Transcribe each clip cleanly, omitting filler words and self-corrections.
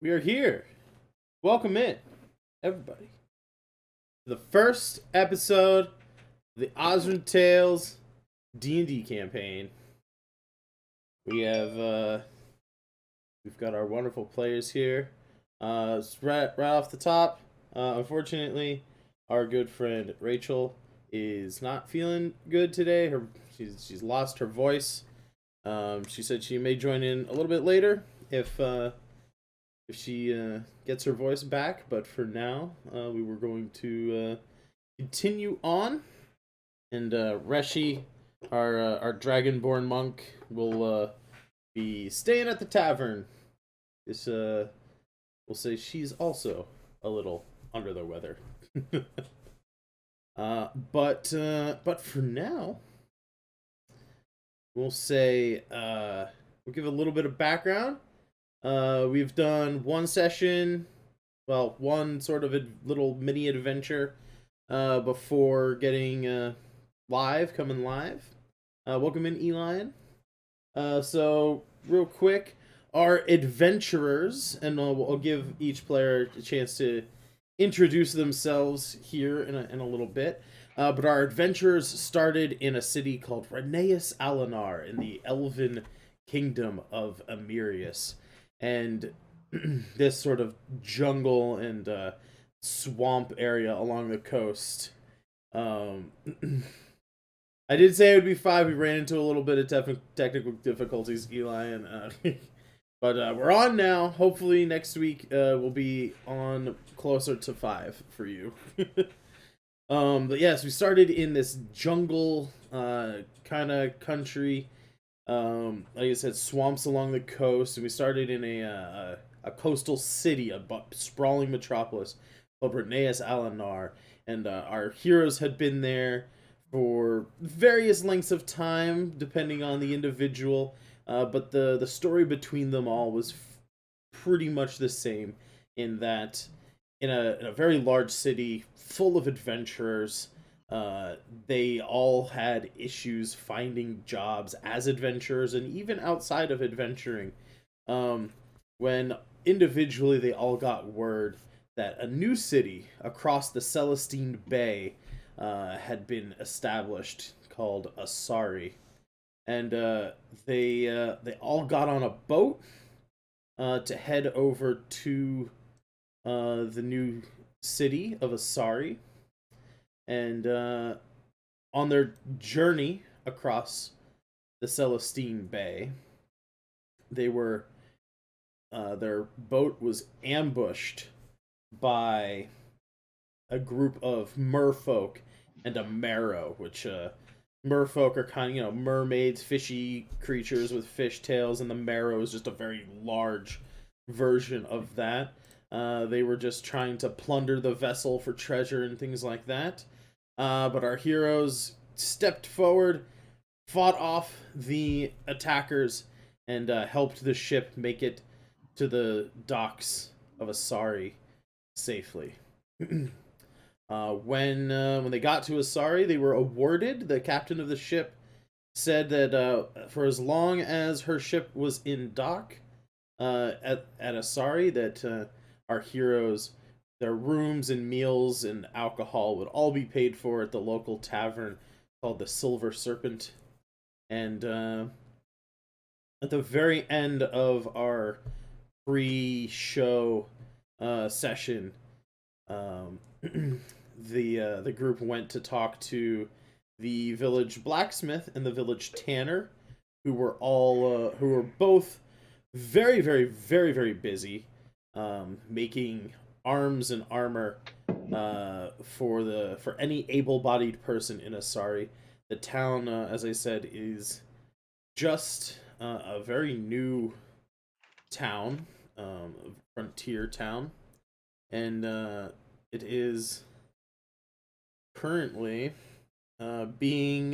We are here. Welcome in, everybody, to the first episode of the Osrynn Tales D&D campaign. We have, we've got our wonderful players here. Right off the top, unfortunately, our good friend Rachel is not feeling good today. She's lost her voice. She said she may join in a little bit later if she gets her voice back, but for now, we were going to continue on, and Reshi, our dragonborn monk, will be staying at the tavern. This we'll say she's also a little under the weather. But for now, we'll say we'll give a little bit of background. We've done one session, well, one sort of a little mini adventure before getting coming live. Welcome in, Elian. So, real quick, our adventurers, and I'll give each player a chance to introduce themselves here in a little bit. But our adventurers started in a city called Rheneas Alinar in the Elven Kingdom of Emirius. And this sort of jungle and swamp area along the coast. I did say it would be 5. We ran into a little bit of technical difficulties, Eli, and but we're on now. Hopefully next week we'll be on closer to 5 for you. But yes, we started in this jungle kind of country. Like I said, swamps along the coast, and we started in a coastal city, a sprawling metropolis called Rheneas Alinar, and our heroes had been there for various lengths of time, depending on the individual, but the story between them all was pretty much the same, in that in a very large city full of adventurers, they all had issues finding jobs as adventurers and even outside of adventuring. When individually they all got word that a new city across the Celestine Bay had been established called Asari, and they all got on a boat to head over to the new city of Asari. And on their journey across the Celestine Bay, they were their boat was ambushed by a group of merfolk and a marrow, which merfolk are kind of, mermaids, fishy creatures with fish tails, and the marrow is just a very large version of that. They were just trying to plunder the vessel for treasure and things like that. But our heroes stepped forward, fought off the attackers, and helped the ship make it to the docks of Asari safely. When they got to Asari, they were awarded. The captain of the ship said that for as long as her ship was in dock at Asari, that our heroes, their rooms and meals and alcohol would all be paid for at the local tavern called the Silver Serpent. And at the very end of our pre-show session, the group went to talk to the village blacksmith and the village tanner, who were both very, very, very, very busy making arms and armor for any able-bodied person in Asari. The town, as I said, is just a very new town, frontier town, and it is currently being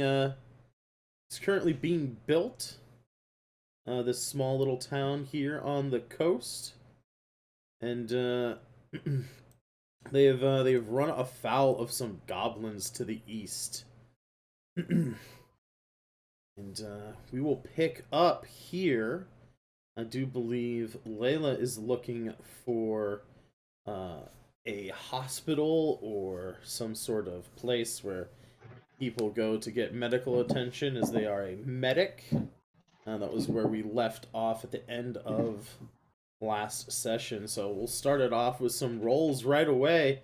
built. This small little town here on the coast, and they have run afoul of some goblins to the east. And we will pick up here I do believe Layla is looking for a hospital or some sort of place where people go to get medical attention, as they are a medic. That was where we left off at the end of last session, so we'll start it off with some rolls right away.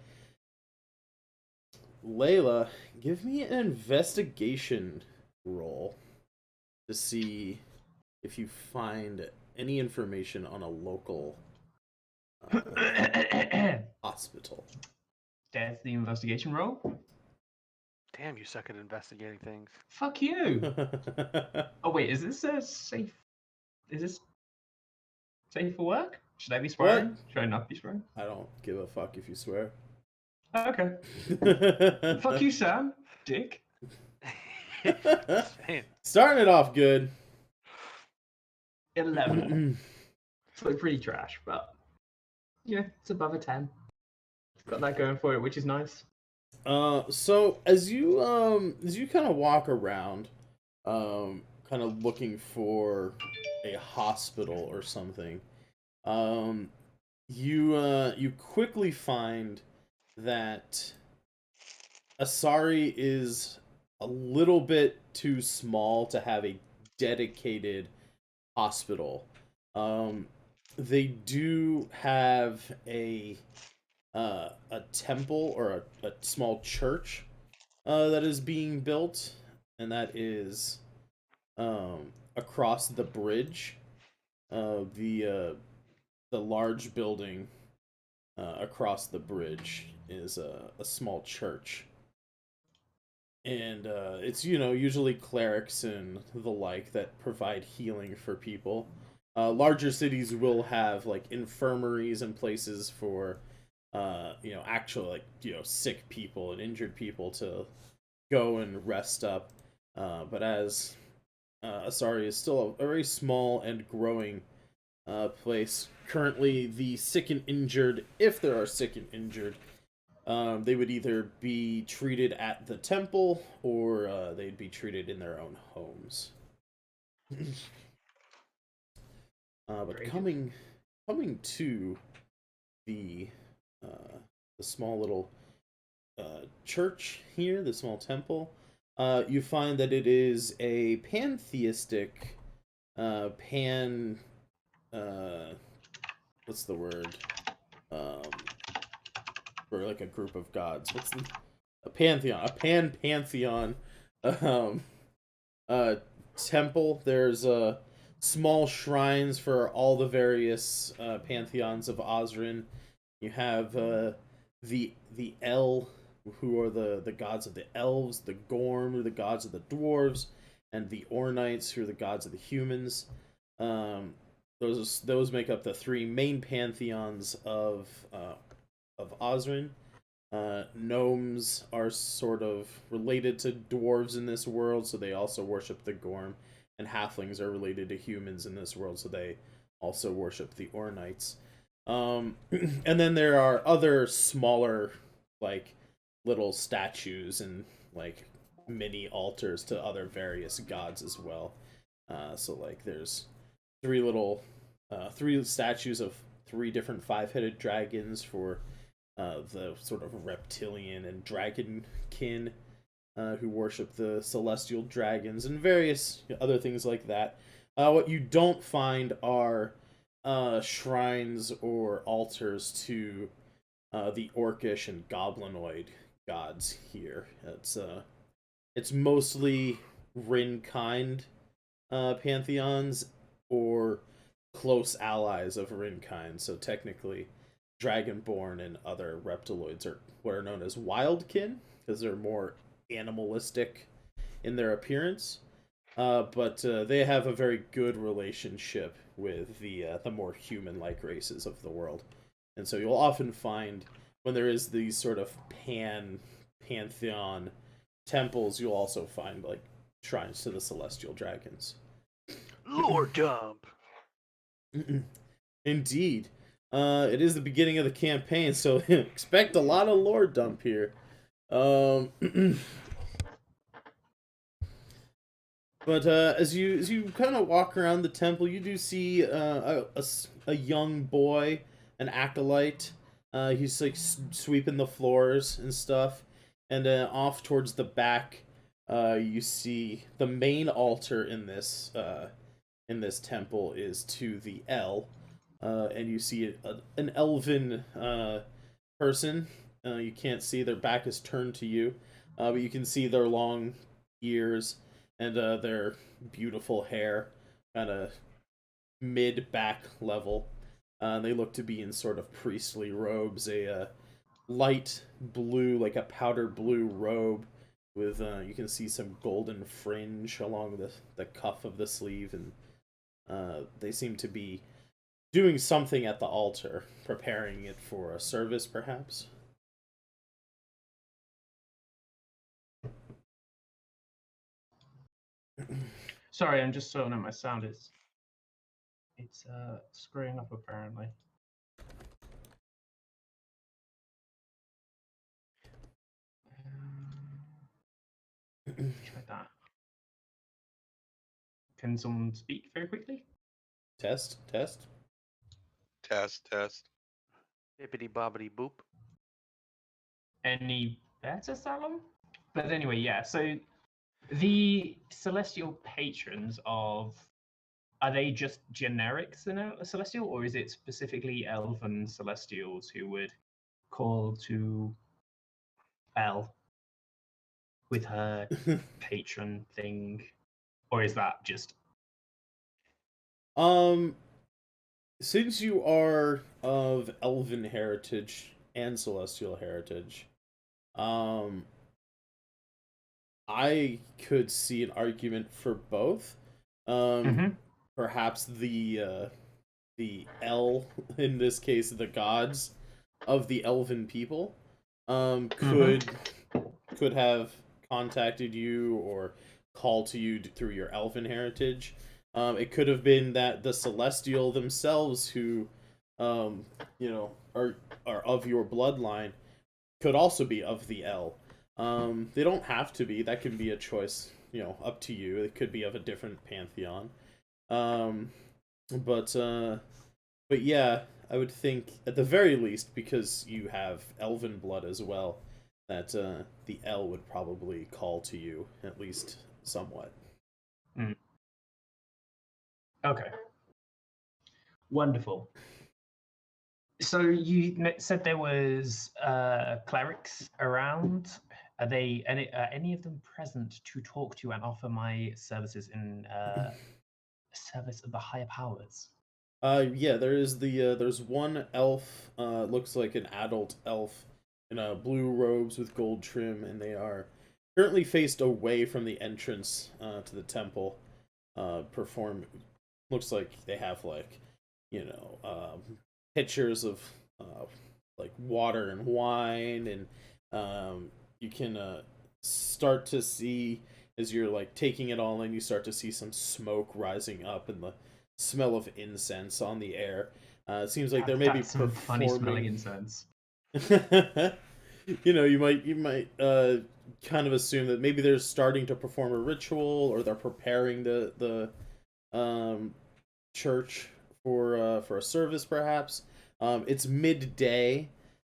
Layla, give me an investigation roll to see if you find any information on a local hospital. There's the investigation roll. Damn, you suck at investigating things. Fuck you. Oh wait, is this safe? Is this safe for work? Should I be swearing? What? Should I not be swearing? I don't give a fuck if you swear. Okay. Fuck you, Sam. Dick. Starting it off good. 11. It's like pretty trash, but yeah, it's above a 10. It's got that going for it, which is nice. So as you kind of walk around, kind of looking for a hospital or something, you quickly find that Asari is a little bit too small to have a dedicated hospital. They do have a temple or a small church that is being built, and that is across the bridge. The large building across the bridge is a small church, and it's usually clerics and the like that provide healing for people. Larger cities will have like infirmaries and places for actual sick people and injured people to go and rest up. But as Asari is still a very small and growing place, currently the sick and injured, if there are sick and injured, they would either be treated at the temple or they'd be treated in their own homes. But coming to the small little church here, the small temple, you find that it is a pantheistic what's the word for like a group of gods? What's a pantheon temple. There's small shrines for all the various pantheons of Osrynn. You have the El, who are the gods of the elves, the Gorm, who are the gods of the dwarves, and the Ornites, who are the gods of the humans. Those make up the three main pantheons of Osrynn. Gnomes are sort of related to dwarves in this world, so they also worship the Gorm, and halflings are related to humans in this world, so they also worship the Ornites. And then there are other smaller, like, little statues and, like, mini altars to other various gods as well. So, like, there's three statues of three different five-headed dragons for the sort of reptilian and dragon kin who worship the celestial dragons and various other things like that. What you don't find are shrines or altars to the orcish and goblinoid gods here. It's mostly Rin-kind pantheons or close allies of Rin-kind. So technically, Dragonborn and other reptiloids are what are known as wildkin, because they're more animalistic in their appearance. But they have a very good relationship with the more human-like races of the world. And so you'll often find, when there is these sort of pantheon temples, you'll also find, like, shrines to the celestial dragons. Lore dump! Indeed. It is the beginning of the campaign, so expect a lot of lore dump here. But as you kind of walk around the temple, you do see a young boy, an acolyte. He's like sweeping the floors and stuff, and off towards the back, you see the main altar in this temple is to the El, and you see an elven person. You can't see, their back is turned to you, but you can see their long ears and their beautiful hair, kind of mid back level. They look to be in sort of priestly robes, a light blue, like a powder blue robe with you can see some golden fringe along the cuff of the sleeve, and they seem to be doing something at the altar, preparing it for a service, perhaps. Sorry, I'm just sorting out my sound. It's screwing up apparently. Try that. Can someone speak very quickly? Test. Test. Bippity bobbity boop. Any better, Salom? But anyway, yeah. So the celestial patrons are they just generic celestial, or is it specifically elven celestials who would call to El with her patron thing, or is that just Since you are of elven heritage and celestial heritage, I could see an argument for both. Perhaps the El, in this case, the gods of the elven people, could have contacted you or called to you through your elven heritage. It could have been that the celestial themselves, who, are of your bloodline, could also be of the El. They don't have to be. That can be a choice, up to you. It could be of a different pantheon. But yeah, I would think at the very least, because you have elven blood as well, that the El would probably call to you, at least somewhat. Okay. Wonderful. So you said there was clerics around. Are they any of them present to talk to and offer my services in service of the higher powers? Yeah, there's one elf, looks like an adult elf in blue robes with gold trim, and they are currently faced away from the entrance to the temple. Looks like they have pitchers of like water and wine, and you can start to see, as you're like taking it all in, you start to see some smoke rising up and the smell of incense on the air. It seems like they're maybe some funny smelling incense. You might kind of assume that maybe they're starting to perform a ritual, or they're preparing the church for a service, perhaps. It's midday.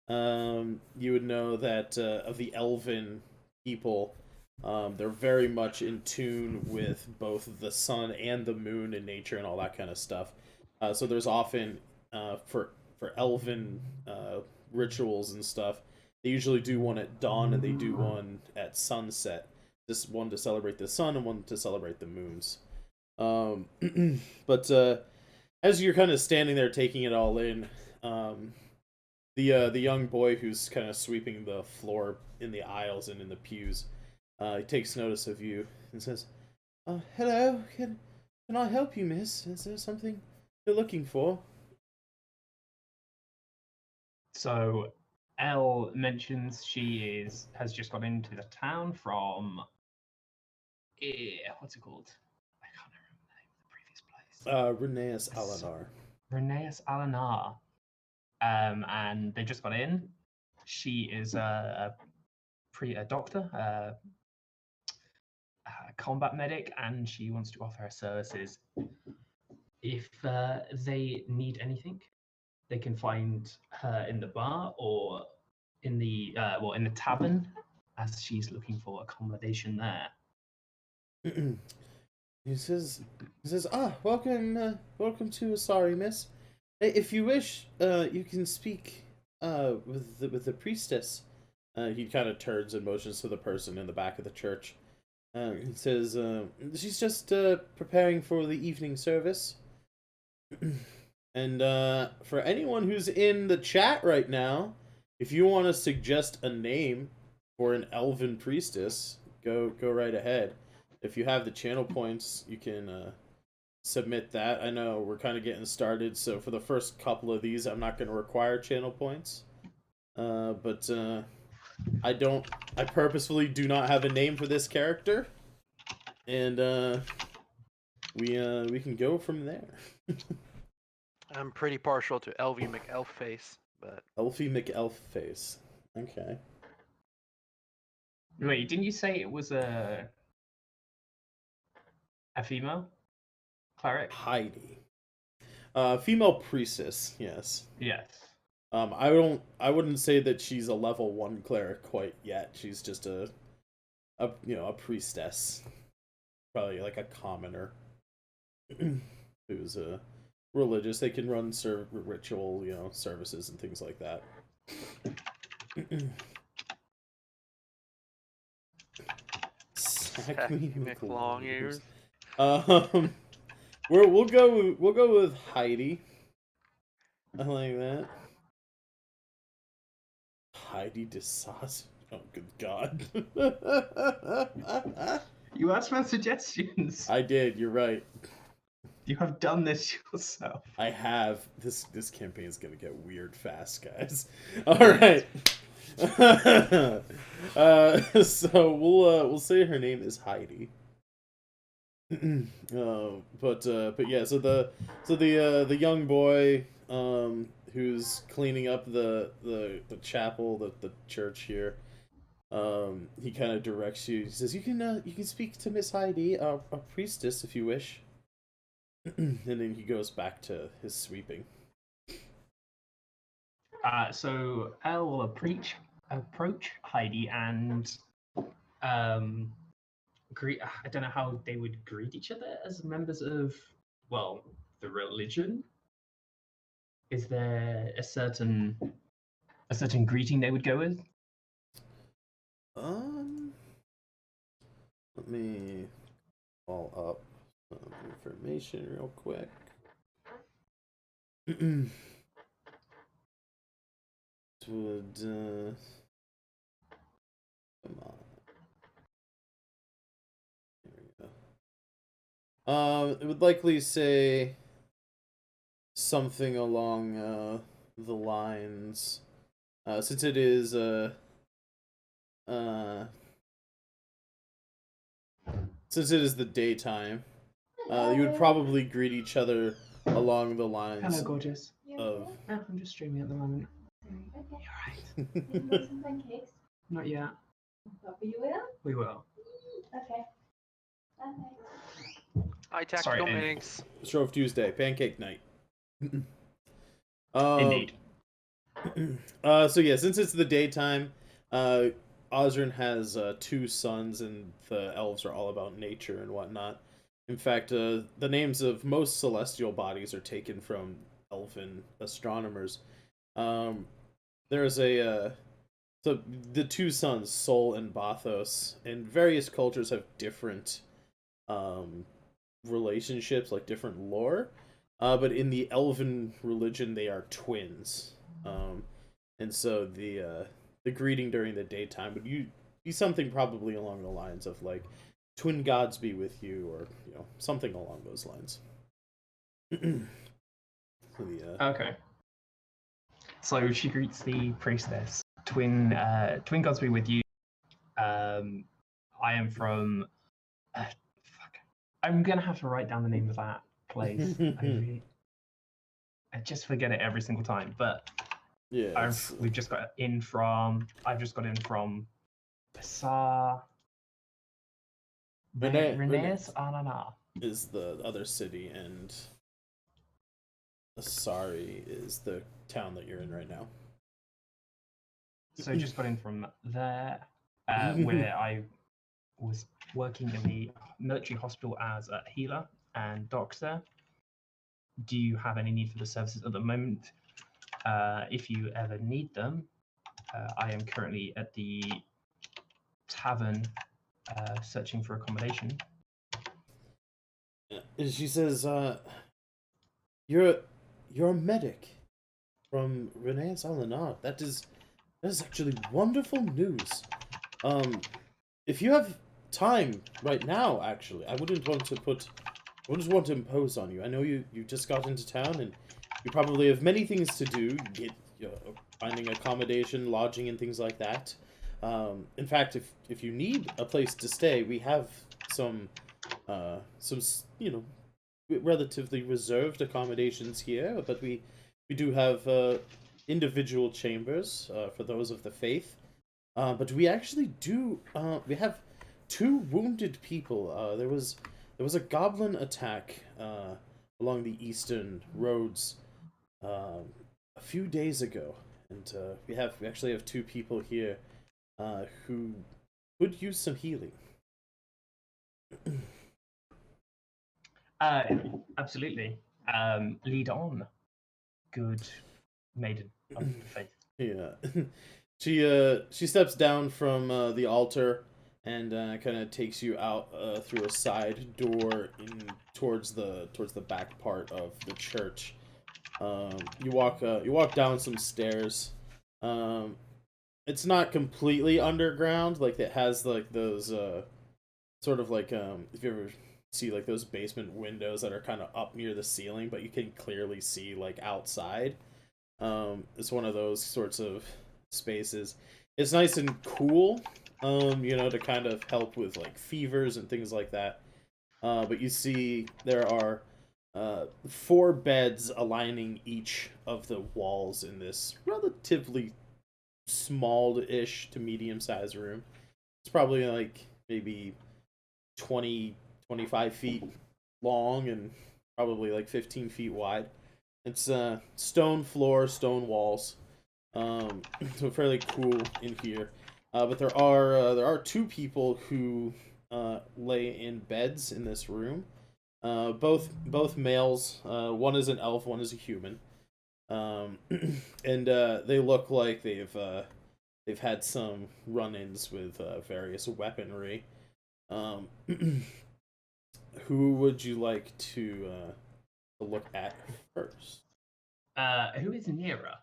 You would know that of the elven people, they're very much in tune with both the sun and the moon and nature and all that kind of stuff. So there's often for elven rituals and stuff, they usually do one at dawn and they do one at sunset. Just one to celebrate the sun and one to celebrate the moons. But as you're kind of standing there taking it all in, the young boy who's kind of sweeping the floor in the aisles and in the pews, he takes notice of you and says, "Hello, can I help you, miss? Is there something you're looking for?" So Elle mentions she has just got into the town from what's it called? I can't remember the name of the previous place. Reneus Alanar. Reneus Alanar. And they just got in. She is a doctor. combat medic, and she wants to offer her services. If they need anything, they can find her in the bar or in the in the tavern, as she's looking for accommodation there. He says, welcome to Sorry, Miss. If you wish, you can speak with the priestess. He kind of turns and motions to the person in the back of the church. He says, she's just preparing for the evening service. And for anyone who's in the chat right now, if you want to suggest a name for an elven priestess, go right ahead. If you have the channel points, you can submit that. I know we're kind of getting started, so for the first couple of these, I'm not going to require channel points. But I purposefully do not have a name for this character, and we can go from there. I'm pretty partial to Elvie McElfface, but Elfie McElfface. Okay. Wait, didn't you say it was a female cleric? Heidi. Female priestess, yes. Yes. I wouldn't say that she's a level 1 cleric quite yet. She's just a priestess. Probably like a commoner who's religious. They can run ritual, services and things like that. Sack me McLong ears. We'll go with Heidi. I like that. Heidi DeSauce. Oh, good God. You asked for suggestions. I did. You're right. You have done this yourself. I have. This campaign is gonna get weird fast, guys. All right. So we'll say her name is Heidi. But yeah. So the young boy who's cleaning up the chapel, the church here. He kind of directs you. He says, "You can speak to Miss Heidi, a priestess, if you wish." And then he goes back to his sweeping. So Elle will approach Heidi and greet. I don't know how they would greet each other as members of, well, the religion. Is there a certain greeting they would go with? Let me call up some information real quick. Would come on. Here we go. It would likely say something along the lines, since it is the daytime, you would probably greet each other along the lines. Hello, gorgeous. Of. Oh, I'm just streaming at the moment. Okay. You're right. You want some pancakes? Not yet. But you will? We will. Okay. Okay. Hi, Tactical Sorry, Minx. Shrove Tuesday, pancake night. Indeed. So yeah, since it's the daytime, Osrynn has 2 sons, and the elves are all about nature and whatnot. In fact, the names of most celestial bodies are taken from elven astronomers. There's so the 2 sons, Sol and Bathos, and various cultures have different relationships, like different lore. But in the elven religion, they are twins. And so the greeting during the daytime would be something probably along the lines of like, "Twin gods be with you," or something along those lines. Okay. So she greets the priestess. Twin gods be with you. I am from. Fuck. I'm gonna have to write down the name of that place. I just forget it every single time. But yeah, I've just got in from Bassar, Renes Anana. is the other city, and Asari is the town that you're in right now. So just got in from there, where I was working in the military hospital as a healer and doctor. Do you have any need for the services at the moment? If you ever need them, I am currently at the tavern searching for accommodation. And she says, you're a medic from René Salinar. That is actually wonderful news. If you have time right now, actually, I wouldn't want to impose on you. I know you just got into town and you probably have many things to do. Finding accommodation, lodging, and things like that. In fact, if you need a place to stay, we have some relatively reserved accommodations here, but we do have individual chambers for those of the faith. But we actually do we have 2 wounded people. There was a goblin attack along the eastern roads a few days ago, and we actually have 2 people here who could use some healing. Absolutely. Lead on, good maiden of the faith. Yeah. She steps down from the altar and kind of takes you out through a side door towards the back part of the church. You walk down some stairs. It's not completely underground. Like, it has like those sort of like if you ever see like those basement windows that are kind of up near the ceiling, but you can clearly see like outside. It's one of those sorts of spaces. It's nice and cool, to kind of help with like fevers and things like that. But you see there are 4 beds aligning each of the walls in this relatively small-ish to medium-sized room. It's probably like maybe 25 feet long and probably like 15 feet wide. It's stone floor, stone walls. So fairly cool in here. But there are 2 people who lay in beds in this room. Both males. One is an elf, one is a human. And they look like they've had some run-ins with various weaponry. Who would you like to look at first? Who is nearer?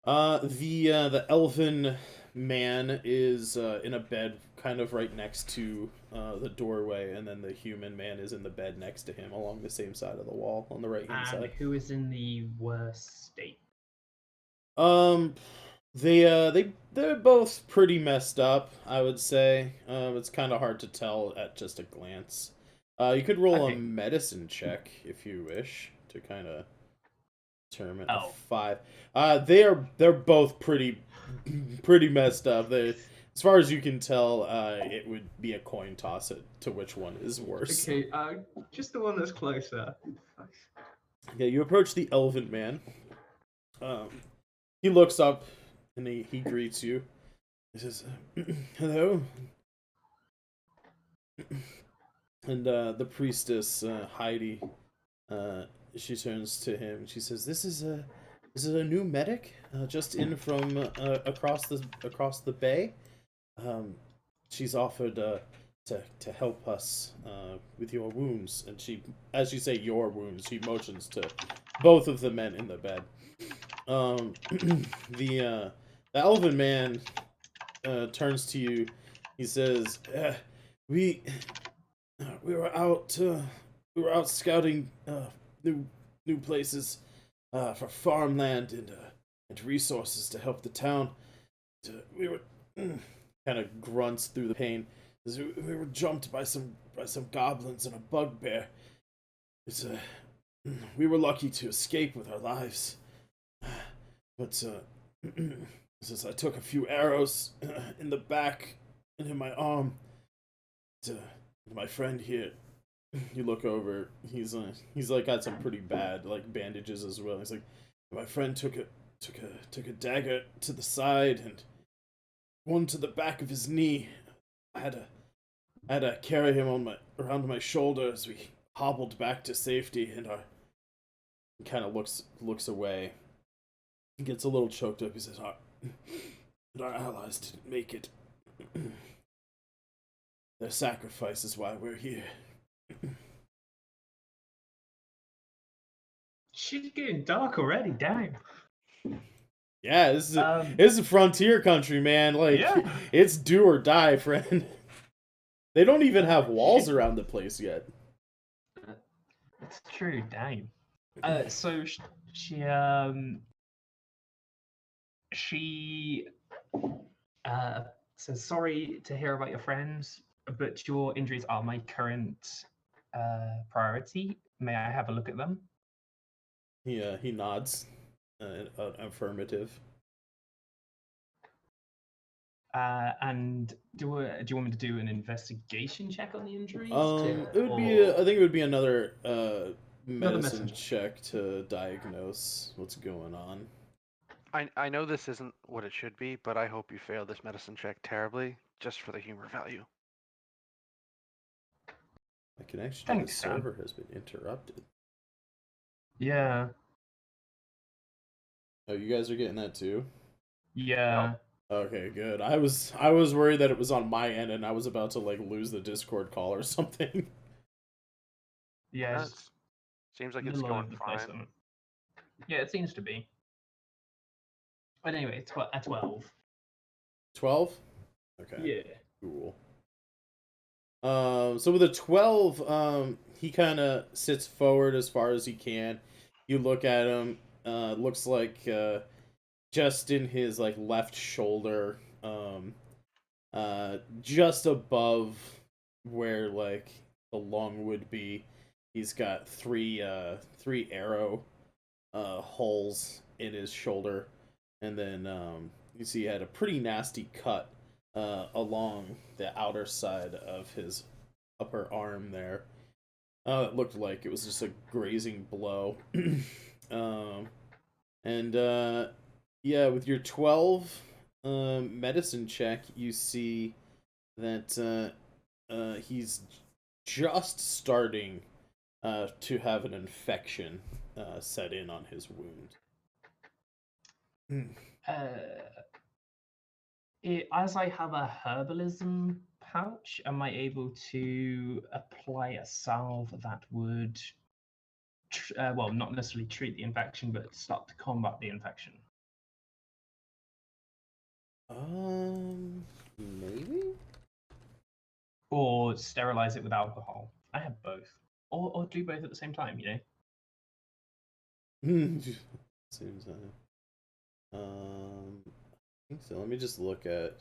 The elven man is in a bed kind of right next to the doorway, and then the human man is in the bed next to him along the same side of the wall on the right hand And side. who is in the worst state? They're both pretty messed up, I would say. It's kind of hard to tell at just a glance. You could roll a medicine check if you wish to kind of determine a 5. They're both pretty messed up. As far as you can tell, it would be a coin toss to which one is worse. Okay, just the one that's closer. Okay, you approach the elven man. He looks up and he greets you. He says, "Hello." And the priestess Heidi, she turns to him. She says, "This is a new medic just in from across the bay. She's offered to help us with your wounds." And she, as you say, your wounds, she motions to both of the men in the bed. The elven man turns to you. He says, "We were out scouting new places for farmland and resources to help the town. We were kind of grunts through the pain. We were jumped by some goblins and a bugbear. We were lucky to escape with our lives, but since I took a few arrows in the back and in my arm, My friend here. You look over. He's like got some pretty bad like bandages as well. He's like, my friend took a dagger to the side and one to the back of his knee. I had to carry him around my shoulder as we hobbled back to safety, and he kind of looks away. He gets a little choked up. He says, our allies didn't make it. Their sacrifice is why we're here. Shit's getting dark already, damn. Yeah, this is a frontier country, man. Like, Yeah. It's do or die, friend. They don't even have walls around the place yet. It's true, damn. So she says, sorry to hear about your friends, but your injuries are my current priority. May I have a look at them? He nods, affirmative. And do you want me to do an investigation check on the injuries? I think it would be another medicine check to diagnose what's going on. I know this isn't what it should be, but I hope you fail this medicine check terribly, just for the humor value. My connection to the Thanks, Sam. server has been interrupted. Yeah. Oh, you guys are getting that too? Yeah. Okay, good. I was worried that it was on my end and I was about to like lose the Discord call or something. Yeah. Seems like it's going fine. Yeah, it seems to be. But anyway, at 12. 12? Okay. Yeah. Cool. So with a 12, he kind of sits forward as far as he can. You look at him. Looks like just in his like left shoulder, just above where like the lung would be, he's got three arrow holes in his shoulder, and then you see he had a pretty nasty cut along the outer side of his upper arm there. It looked like it was just a grazing blow. Yeah, with your 12 medicine check, you see that he's just starting to have an infection set in on his wound. As I have a herbalism pouch, am I able to apply a salve that would, well, not necessarily treat the infection, but start to combat the infection? Maybe? Or sterilize it with alcohol. I have both. Or do both at the same time, you know? Seems I think so. Let me just look at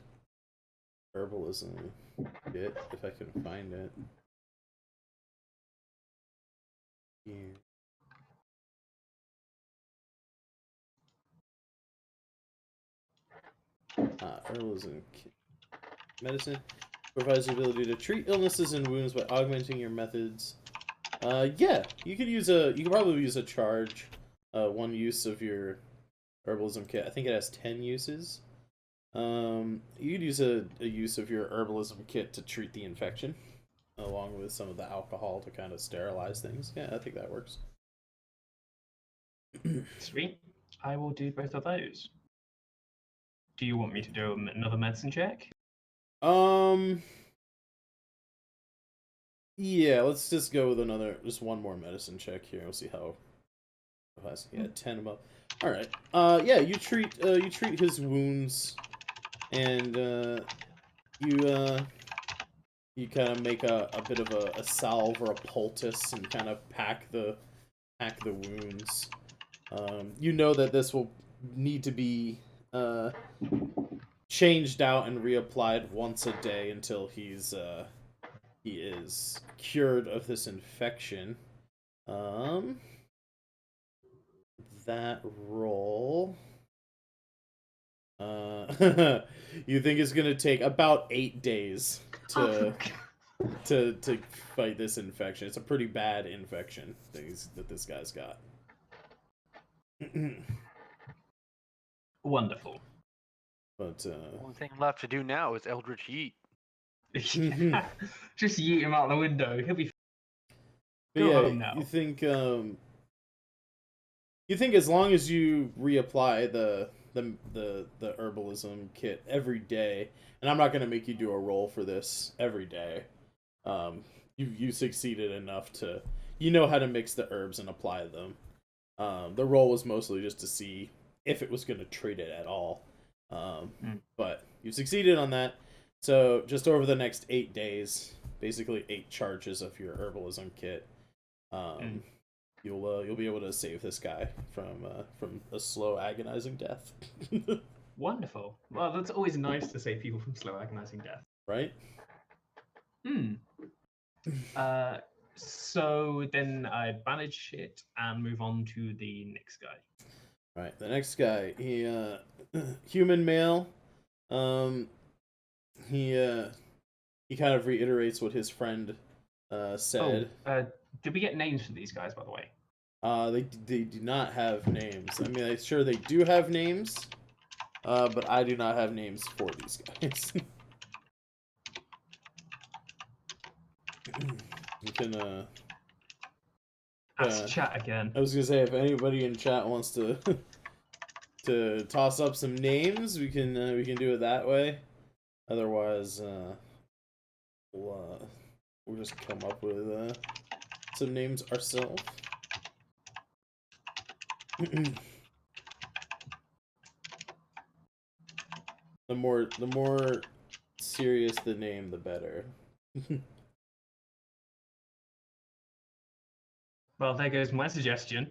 herbalism kit if I can find it. Here. Herbalism kit. Medicine provides the ability to treat illnesses and wounds by augmenting your methods. Yeah, you could probably use a charge. One use of your herbalism kit. I think it has 10 uses. You could use a use of your herbalism kit to treat the infection, along with some of the alcohol to kind of sterilize things. Yeah, I think that works. Sweet. I will do both of those. Do you want me to do another medicine check? Yeah, let's just go with just one more medicine check here. We'll see how. Yeah, 10 above. All right. Yeah, you treat his wounds, and you kind of make a bit of a salve or a poultice and kind of pack the wounds. You know that this will need to be changed out and reapplied once a day until he is cured of this infection. That roll. You think it's gonna take about 8 days to to fight this infection. It's a pretty bad infection that this guy's got. Wonderful. But Only thing left to do now is Eldritch Yeet. Just yeet him out the window. He'll be. but Go yeah, home now. you think as long as you reapply the herbalism kit every day, and I'm not gonna make you do a roll for this every day. You succeeded enough to how to mix the herbs and apply them. The roll was mostly just to see if it was gonna treat it at all. But you succeeded on that. So just over the next 8 days, basically 8 charges of your herbalism kit, you'll be able to save this guy from a slow, agonizing death. Wonderful. Well, that's always nice to save people from slow, agonizing death. Right? So then I banish it and move on to the next guy. Right. The next guy, he human male. He kind of reiterates what his friend said. Did we get names for these guys, by the way? They do not have names. I mean, I'm sure they do have names, but I do not have names for these guys. You can Ask chat again. I was gonna say, if anybody in chat wants to to toss up some names, we can do it that way. Otherwise, we'll just come up with some names ourselves. The more serious the name, the better. Well, there goes my suggestion.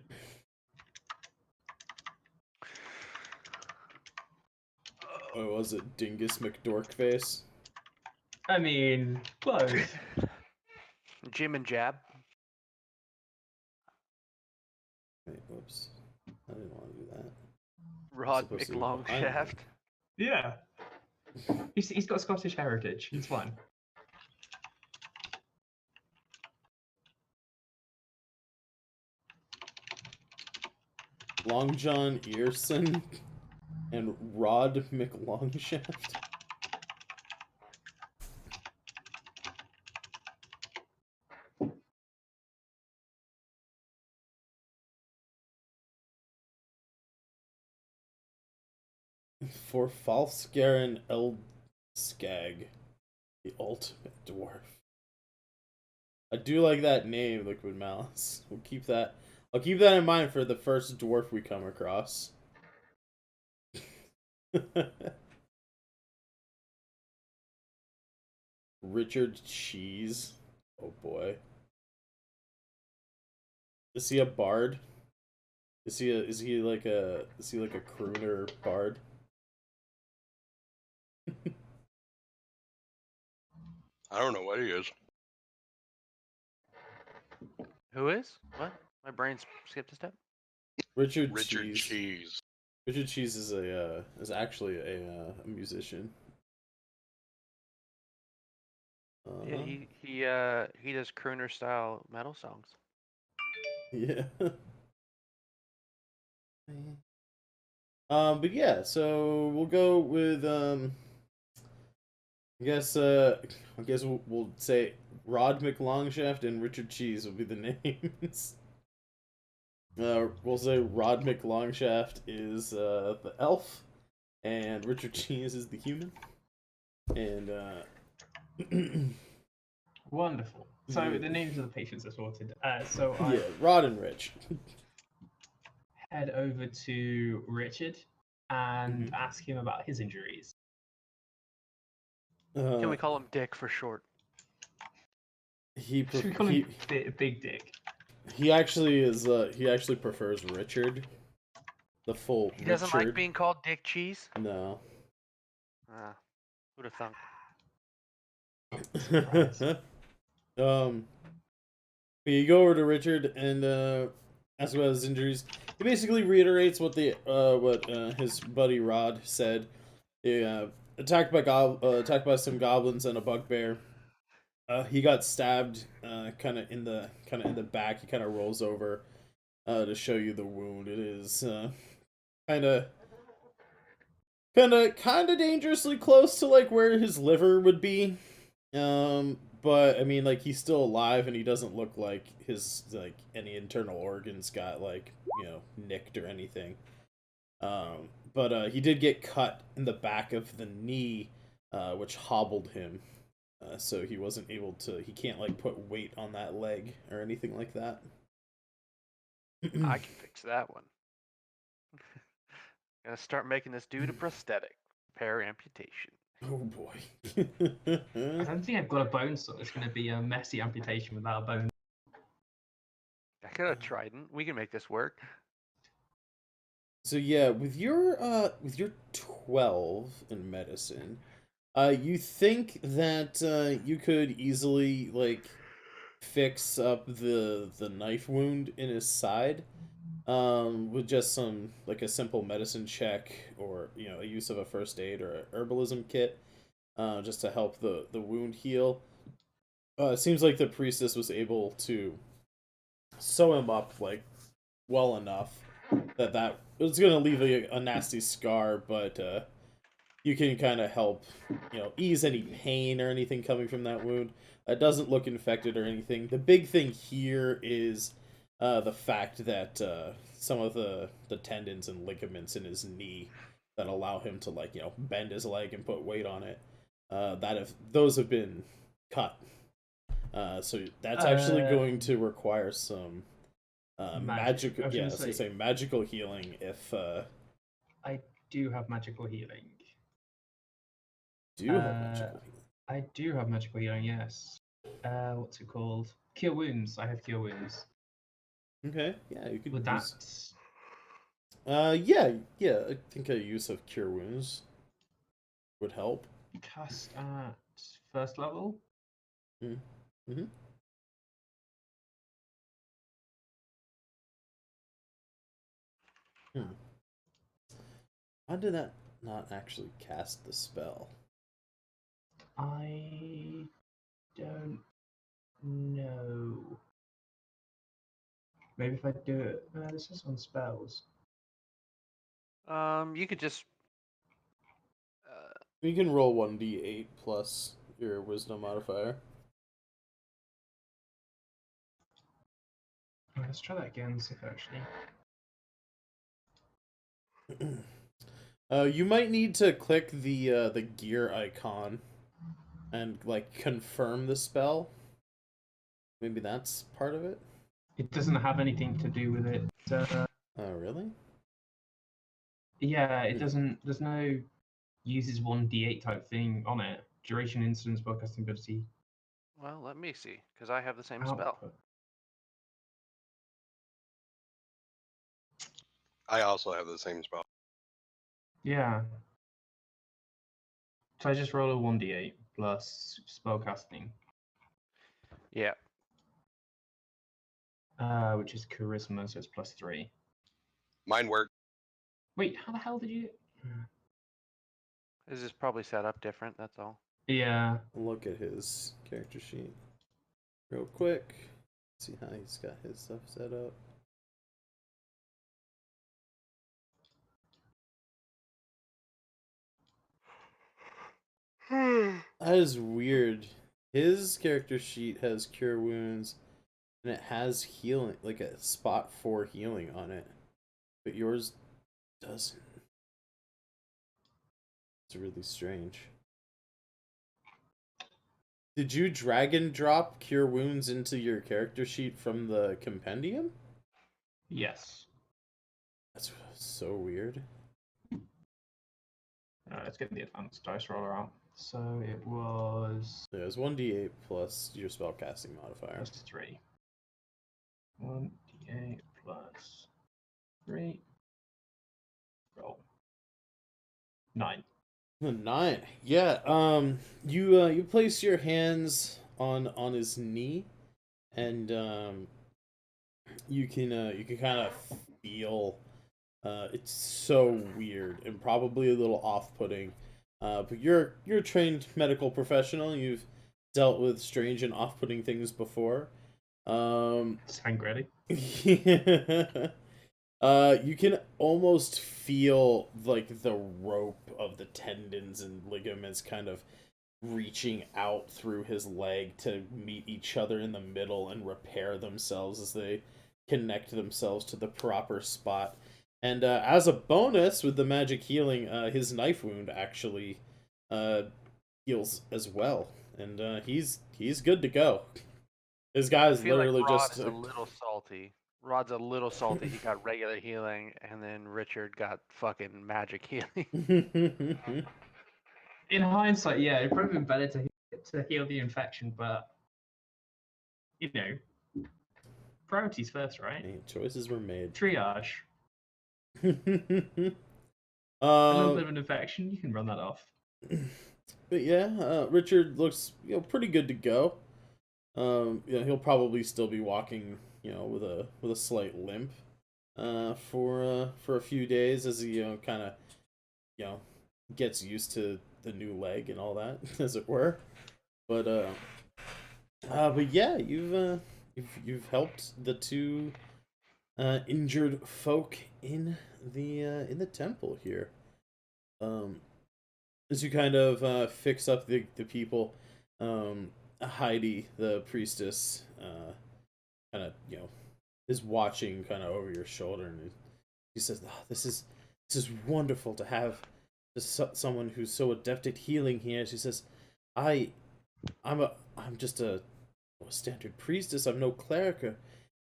What was it? Dingus McDorkface? I mean, close. Jim and Jab. Wait, whoops. I didn't want to do that. Rod supposed to be behind McLongshaft. Yeah. He's got Scottish heritage. It's fine. Long John Earson and Rod McLongshaft. For Falskaren Eldskag, the ultimate dwarf. I do like that name, Liquid Malice. We'll keep that. I'll keep that in mind for the first dwarf we come across. Richard Cheese. Oh boy. Is he a bard? Is he like a crooner bard? I don't know what he is. Who is? What? My brain skipped a step. Richard Richard Cheese. Cheese. Richard Cheese is actually a musician. Yeah, he does crooner style metal songs. Yeah. But yeah, so we'll go with I guess we'll say Rod McLongshaft and Richard Cheese will be the names. We'll say Rod McLongshaft is the elf, and Richard Cheese is the human. And Wonderful. So Yeah. the names of the patients are sorted. So yeah, Rod and Rich. I head over to Richard and ask him about his injuries. Can we call him Dick for short? Should we call him Big Dick? He actually is. He actually prefers Richard. The full. He doesn't Richard. like being called Dick Cheese? No. Who'd have thunk? You go over to Richard and ask about his injuries. He basically reiterates what his buddy Rod said. He attacked by some goblins and a bugbear. He got stabbed, kind of in the back. He kind of rolls over, to show you the wound. It is kind of dangerously close to like where his liver would be. But I mean, like he's still alive, and he doesn't look like his like any internal organs got like nicked or anything. But he did get cut in the back of the knee, which hobbled him. So he wasn't able to. He can't like put weight on that leg or anything like that. I can fix that one. Gonna start making this dude a prosthetic. Repair amputation. Oh boy. I don't think I've got a bone, so it's going to be a messy amputation without a bone. I got a trident. We can make this work. So yeah, with your 12 in medicine, you think that you could easily like fix up the knife wound in his side, with just some like a simple medicine check or a use of a first aid or a herbalism kit, just to help the wound heal. It seems like the priestess was able to sew him up like well enough that it's gonna leave a nasty scar, but you can kind of help ease any pain or anything coming from that wound. It doesn't look infected or anything. The big thing here is the fact that some of the tendons and ligaments in his knee that allow him to like bend his leg and put weight on it, those have been cut. So that's actually going to require some magical. Yeah, I was gonna say magical healing. If I do have magical healing. do you have magical healing? I do have magical healing. Yes. What's it called? Cure wounds. I have cure wounds. Okay, yeah, you could. Would use... yeah. I think a use of cure wounds would help. Cast at first level. Mm-hmm. How did that not actually cast the spell? I don't know. Maybe if I do it. This is on spells. You could just. You can roll 1d8 plus your wisdom modifier. Let's try that again. See if it actually. You might need to click the gear icon and like confirm the spell. Maybe that's part of it. It doesn't have anything to do with it. Oh, really? Yeah, it doesn't. There's no uses 1d8 type thing on it. Duration, instance, spellcasting ability. Well, let me see, because I have the same Output. spell. I also have the same spell. Yeah. So I just roll a 1d8 plus spellcasting. Yeah. Which is charisma, so it's +3. Mine worked. Wait, how the hell did you? This is probably set up different, that's all. Yeah. Look at his character sheet real quick. See how he's got his stuff set up. That is weird. His character sheet has cure wounds, and it has healing, like a spot for healing on it, but yours doesn't. It's really strange. Did you drag and drop cure wounds into your character sheet from the compendium? Yes. That's so weird. Let's get the advanced dice roller out. So it was. Yeah, it was 1d8 plus your spellcasting modifier. +3. 1d8 plus 3. Roll. 9. 9. Yeah. You place your hands on his knee, and you can kind of feel. It's so weird and probably a little off-putting. But you're a trained medical professional. You've dealt with strange and off-putting things before. Stank ready. You can almost feel like the rope of the tendons and ligaments kind of reaching out through his leg to meet each other in the middle and repair themselves as they connect themselves to the proper spot. And as a bonus with the magic healing, his knife wound actually heals as well, and he's good to go. This I guy's feel literally like Rod just is a little salty. Rod's a little salty. He got regular healing, and then Richard got fucking magic healing. In hindsight, yeah, it'd probably been better to heal the infection, but you know, priorities first, right? Hey, choices were made. Triage. A little bit uh, of an infection, you can run that off. but yeah, Richard looks pretty good to go. He'll probably still be walking with a slight limp for a few days as he kind of gets used to the new leg and all that, as it were. But yeah, you've helped the two injured folk in the temple here. As you kind of fix up the people, Heidi, the priestess, kind of is watching kind of over your shoulder, and she says, oh, "This is wonderful to have someone who's so adept at healing here." She says, I'm just a standard priestess. I'm no cleric or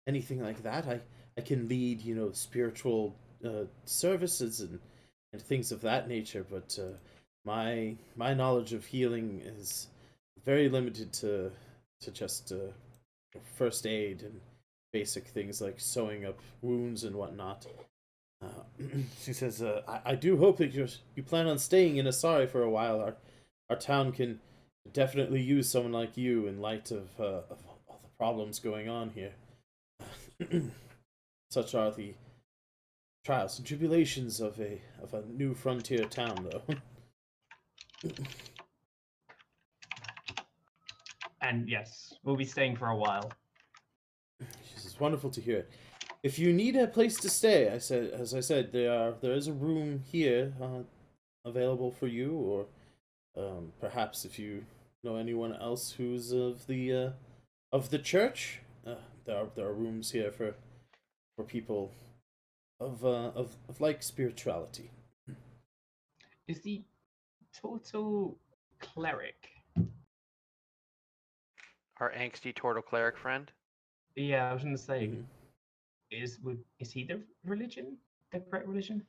anything like that. I can lead spiritual services and things of that nature, but my knowledge of healing is very limited to just first aid and basic things like sewing up wounds and whatnot. She says, I do hope that you plan on staying in Asari for a while. Our town can definitely use someone like you in light of all the problems going on here. Such are the trials and tribulations of a new frontier town, though. And yes, we'll be staying for a while. She says, wonderful to hear it. If you need a place to stay, as I said, there is a room here available for you, or perhaps if you know anyone else who's of the church, there are rooms here for people of like spirituality. Is the total cleric? Our angsty turtle cleric friend. Yeah, I was gonna say, Mhm. is he the religion? The correct religion?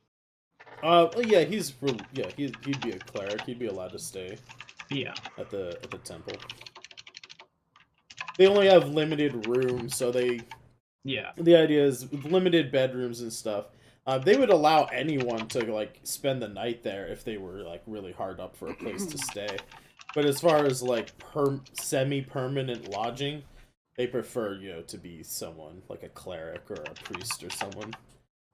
Yeah, he'd be a cleric. He'd be allowed to stay Yeah. at the temple. They only have limited rooms, so Yeah. the idea is with limited bedrooms and stuff. They would allow anyone to like spend the night there if they were like really hard up for a place to stay. But as far as like semi-permanent lodging, they prefer to be someone like a cleric or a priest or someone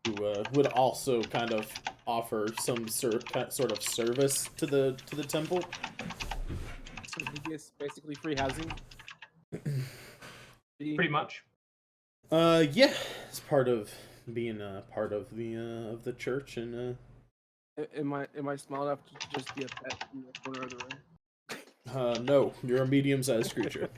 who would also kind of offer some sort of service to the temple. So he gets basically free housing. Pretty much. Yeah, it's part of being a part of the church, and Am I small enough to just be a pet in the corner of the room? no, you're a medium-sized creature.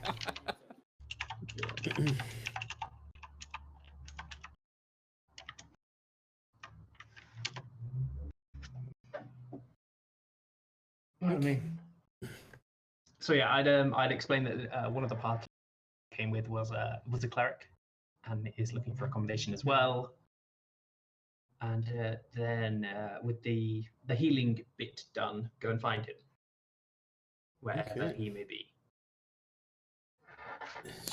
Okay. So yeah, I'd explain that one of the party came with was a cleric, and is looking for accommodation as well. And then with the healing bit done, go and find him wherever Okay. he may be.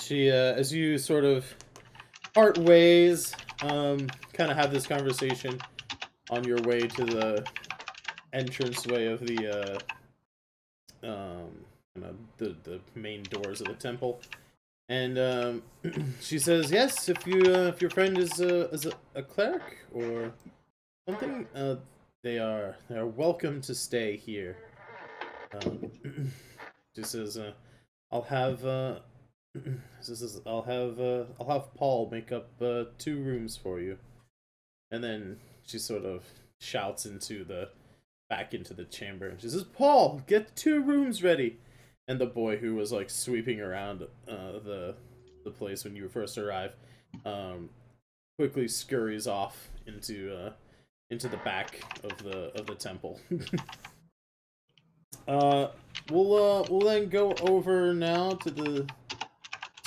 She, as you sort of part ways, kind of have this conversation on your way to the entranceway of the the main doors of the temple, and she says, "Yes, if your friend is a cleric or something, they are welcome to stay here." She says, I'll have I'll have Paul make up 2 rooms for you. And then she sort of shouts back into the chamber. She says, "Paul, get 2 rooms ready." And the boy who was like sweeping around the place when you first arrived, quickly scurries off into the back of the temple. We'll then go over now to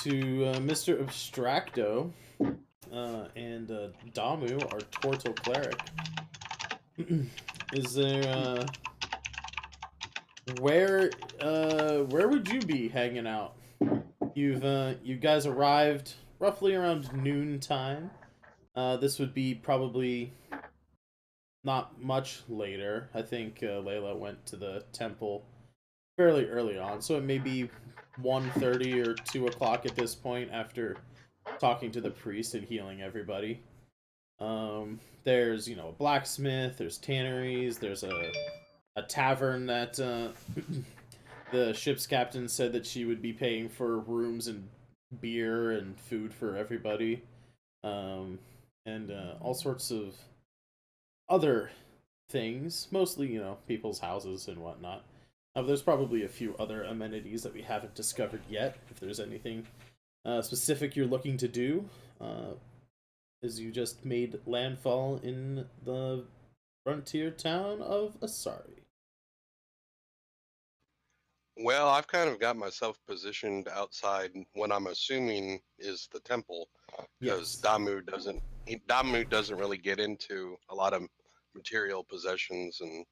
Mr. Abstracto and Damu, our Tortle cleric. Is there where would you be hanging out? You guys arrived roughly around noon time. This would be probably not much later. I think Layla went to the temple fairly early on, so it may be 1:30 or 2 o'clock at this point after talking to the priest and healing everybody. There's, a blacksmith, there's tanneries, there's a tavern that the ship's captain said that she would be paying for rooms and beer and food for everybody. And all sorts of other things, mostly, people's houses and whatnot. There's probably a few other amenities that we haven't discovered yet, if there's anything specific you're looking to do, as you just made landfall in the frontier town of Asari. Well, I've kind of got myself positioned outside what I'm assuming is the temple, because Yes. Damu doesn't really get into a lot of material possessions, and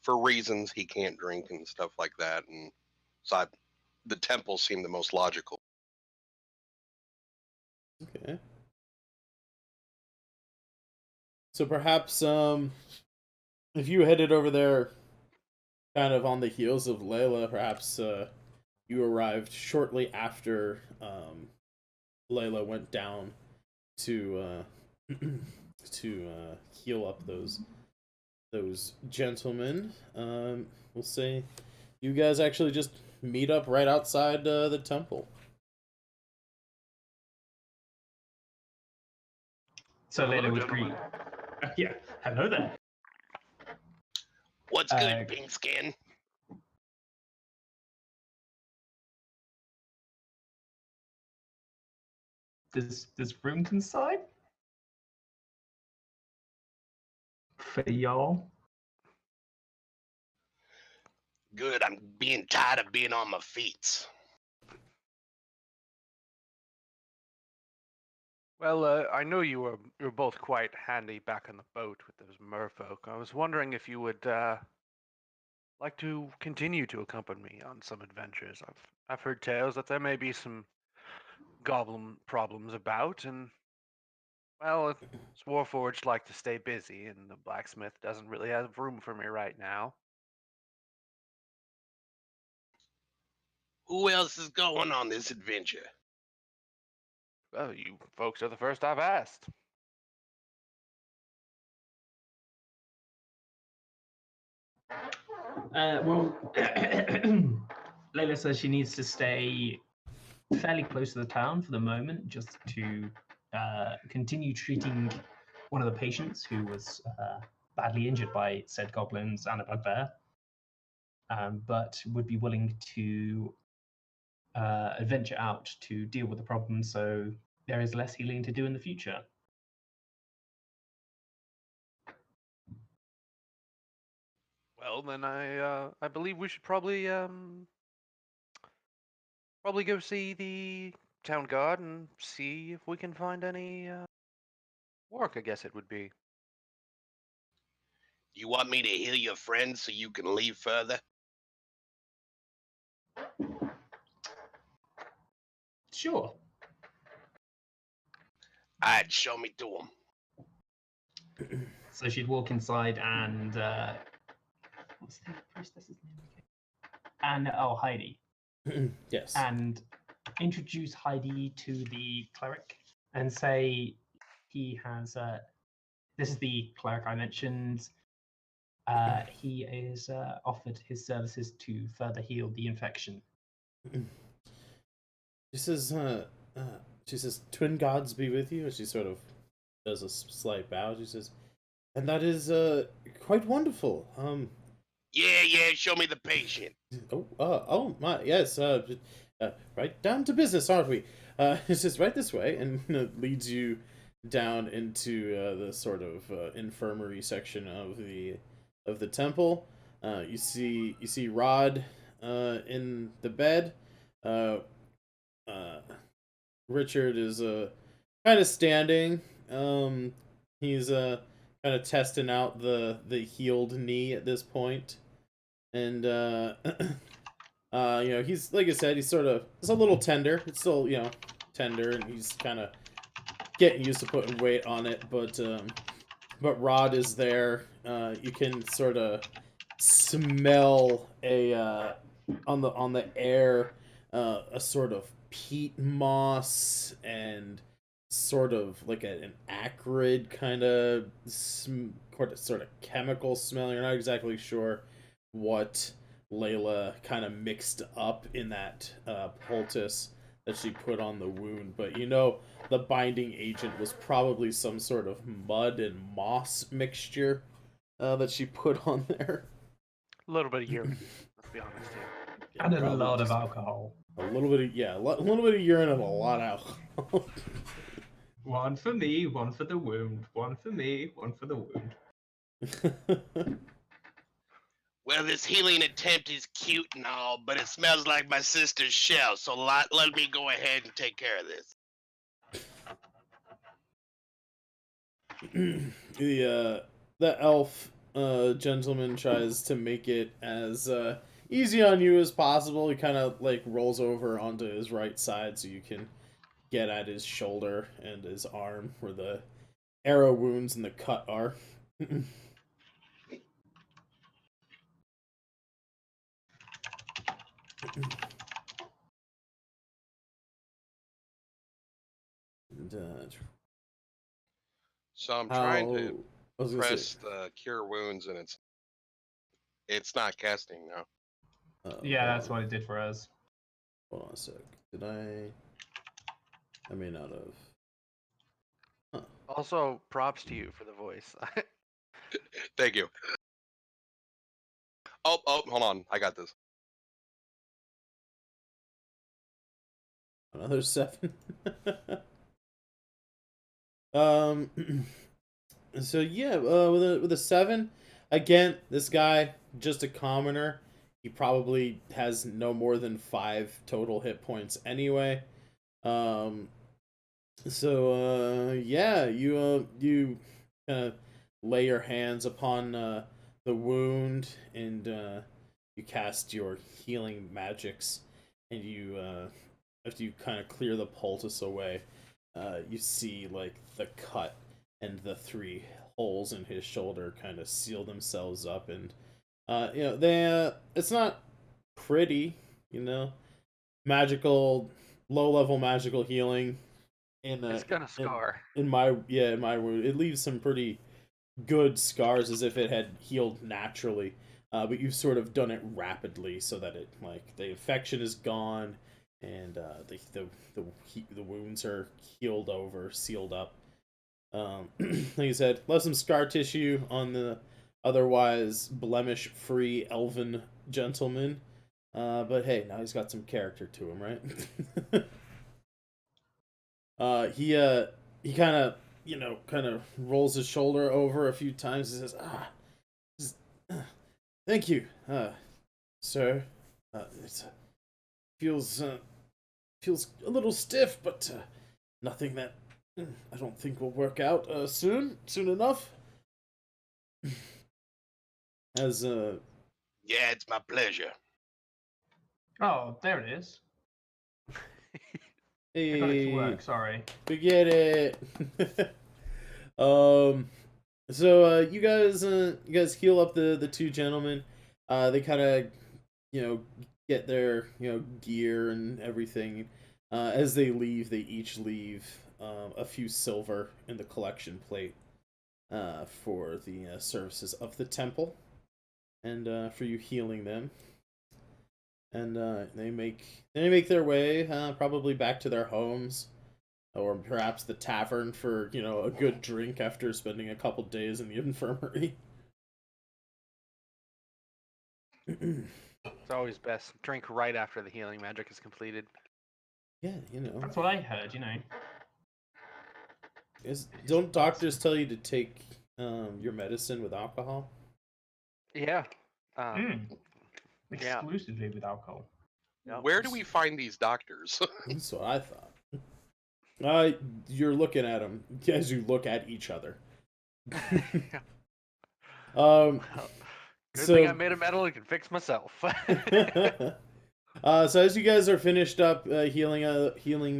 for reasons he can't drink and stuff like that, and so the temple seemed the most logical. Okay. So perhaps if you headed over there kind of on the heels of Layla, perhaps you arrived shortly after Layla went down to heal up those gentlemen. We'll say you guys actually just meet up right outside the temple. So Layla would greet. Yeah, hello there. What's good, Pingskin? There's rooms inside for y'all. Good, I'm being tired of being on my feet. Well, I know you were both quite handy back on the boat with those merfolk. I was wondering if you would like to continue to accompany me on some adventures. I've heard tales that there may be some goblin problems about, and well, Warforged like to stay busy, and the blacksmith doesn't really have room for me right now. Who else is going on this adventure? Well, you folks are the first I've asked. Well, Layla says she needs to stay fairly close to the town for the moment, just to continue treating one of the patients who was badly injured by said goblins and a bugbear, but would be willing to adventure out to deal with the problem, so there is less healing to do in the future. Well, then I believe we should probably go see the town guard and see if we can find any work, I guess it would be. You want me to heal your friend so you can leave further? Sure. Alright, show me to him. So she'd walk inside and what's the priestess's name again? And Heidi. Yes. And introduce Heidi to the cleric and say he has this is the cleric I mentioned. He is offered his services to further heal the infection. She says, twin gods be with you. And she sort of does a slight bow. She says, and that is quite wonderful. Yeah, show me the patient. Oh my, yes. Right down to business, aren't we? It's just right this way, and leads you down into the sort of infirmary section of the temple. You see Rod in the bed. Richard is kind of standing. He's kind of testing out the healed knee at this point. And he's, like I said, it's a little tender. It's still, tender, and he's kind of getting used to putting weight on it. But Rod is there. You can sort of smell on the air a sort of peat moss and sort of like an acrid kind of sort of chemical smell. You're not exactly sure what Layla kind of mixed up in that poultice that she put on the wound, but the binding agent was probably some sort of mud and moss mixture that she put on there. A little bit of urine. Let's be honest here. Yeah, And a probably lot of just alcohol. a little bit of a little bit of urine and a lot of alcohol. One for me, one for the wound. One for me, one for the wound. Well, this healing attempt is cute and all, but it smells like my sister's shell, so let me go ahead and take care of this. The elf gentleman tries to make it as easy on you as possible. He kind of rolls over onto his right side so you can get at his shoulder and his arm where the arrow wounds and the cut are. So I'm trying to press the cure wounds, and it's not casting now. Yeah, that's what it did for us. Hold on a sec. Did I may not have. Huh. Also, props to you for the voice. Thank you. Oh, hold on. I got this. Another 7. So yeah, with a 7, again, this guy just a commoner. He probably has no more than 5 total hit points anyway. So yeah, you kind of lay your hands upon the wound, and you cast your healing magics, and you after you kind of clear the poultice away, you see the cut and the 3 holes in his shoulder kind of seal themselves up, and it's not pretty, magical, low-level magical healing. It's gonna scar. In my wound, it leaves some pretty good scars as if it had healed naturally, but you've sort of done it rapidly so that it the infection is gone, and the wounds are healed over, sealed up. Like I said, left some scar tissue on the otherwise blemish-free elven gentleman, but hey, now he's got some character to him, right? He kind of rolls his shoulder over a few times and says, thank you, sir. It feels a little stiff, but nothing that I don't think will work out soon enough. As Yeah, it's my pleasure. Oh, there it is. hey, I got it to work, sorry. Forget it. So you guys heal up the 2 gentlemen. They kind of get their gear and everything. As they leave, they each leave a few silver in the collection plate for the services of the temple, and for you healing them. and they make their way probably back to their homes, or perhaps the tavern for a good drink after spending a couple days in the infirmary. It's always best. Drink right after the healing magic is completed. Yeah, That's what I heard. don't doctors tell you to take your medicine with alcohol? Yeah. Mm. Yeah. Exclusively with alcohol. Yep. Where do we find these doctors? That's what I thought. You're looking at them as you look at each other. Good So- thing I made a medal and can fix myself. So as you guys are finished up healing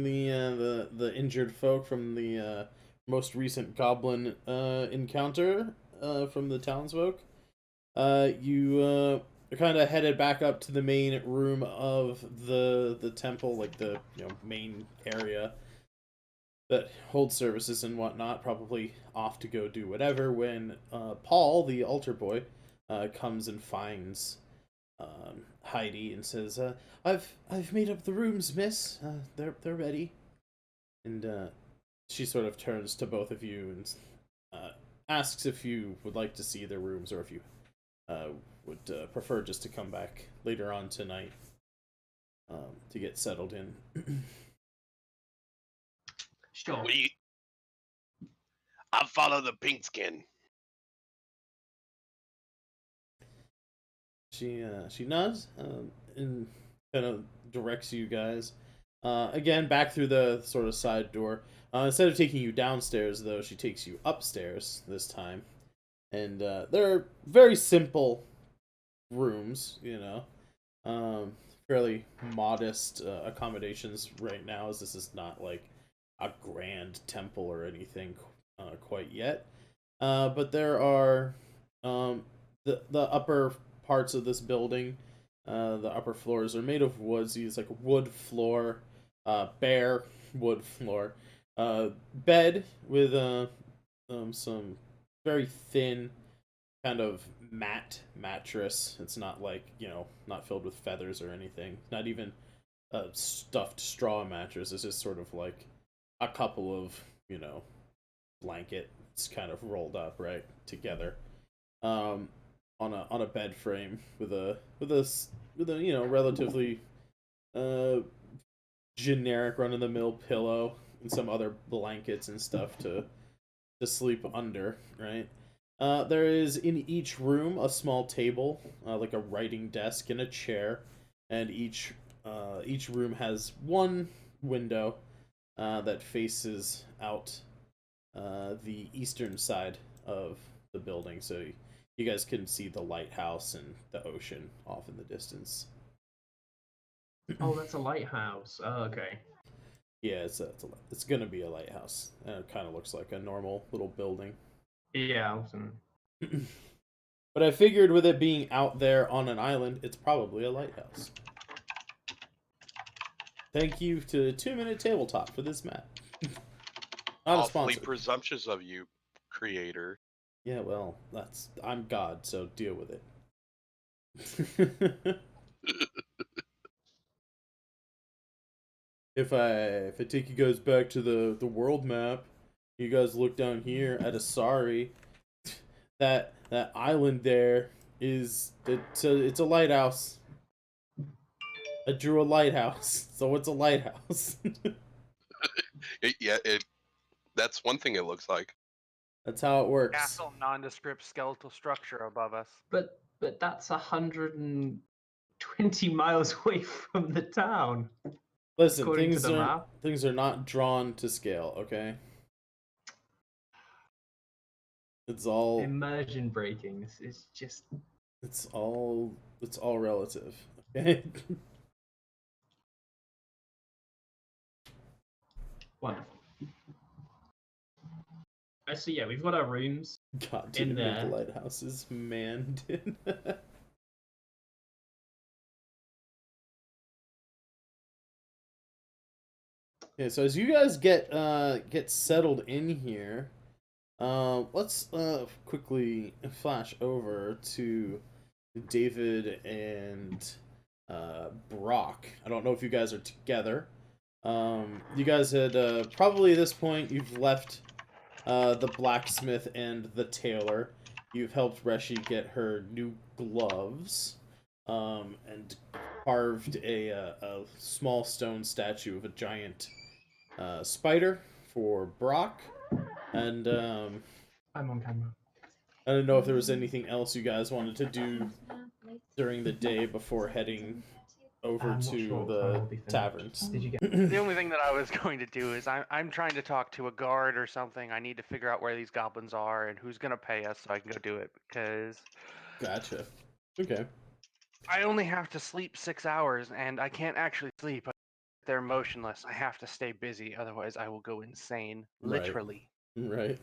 the injured folk from the most recent goblin encounter from the townsfolk, you are kind of headed back up to the main room of the temple, like the main area that holds services and whatnot. Probably off to go do whatever when Paul, the altar boy, comes and finds Heidi and says, I've made up the rooms, miss. They're ready." And she sort of turns to both of you and asks if you would like to see their rooms, or if you would prefer just to come back later on tonight to get settled in. Sure. I follow the pink skin. She nods and kind of directs you guys again back through the sort of side door. Instead of taking you downstairs, though, she takes you upstairs this time, and they're very simple rooms, fairly modest accommodations right now, as this is not like a grand temple or anything quite yet. But there are the upper parts of this building, the upper floors are made of wood. So you use like a wood floor, bare wood floor, bed with some very thin kind of matte mattress. It's not like not filled with feathers or anything. Not even a stuffed straw mattress. It's just sort of like a couple of blankets kind of rolled up right together. On a bed frame with a relatively generic run of the mill pillow and some other blankets and stuff to sleep under, right? There is in each room a small table, like a writing desk and a chair, and each room has one window that faces out the eastern side of the building, so you guys can see the lighthouse and the ocean off in the distance. Oh, that's a lighthouse. Oh, okay. Yeah, it's gonna be a lighthouse. It kind of looks like a normal little building. Yeah, awesome. But I figured with it being out there on an island, it's probably a lighthouse. Thank you to 2 Minute Tabletop for this map. Not a Awfully sponsor. presumptuous of you, creator. Yeah, well, I'm God, so deal with it. If I take you guys back to the world map, you guys look down here at Asari. That island there it's a lighthouse. I drew a lighthouse, so it's a lighthouse. That's one thing it looks like. That's how it works. Castle nondescript skeletal structure above us. But that's 120 miles away from the town. Listen, according to the map. things are not drawn to scale, okay? It's all Immersion breaking. This is just. it's all relative. Okay? Wonderful. So yeah, we've got our rooms. God didn't In make there. lighthouses, man did. Okay, so as you guys get settled in here, let's quickly flash over to David and Brock. I don't know if you guys are together. You guys had probably at this point you've left the blacksmith and the tailor. You've helped Reshi get her new gloves, and carved a small stone statue of a giant spider for Brock. And I'm on camera. I don't know if there was anything else you guys wanted to do during the day before heading over I'm not to sure, the I'll be finished. taverns. Did you get? The only thing that I was going to do is I'm trying to talk to a guard or something. I need to figure out where these goblins are and who's gonna pay us so I can go do it because Gotcha. Okay. I only have to sleep 6 hours and I can't actually sleep. They're motionless. I have to stay busy, otherwise I will go insane. Right. Literally. Right.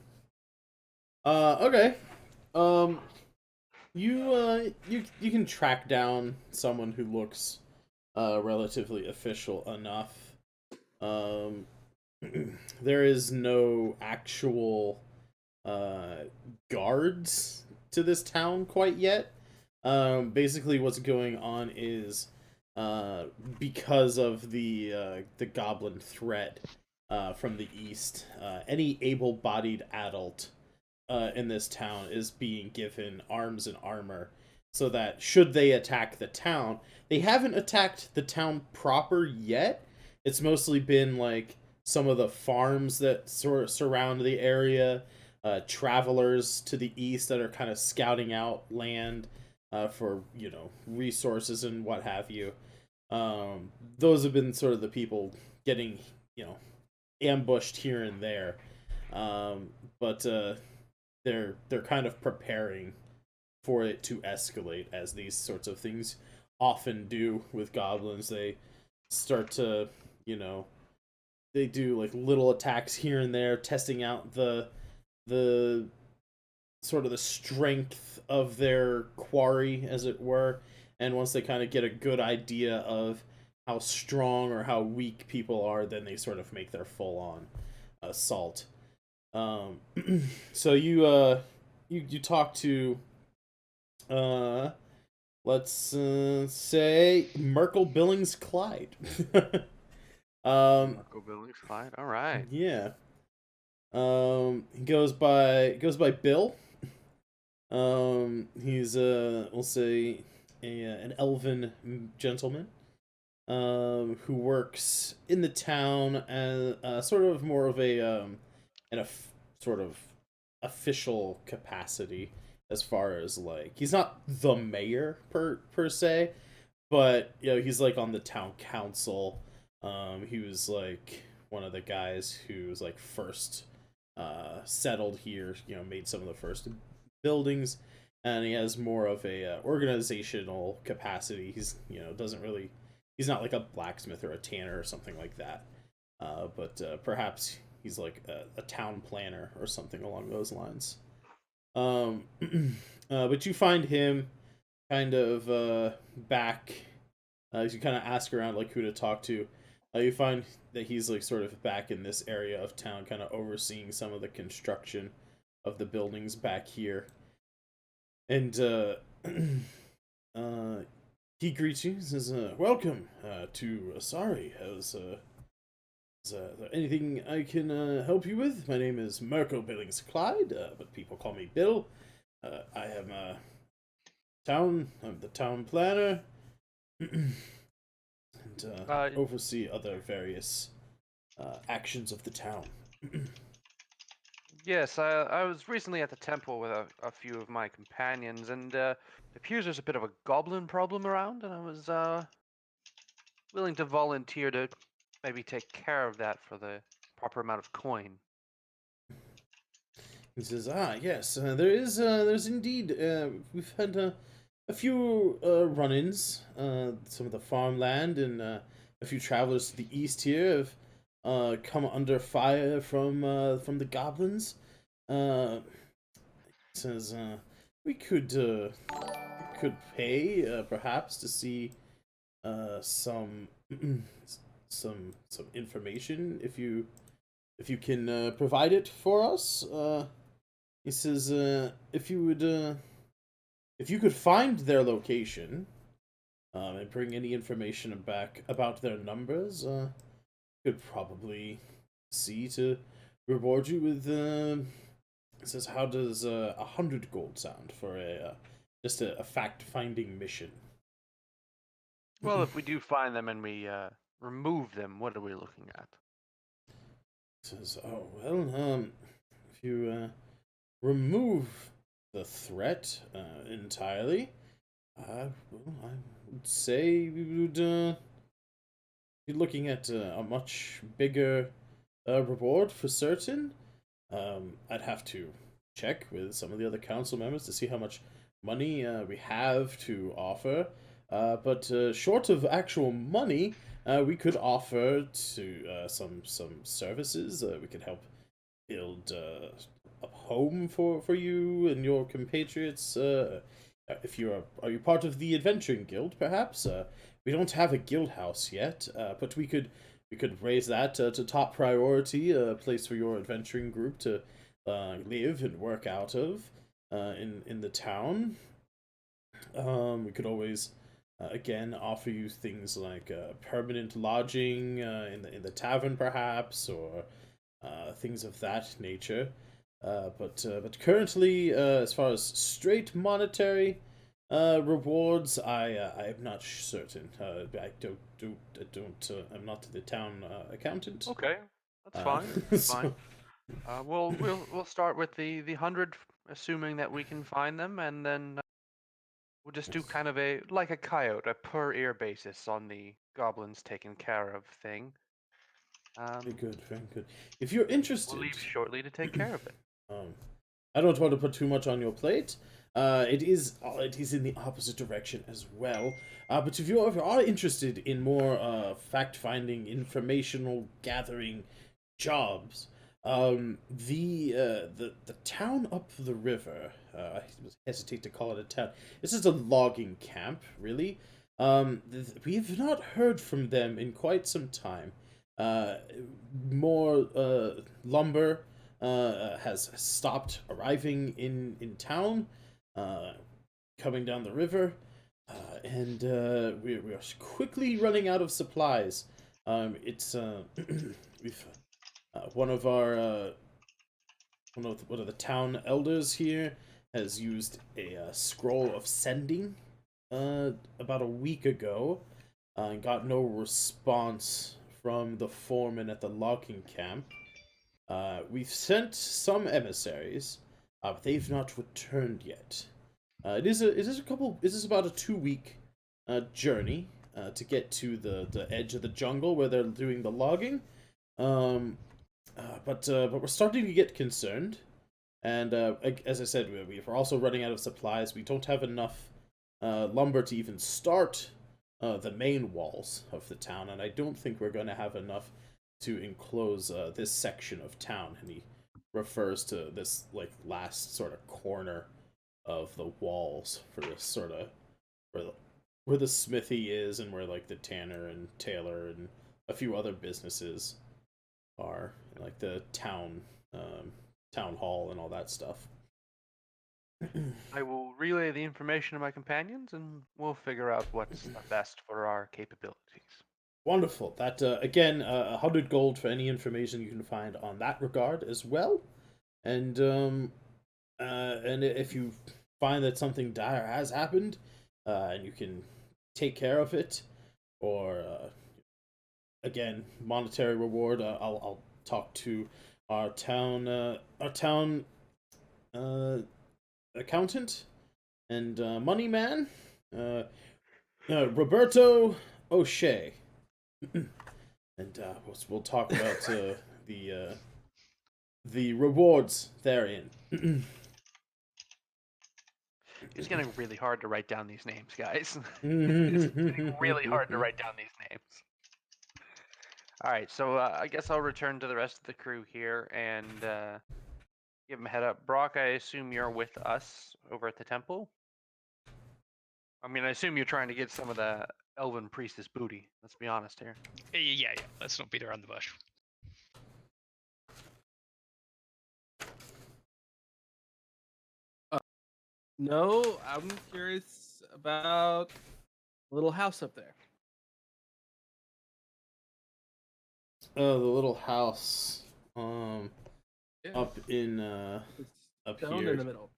Okay. You can track down someone who looks relatively official enough. There is no actual guards to this town quite yet. Basically what's going on is because of the goblin threat from the east, any able-bodied adult in this town is being given arms and armor so that should they attack the town, they haven't attacked the town proper yet. It's mostly been like some of the farms that surround the area, travelers to the east that are kind of scouting out land for, resources and what have you. Those have been sort of the people getting, ambushed here and there. But they're kind of preparing for it to escalate, as these sorts of things often do with goblins. They start to, they do like little attacks here and there, testing out the sort of the strength of their quarry, as it were. And once they kind of get a good idea of how strong or how weak people are, then they sort of make their full-on assault. So you talk to let's say Merkel Billings Clyde. Marco Billings Clyde. All right. Yeah. He goes by Bill. He's we'll say an elven gentleman who works in the town as sort of more of a in a sort of official capacity, as far as like he's not the mayor per se, but he's like on the town council. He was like one of the guys who was like first settled here, made some of the first buildings, and he has more of a organizational capacity. He's he's not like a blacksmith or a tanner or something like that, but perhaps he's like a town planner or something along those lines. But you find him kind of back as you kind of ask around like who to talk to. You find that he's like sort of back in this area of town, kind of overseeing some of the construction of the buildings back here. And he greets you, says, "Welcome to Asari. Is there anything I can help you with? My name is Merkel Billings Clyde, but people call me Bill. I am I'm the town planner, and oversee other various actions of the town." Yes, I was recently at the temple with a few of my companions, and it appears there's a bit of a goblin problem around, and I was willing to volunteer to maybe take care of that for the proper amount of coin. He says, yes, there's indeed, we've had a few run-ins, some of the farmland, and a few travelers to the east here have come under fire from the goblins. He says, we could pay, perhaps, to see some information if you can provide it for us. He says, if you could find their location, and bring any information back about their numbers, could probably see to reward you with. It says, how does 100 gold sound for just a fact-finding mission? Well, if we do find them and we remove them, what are we looking at? Says, oh well, if you remove the threat entirely, well, I would say we would be looking at a much bigger reward for certain. I'd have to check with some of the other council members to see how much money we have to offer. But short of actual money, we could offer to some services. We could help build a home for you and your compatriots. If are you part of the adventuring guild, perhaps? We don't have a guild house yet, but we could raise that to top priority, a place for your adventuring group to live and work out of in the town. We could always again offer you things like permanent lodging in the tavern, perhaps, or things of that nature. But currently, as far as straight monetary rewards, I am not certain. I'm not the town accountant. Okay, that's fine. That's fine. We'll start with the 100, assuming that we can find them, and then we'll just do kind of a coyote, a per ear basis on the goblins taken care of thing. Very good, very good. If you're interested, we'll leave shortly to take care of it. I don't want to put too much on your plate. It is in the opposite direction as well. But if you are interested in more fact-finding, informational gathering jobs, the town up the river, I hesitate to call it a town. This is a logging camp, really. We have not heard from them in quite some time. More lumber has stopped arriving in town, coming down the river, and we are quickly running out of supplies. It's we've one of the town elders here has used a scroll of sending about a week ago, and got no response from the foreman at the logging camp. We've sent some emissaries, but they've not returned yet. It is about a 2-week journey to get to the edge of the jungle where they're doing the logging. But we're starting to get concerned, and as I said, we're also running out of supplies. We don't have enough lumber to even start the main walls of the town, and I don't think we're going to have enough to enclose this section of town. And he refers to this last sort of corner of the walls for this sort of where the smithy is, and where the tanner and tailor and a few other businesses are, like the town hall and all that stuff. I will relay the information to my companions, and we'll figure out what's best for our capabilities. Wonderful. That again, 100 gold for any information you can find on that regard as well. And if you find that something dire has happened, and you can take care of it, or again, monetary reward, I'll talk to our town accountant and money man, Roberto O'Shea. And we'll talk about the rewards therein. It's getting really hard to write down these names, guys. It's getting really hard to write down these names. All right, so I guess I'll return to the rest of the crew here and give them a head up. Brock, I assume you're with us over at the temple? I mean, I assume you're trying to get some of the elven priestess booty. Let's be honest here. Yeah. Let's not beat around the bush. No, I'm curious about little house up there. Oh, the little house. Yeah. Up in It's up stone here in the middle.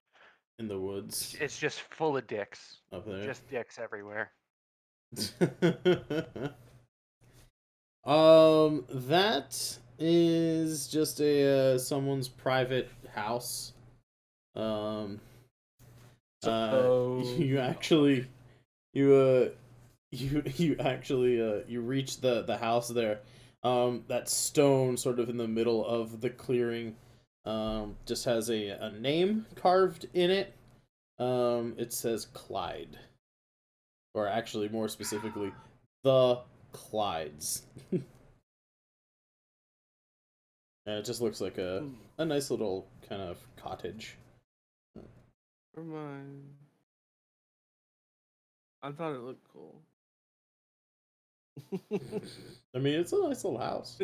in the woods It's just full of dicks. up there. Just dicks everywhere. That is just a someone's private house. You actually you actually you reach the house there. That stone sort of in the middle of the clearing just has a name carved in it. It says Clyde. Or actually more specifically, the Clydes. And it just looks like a nice little kind of cottage. I thought it looked cool. I mean, it's a nice little house.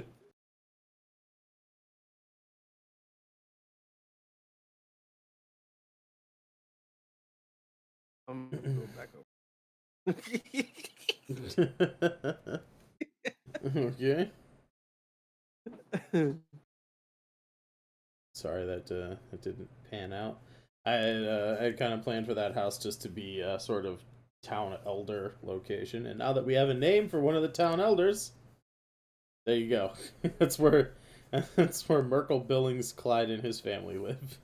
I'm gonna go back over. Okay. Sorry that didn't pan out. I had kind of planned for that house just to be a sort of town elder location, and now that we have a name for one of the town elders, there you go. That's where Merkel Billings Clyde and his family live.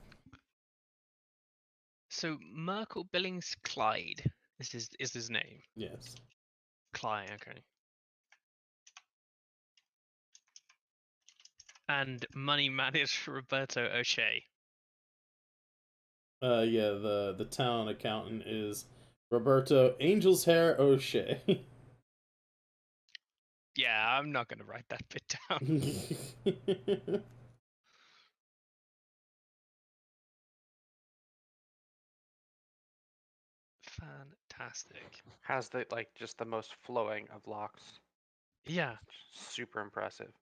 So Merkel Billings Clyde is his name. Yes. Clyde, okay. And money manager Roberto O'Shea. Yeah, the town accountant is Roberto Angel's Hair O'Shea. Yeah, I'm not gonna write that bit down. Fantastic. Has the just the most flowing of locks. Yeah. Super impressive.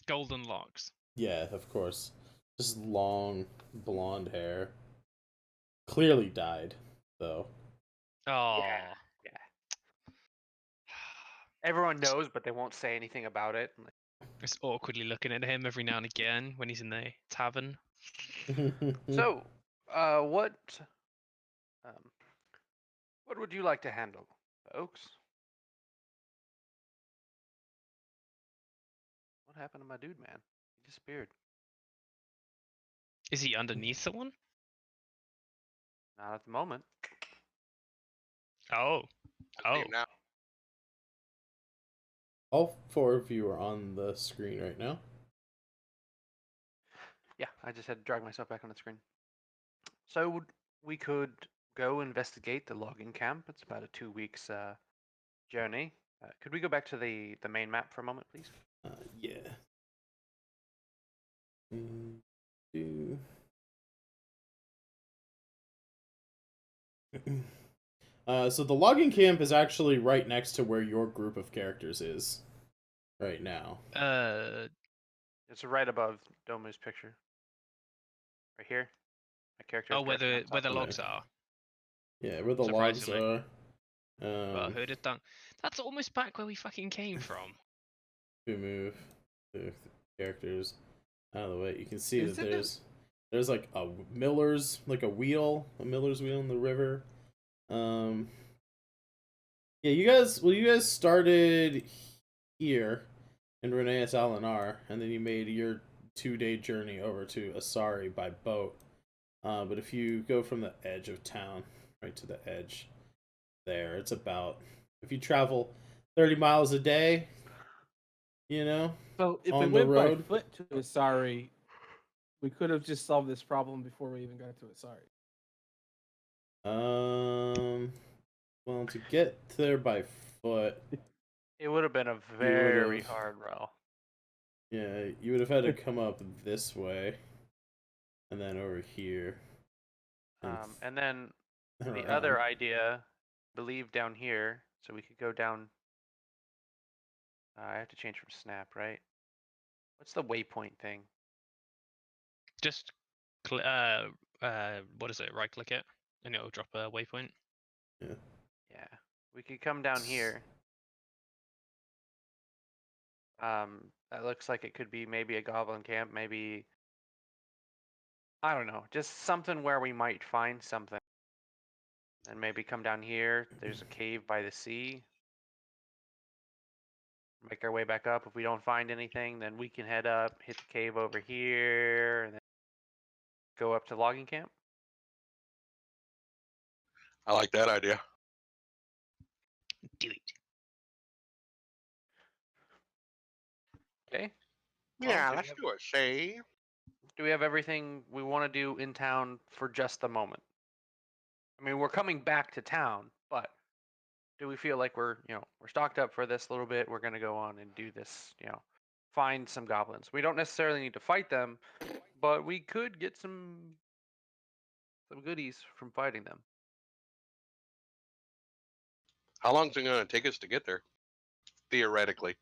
Golden locks. Yeah, of course. Just long blonde hair. Clearly dyed, though. Oh. Yeah. Everyone knows, but they won't say anything about it. Just awkwardly looking at him every now and again when he's in the tavern. So, what would you like to handle, folks? What happened to my dude, man? He disappeared. Is he underneath someone? Not at the moment. Oh. I see him now. All four of you are on the screen right now. Yeah, I just had to drag myself back on the screen. So we could go investigate the logging camp. It's about a 2 weeks journey. Could we go back to the main map for a moment, please? Yeah. So the logging camp is actually right next to where your group of characters is right now. It's right above Domu's picture. Right here. My character. Oh, where the logs are. Yeah, where the logs are. Well, hooded down. That's almost back where we fucking came from. We move the characters out of the way. You can see that there's like a miller's wheel in the river. Yeah, you guys started here in Reneus Alinar, and then you made your 2-day journey over to Asari by boat. But if you go from the edge of town right to the edge there, it's about, if you travel 30 miles a day, you know, so if on we the went road. by foot to Asari, we could have just solved this problem before we even got to Asari. Well, to get there by foot, it would have been a very hard row. Yeah, you would have had to come up this way, and then over here. And then the other idea, I believe down here, so we could go down. I have to change from snap, right? What's the waypoint thing? Just, what is it? Right click it, and it'll drop a waypoint. Yeah. Yeah. We could come down here. That looks like it could be maybe a goblin camp, maybe I don't know, just something where we might find something. And maybe come down here. There's a cave by the sea. Make our way back up. If we don't find anything, then we can head up, hit the cave over here, and then go up to logging camp. I like that idea. Do it. Okay. Yeah, do we let's have- do it. Say, Do we have everything we want to do in town for just the moment? I mean, we're coming back to town, but do we feel like we're stocked up for this little bit? We're gonna go on and do this, find some goblins. We don't necessarily need to fight them, but we could get some goodies from fighting them. how long is it going to take us to get there? Theoretically.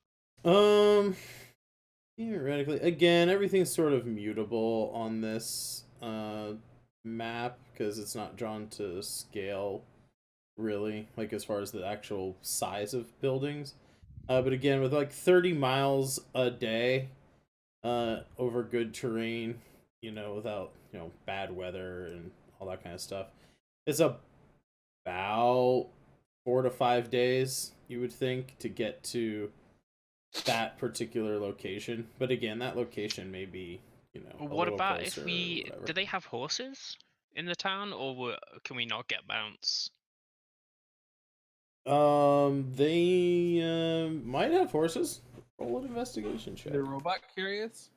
Theoretically, again, everything's sort of mutable on this map because it's not drawn to scale, really, like as far as the actual size of buildings. But again, with like 30 miles a day over good terrain, without bad weather and all that kind of stuff, it's about 4 to 5 days, you would think, to get to that particular location. But again, that location may be, a What little about closer if or we? whatever. Do they have horses in the town, or can we not get mounts? They might have horses. Roll an investigation check. The robot curious.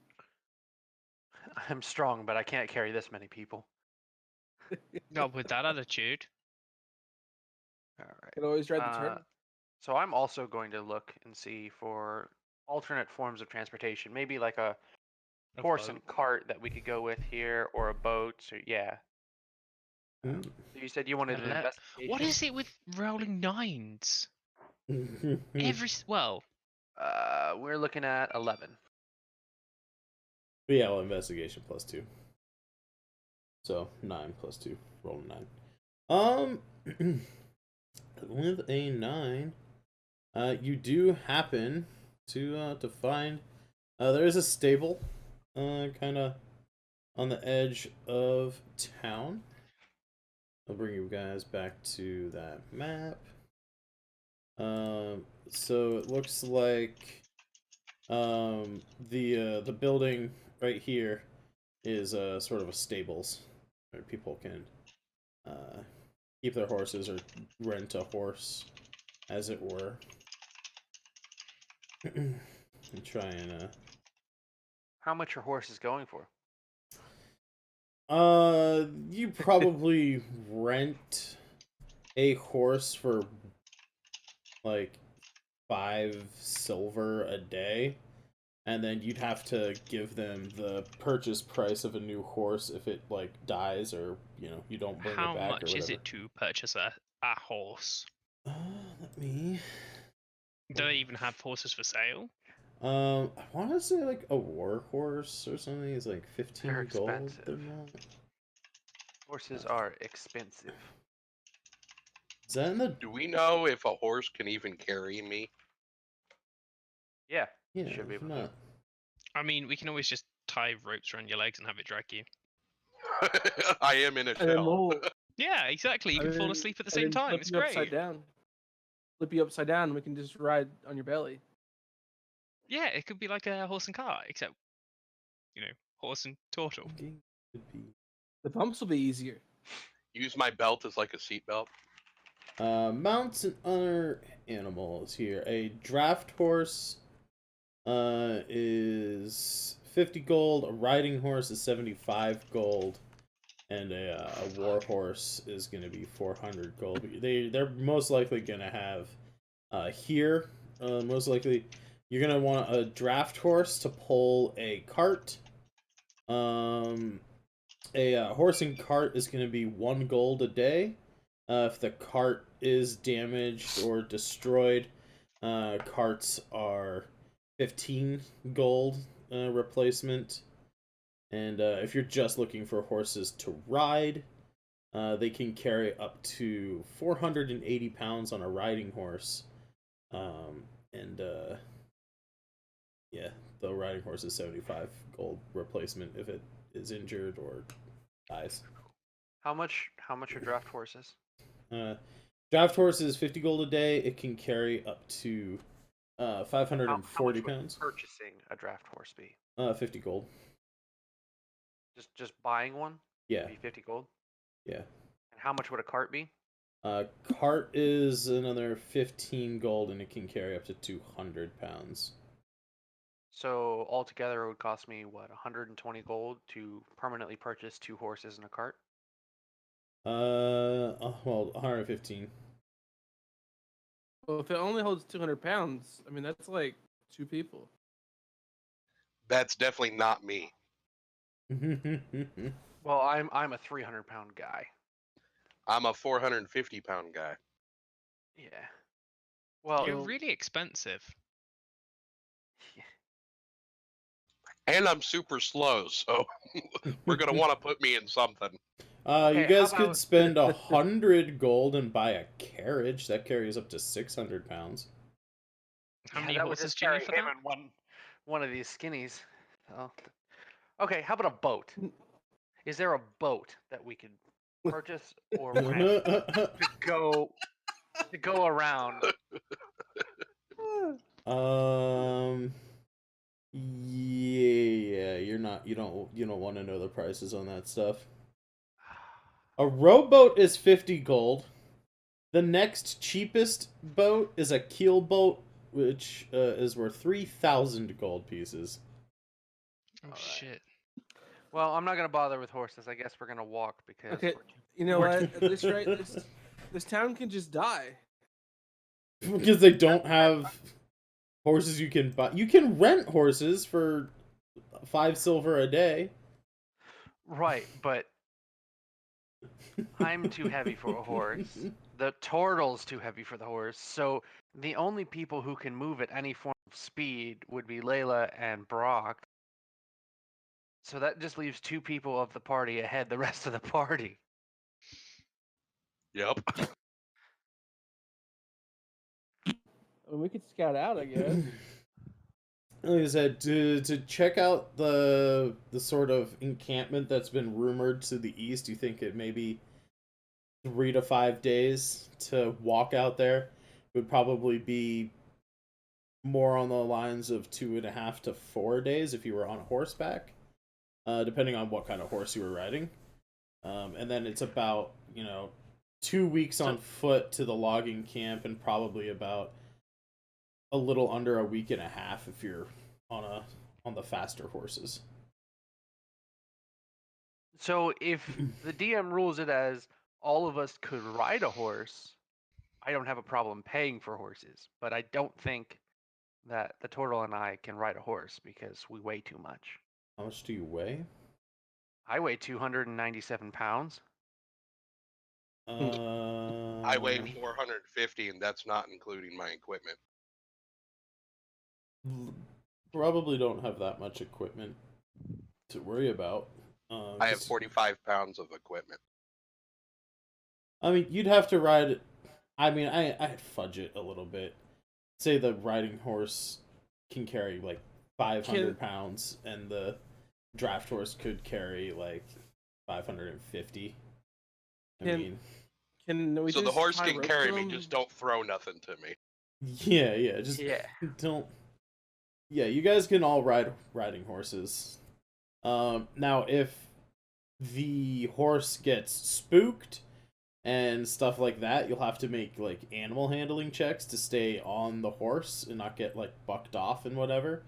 I'm strong, but I can't carry this many people. Not with that attitude. All right. Can always ride the turn. So I'm also going to look and see for alternate forms of transportation. Maybe like a horse and cart that we could go with here, or a boat. Or, yeah. Hmm. So you said you wanted an investigation. What is it with rolling nines? Well, We're looking at 11. Yeah, well, investigation +2. So 9 +2. Roll a 9. With a 9, you do happen to find there is a stable, kind of on the edge of town. I'll bring you guys back to that map. So it looks like the building right here is sort of a stables where people can keep their horses or rent a horse, as it were. And try and How much your horse is going for? you probably rent a horse for like 5 silver a day, and then you'd have to give them the purchase price of a new horse if it like dies or you don't bring how it back. much or is whatever. it to purchase a horse? Let me. Do they even have horses for sale? I want to say like a war horse or something is like 15 They're gold. expensive. They're not. Horses are expensive. Is that in the? Do we know if a horse can even carry me? Yeah. Yeah, Should be if able to. not. I mean, we can always just tie ropes around your legs and have it drag you. I am in a And then shell. roll. Yeah, exactly. You can fall asleep at the same time. It's great. Upside down. Flip you upside down, and we can just ride on your belly. Yeah, it could be like a horse and cart, except, horse and turtle. Could be. The bumps will be easier. Use my belt as like a seat belt. Mounts and other animals here. A draft horse is 50 gold. A riding horse is 75 gold. And a war horse is going to be 400 gold. They're most likely going to have here. Most likely, you're going to want a draft horse to pull a cart. A horse and cart is going to be 1 gold a day. If the cart is damaged or destroyed, carts are 15 gold replacement. And if you're just looking for horses to ride, They can carry up to 480 pounds on a riding horse. And yeah, the riding horse is 75 gold replacement if it is injured or dies. How much are draft horses? Draft horse is 50 gold a day. It can carry up to How 540 much would pounds. purchasing a draft horse be? 50 gold. Just buying one? Yeah. Be 50 gold? Yeah. And how much would a cart be? Cart is another 15 gold, and it can carry up to 200 pounds. So altogether, it would cost me what, 120 gold to permanently purchase 2 horses and a cart? Well, 115. Well, if it only holds 200 pounds, I mean that's like 2 people. That's definitely not me. Well, I'm a 300-pound guy. I'm a 450-pound guy. Yeah. Well, You're really expensive. And I'm super slow, so we're going to want to put me in something. You guys how could about- spend 100 gold and buy a carriage that carries up to 600 pounds. How yeah, many that would horses just do you need carry for him that? in one of these skinnies. Oh. Okay, how about a boat? Is there a boat that we could purchase or rent to go around? Yeah, you don't want to know the prices on that stuff. A rowboat is 50 gold. The next cheapest boat is a keel boat, which is worth 3,000 gold pieces. Oh Alright. shit. Well, I'm not gonna bother with horses. I guess we're gonna walk because Okay, we're too- you know we're what? At this rate, this town can just die. Because they don't have horses you can buy. You can rent horses for 5 silver a day. Right, but I'm too heavy for a horse. The turtle's too heavy for the horse. So the only people who can move at any form of speed would be Layla and Brock. So that just leaves 2 people of the party ahead the rest of the party. Yep. I mean, we could scout out, I guess. Like I said, to check out the sort of encampment that's been rumored to the east, you think it may be 3 to 5 days to walk out there. Would probably be more on the lines of 2.5 to 4 days if you were on horseback, depending on what kind of horse you were riding. And then it's about 2 weeks on foot to the logging camp, and probably about a little under a week and a half if you're on the faster horses. So if the DM rules it as all of us could ride a horse, I don't have a problem paying for horses. But I don't think that the turtle and I can ride a horse because we weigh too much. How much do you weigh? I weigh 297 pounds. I weigh 450, and that's not including my equipment. Probably don't have that much equipment to worry about. I have 45 pounds of equipment. I mean, you'd have to ride. I mean, I'd fudge it a little bit. Say the riding horse can carry like 500 pounds, and the draft horse could carry like 550. So the horse can carry me, just don't throw nothing to me. Yeah, just don't. Yeah, you guys can all ride riding horses. Now if the horse gets spooked and stuff like that, you'll have to make like animal handling checks to stay on the horse and not get like bucked off and whatever.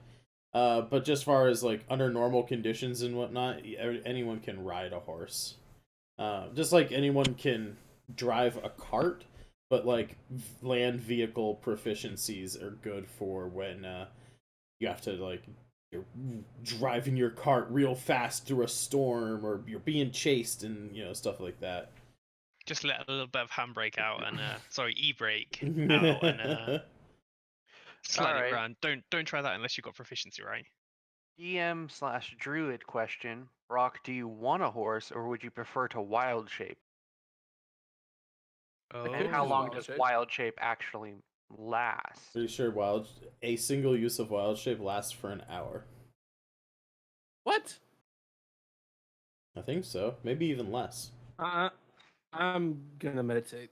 But just far as like under normal conditions and whatnot, anyone can ride a horse. Just like anyone can drive a cart, but like land vehicle proficiencies are good for when you have to like you're driving your cart real fast through a storm, or you're being chased and stuff like that. Just let a little bit of handbrake out and e-brake out and slide it around. Don't try that unless you've got proficiency, right? DM/druid question. Brock, do you want a horse or would you prefer to wild shape? Oh. And how use long wild does shape. wild shape actually last? Pretty sure a single use of wild shape lasts for an hour. What? I think so. Maybe even less. I'm gonna meditate.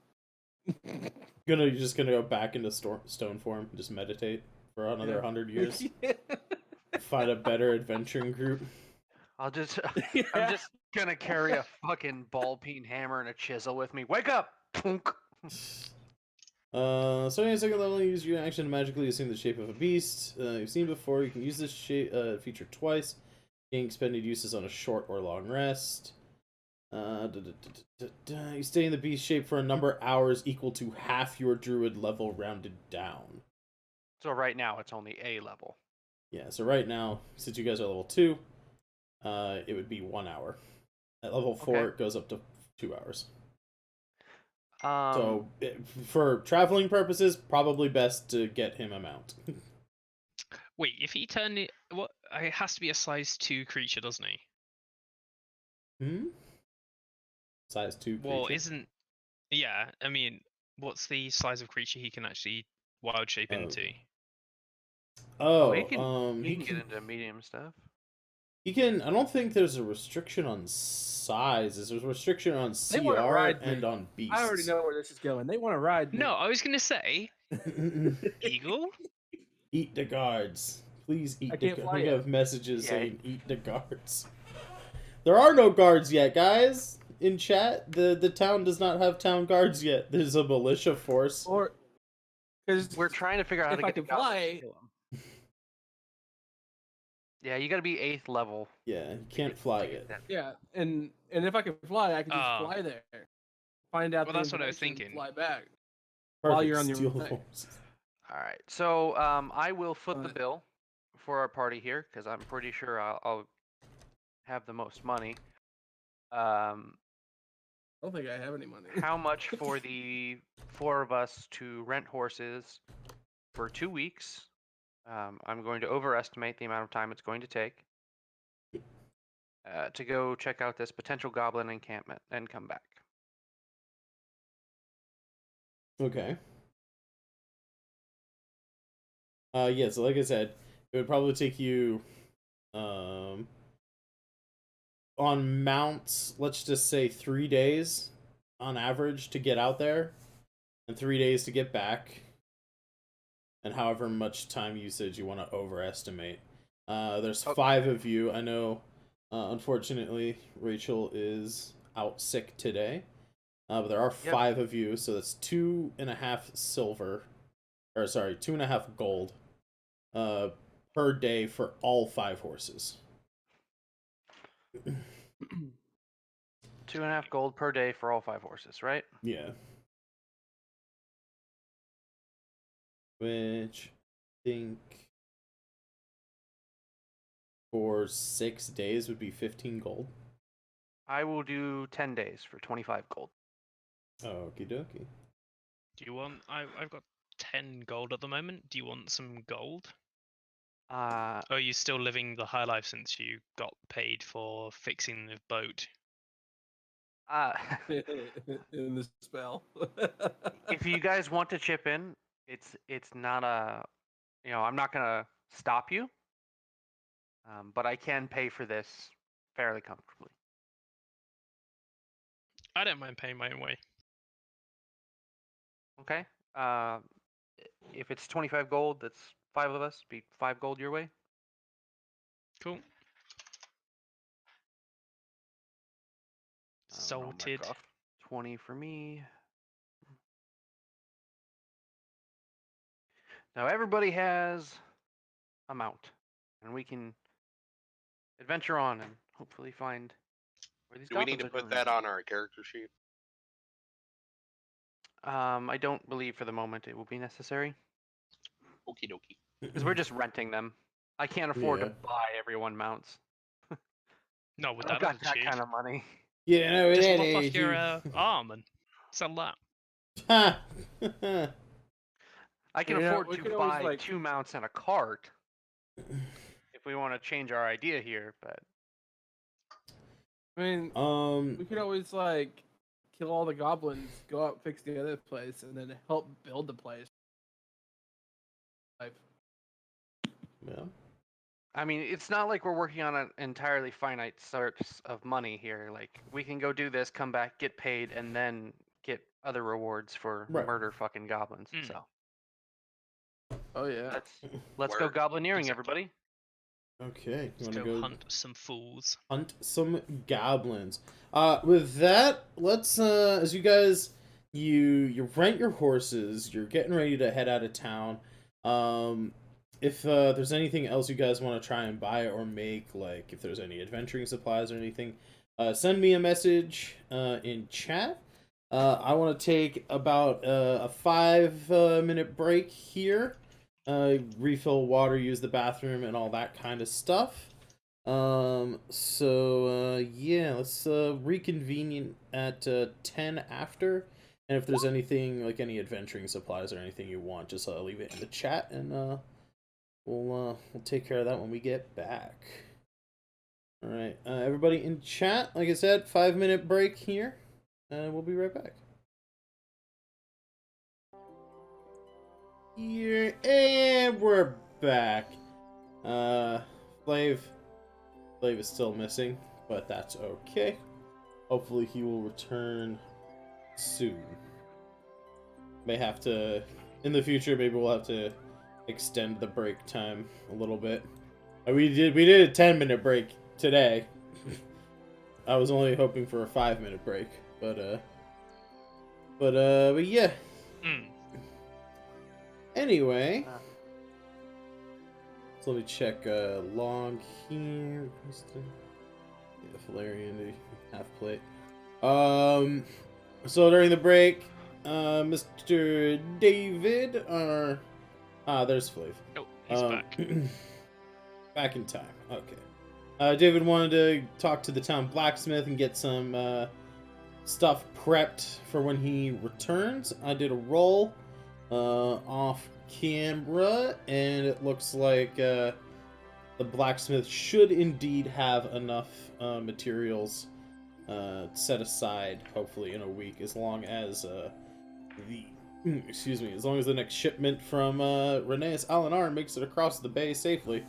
You're just gonna go back into stone form and just meditate for another 100 years. Find a better adventuring group. I'm just gonna carry a fucking ball peen hammer and a chisel with me. Wake up! Punk. Starting at second level, use your action to magically assume the shape of a beast. You've seen before. You can use this feature twice. Gain expended uses on a short or long rest. You stay in the beast shape for a number of hours equal to half your druid level rounded down. So right now it's only A level. Yeah, so right now, since you guys are level 2, it would be 1 hour. At level 4, Okay. it goes up to 2 hours. So For traveling purposes, probably best to get him a mount. Wait, if he turned it, what? It has to be a size 2 creature, doesn't he? Size 2 creature. Well, isn't? Yeah, I mean, what's the size of creature he can actually wild shape into? he can get into medium stuff. He can. I don't think there's a restriction on sizes. There's a restriction on They wanna CR ride and me. on beasts. I already know where this is going. They want to ride me. No, I was gonna say eagle. Eat the guards. Please eat I the can't guards. fly We yet. have messages Yeah. saying eat the guards. There are no guards yet, guys. In chat, the town does not have town guards yet. There's a militia force. Or because We're trying to figure out how if to I get the can goblins to fly, kill him. Yeah, you gotta be 8th level. Yeah, you can't fly yet. yeah, and if I can fly, I can just Oh. fly there, find out. Well, the that's what I was information, thinking. Fly back. Perfect. While you're on your Steal the way. horses. All right, so I will foot the Alright. bill for our party here because I'm pretty sure I'll have the most money. I don't think I have any money. How much for the 4 of us to rent horses for 2 weeks? I'm going to overestimate the amount of time it's going to take to go check out this potential goblin encampment and come back. Okay. Yeah, so like I said, it would probably take you on mounts, let's just say 3 days on average to get out there, and 3 days to get back, and however much time usage you want to overestimate. There's 5 of you. I know, unfortunately, Rachel is out sick today, but there are 5 of you, so that's 2.5 silver, or sorry, 2.5 gold per day for all 5 horses. 2.5 gold per day for all 5 horses, right? Yeah. Which I think for 6 days would be 15 gold. I will do 10 days for 25 gold. Okie dokie. Do you want? I've got 10 gold at the moment. Do you want some gold? Or are you still living the high life since you got paid for fixing the boat? In the spell. If you guys want to chip in, it's not a, I'm not gonna stop you, but I can pay for this fairly comfortably. I don't mind paying my own way. Okay. If it's 25 gold, that's 5 of us. Be 5 gold your way. Cool. Salted. 20 for me. Now everybody has a mount, and we can adventure on and hopefully find where these Do we need goblins to are put doing. that on our character sheet? I don't believe for the moment it will be necessary Okie dokie. because we're just renting them. I can't afford Yeah. to buy everyone mounts. No, with I don't that got that attitude, kind of money. Yeah, no, just it lop ain't off your arm and sell that. Ha! I can Yeah, afford we to could always, buy like- 2 mounts and a cart if we want to change our idea here, but I mean, we could always kill all the goblins, go out, fix the other place, and then help build the place. Yeah. I mean, it's not like we're working on an entirely finite source of money here. Like, we can go do this, come back, get paid, and then get other rewards for Right. murder fucking goblins. Mm. So Oh yeah. let's go Word. goblineering, Exactly. everybody. Okay. You Let's want go to go hunt some fools. hunt some goblins. With that, let's as you guys you rent your horses, you're getting ready to head out of town. If there's anything else you guys want to try and buy or make, like if there's any adventuring supplies or anything, send me a message in chat. I want to take about a 5-minute break here. Refill water, use the bathroom, and all that kind of stuff. Yeah, let's reconvene at 10 after. And if there's anything, like any adventuring supplies or anything you want, just leave it in the chat, and we'll take care of that when we get back. All right, everybody in chat, like I said, 5-minute break here, and we'll be right back. Here, and we're back. Flav is still missing, but that's okay. Hopefully he will return soon. May have to, in the future, maybe we'll have to extend the break time a little bit. We did a 10-minute break today. I was only hoping for a 5-minute break, but yeah. Mm. Anyway, so let me check log here. Valerian half plate. So during the break, Mr. David, there's Flav. Oh, he's back. Back in time. Okay. David wanted to talk to the town blacksmith and get some stuff prepped for when he returns. I did a roll off camera, and it looks like the blacksmith should indeed have enough materials set aside, hopefully in a week, as long as as long as the next shipment from Reneus Alinar makes it across the bay safely.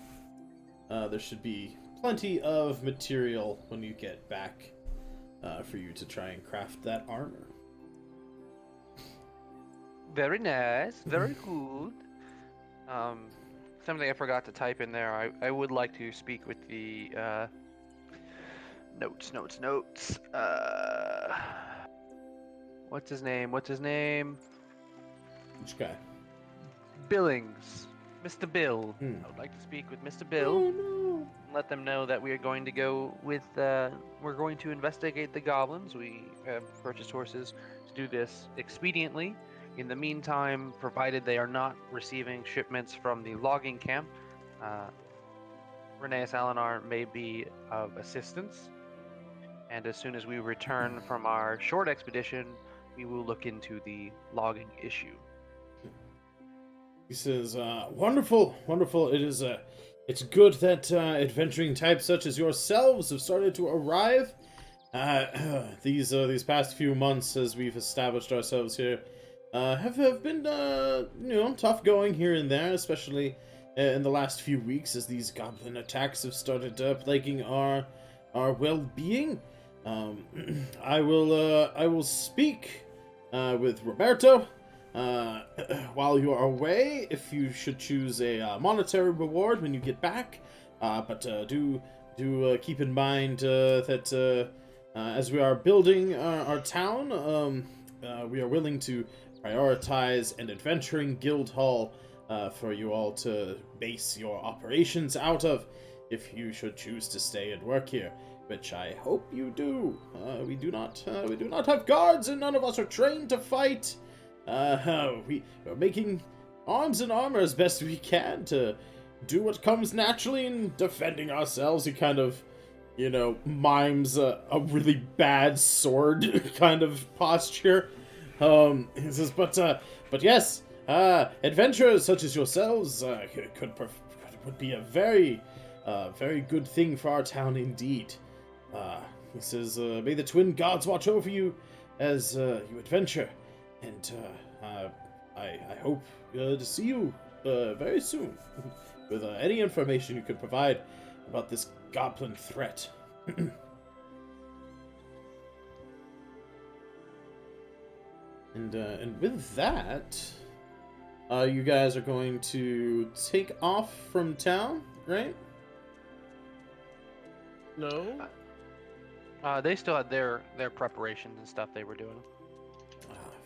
There should be plenty of material when you get back for you to try and craft that armor. Very nice, very good. Something I forgot to type in there. I would like to speak with the notes. What's his name? Which guy? Billings. Mr. Bill. Hmm. I would like to speak with Mr. Bill. Oh no! Let them know that we are going to go with, we're going to investigate the goblins. We have purchased horses to do this expediently. In the meantime, provided they are not receiving shipments from the logging camp, Reneus Alinar may be of assistance. And as soon as we return from our short expedition, we will look into the logging issue. He says, wonderful. It is, it's good that adventuring types such as yourselves have started to arrive. These past few months, as we've established ourselves here, have been, tough going here and there, especially in the last few weeks, as these goblin attacks have started plaguing our well-being. I will speak with Roberto while you are away, if you should choose a monetary reward when you get back. But do keep in mind that as we are building our town, we are willing to prioritize an adventuring guild hall for you all to base your operations out of, if you should choose to stay and work here, which I hope you do. We do not have guards, and none of us are trained to fight. We are making arms and armor as best we can to do what comes naturally in defending ourselves. He kind of, mimes a really bad sword kind of posture. He says, but yes, adventurers such as yourselves would be a very good thing for our town indeed. He says, may the twin gods watch over you, as you adventure, and I hope to see you very soon with any information you could provide about this goblin threat. And with that, you guys are going to take off from town, right? No. They still had their preparations and stuff they were doing.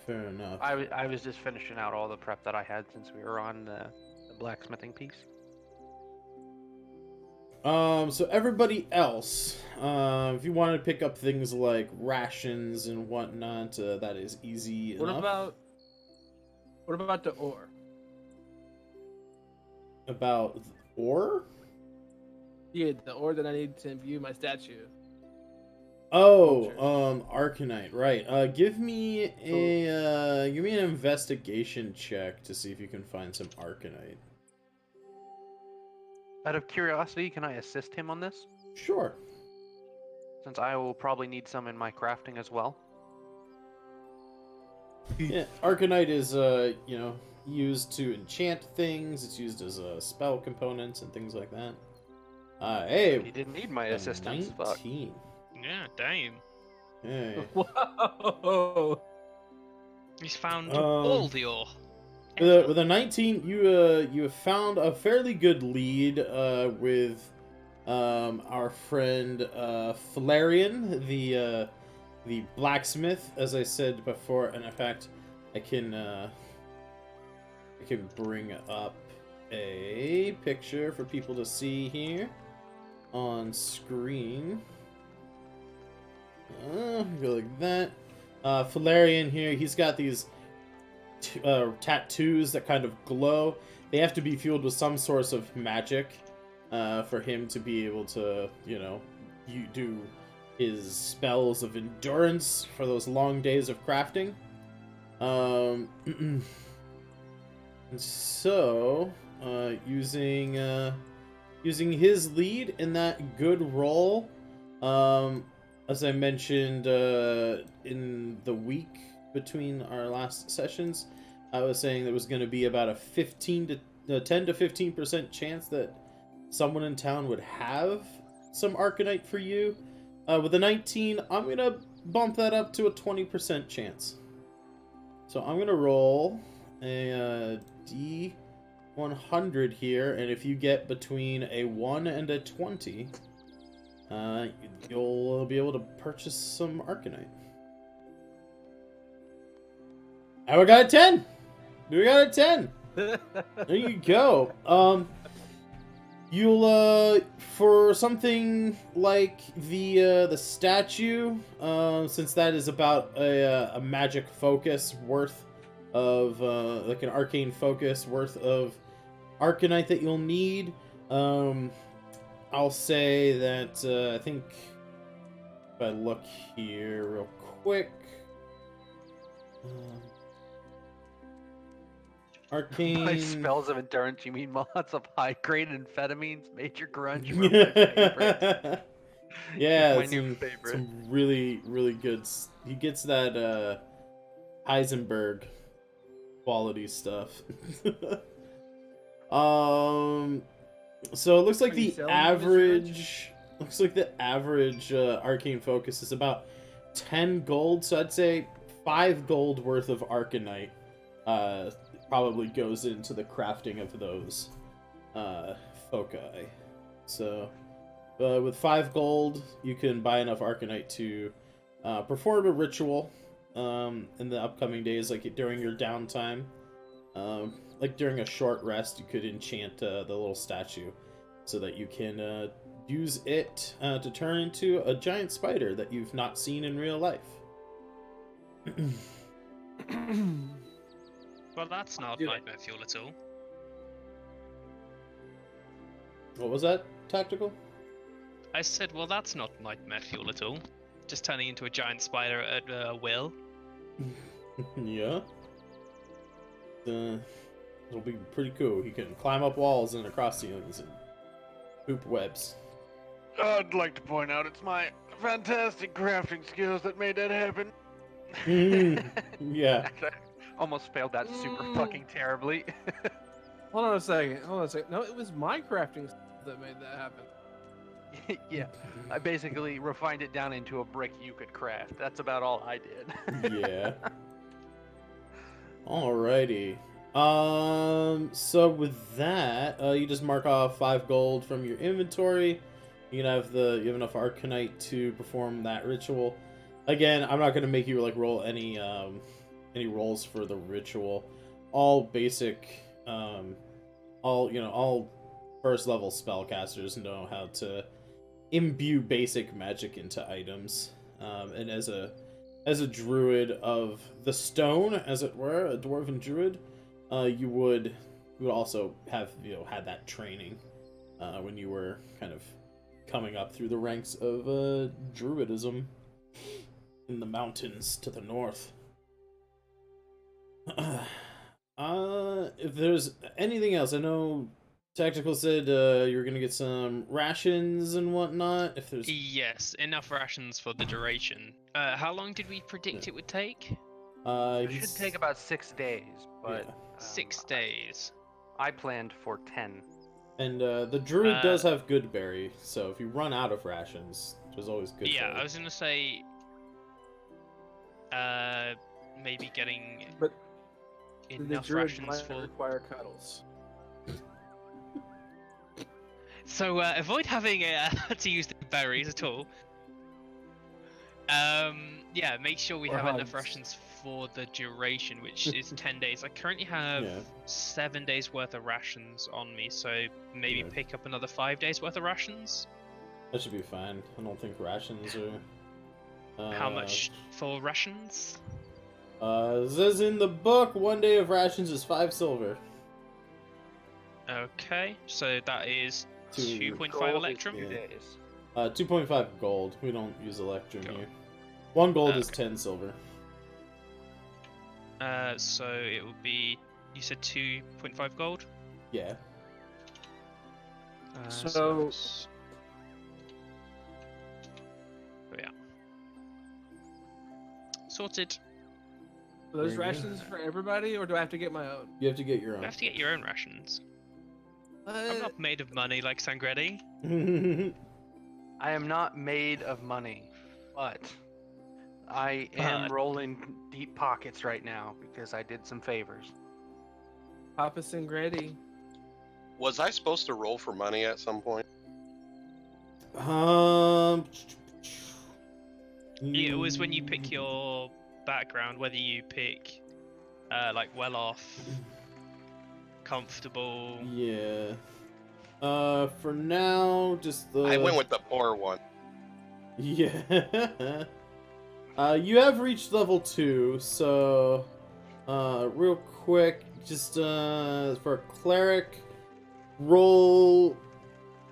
Fair enough. I was just finishing out all the prep that I had since we were on the blacksmithing piece. So everybody else, if you wanted to pick up things like rations and whatnot, that is easy enough. What about the ore? About ore? Yeah, the ore that I need to imbue my statue. Oh, Arcanite, right. Give me an investigation check to see if you can find some Arcanite. Out of curiosity, can I assist him on this? Sure. Since I will probably need some in my crafting as well. Yeah, Arcanite is, used to enchant things. It's used as a spell components and things like that. Hey, He didn't need my assistance. 19. Yeah, damn. Hey. Whoa! He's found all the ore. With a 19, you have found a fairly good lead with our friend Valerian, the blacksmith, as I said before. And in fact, I can bring up a picture for people to see here on screen. Go like that. Valerian here, he's got these tattoos that kind of glow. They have to be fueled with some source of magic for him to be able to, do his spells of endurance for those long days of crafting. And so, using his lead in that good roll, as I mentioned in the week between our last sessions, I was saying there was going to be about a 10 to 15% chance that someone in town would have some Arcanite for you. With a 19, I'm going to bump that up to a 20% chance. So I'm going to roll a D100 here, and if you get between a 1 and a 20, you'll be able to purchase some Arcanite. And we got a 10! We got a 10! There you go. You'll, for something like the statue, since that is about a magic focus worth of, like an arcane focus worth of Arcanite that you'll need, I'll say that, I think, if I look here real quick, arcane... By spells of endurance, you mean mods of high-grade amphetamines, major grunge, were my favorite. Yeah, my new favorite. Some really, really good... He gets that, Heisenberg quality stuff. So it looks like the average... Looks like the average arcane focus is about 10 gold, so I'd say 5 gold worth of Arcanite probably goes into the crafting of those foci. So with 5 gold, you can buy enough Arcanite to perform a ritual in the upcoming days, like during your downtime. Like during a short rest, you could enchant the little statue so that you can use it to turn into a giant spider that you've not seen in real life. Well, that's not nightmare fuel at all. What was that, Tactical? I said, well, that's not nightmare fuel at all. Just turning into a giant spider at will. Yeah. It'll be pretty cool. He can climb up walls and across ceilings and poop webs. I'd like to point out it's my fantastic crafting skills that made that happen. Yeah. Actually, I almost failed that super fucking terribly. Hold on a second. No, it was my crafting that made that happen. Yeah, I basically refined it down into a brick you could craft. That's about all I did. Yeah. Alrighty. So with that, you just mark off 5 gold from your inventory. You have enough Arcanite to perform that ritual. Again, I'm not gonna make you like roll any rolls for the ritual. All basic, all first level spellcasters know how to imbue basic magic into items. And as a druid of the stone, as it were, a dwarven druid, you would also have had that training when you were kind of coming up through the ranks of druidism in the mountains to the north. If there's anything else, I know Tactical said you were gonna get some rations and whatnot. If there's Yes, enough rations for the duration. How long did we predict it would take? It should take about 6 days, but yeah. 6 days. I planned for 10. And the druid does have good berry, so if you run out of rations, which is always good. Yeah, for I was gonna say, maybe getting But the enough druid rations might for. require cuddles. So avoid having to use the berries at all. Yeah, make sure we Or have enough hugs. rations for the duration, which is 10 days. I currently have 7 days worth of rations on me, so maybe Yeah. pick up another 5 days worth of rations. That should be fine. I don't think rations are. How much for rations? It says in the book, 1 day of rations is 5 silver. Okay, so that is 2.5 Gold is electrum. 2 Yeah. days. 2.5 gold. We don't use electrum Gold. here. 1 gold is Okay. 10 silver. So it will be. You said 2.5 gold. Yeah. So- it's- Oh, yeah. Sorted. Are those Very good. rations for everybody, or do I have to get my own? You have to get your You own. have to get your own rations. I'm not made of money like Sangretti. I am not made of money, but I am But- rolling deep pockets right now because I did some favors. Papa Singretti. Was I supposed to roll for money at some point? Yeah, it was when you pick your background, whether you pick like well off, comfortable. Yeah. For now, just the. I went with the poor one. Yeah. You have reached level 2, so real quick, just for a cleric, roll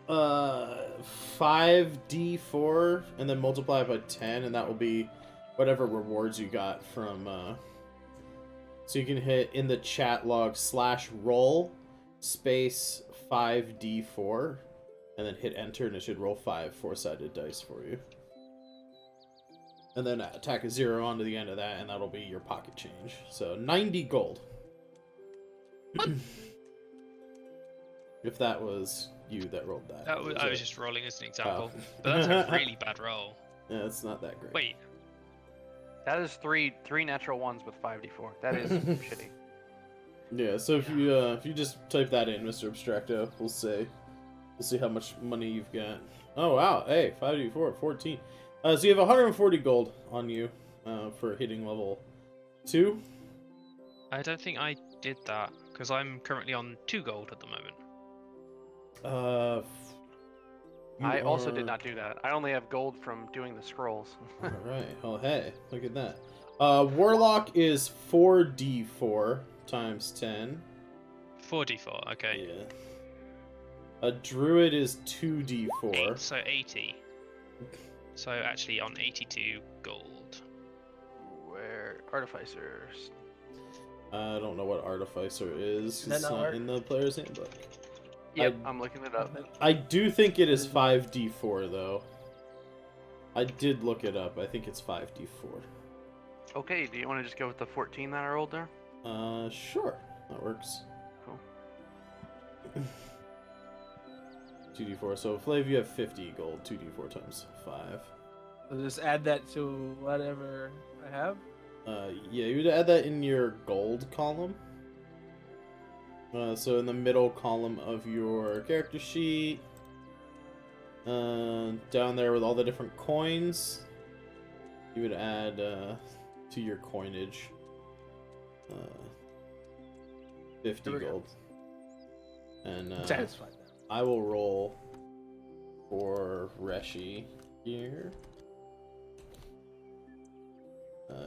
5d4 and then multiply it by 10, and that will be whatever rewards you got from. So you can hit in the chat log /roll space 5d4, and then hit enter, and it should roll 5 4-sided dice for you. And then tack a 0 onto the end of that, and that'll be your pocket change. So 90 gold. If that was you that rolled that. That was, Was I it? was just rolling as an example, Oh. but that's a really bad roll. Yeah, it's not that great. Wait, That is three natural ones with 5d4. That is shitty. Yeah, so if you just type that in, Mr. Abstracto, we'll see how much money you've got. Oh wow, hey, 5d4, 14. So you have 140 gold on you for hitting level 2. I don't think I did that because I'm currently on 2 gold at the moment. I also did not do that. I only have gold from doing the scrolls. Alright, well hey, look at that. Warlock is 4d4 times 10. 4d4, okay. Yeah. A druid is 2d4. So 80. So actually on 82 gold. Where artificers? I don't know what artificer is. that It's not not work? in the player's handbook. Yep, I'm looking it up. I do think it is 5d4 though. I did look it up. I think it's 5d4. Okay, do you want to just go with the 14 that I rolled there? Sure. That works. Cool. 2d4. So, Flav, you have 50 gold. 2d4 times 5. So just add that to whatever I have. Yeah, you would add that in your gold column. So in the middle column of your character sheet, down there with all the different coins, you would add to your coinage 50 gold. And Satisfied now. I will roll for Reshi here.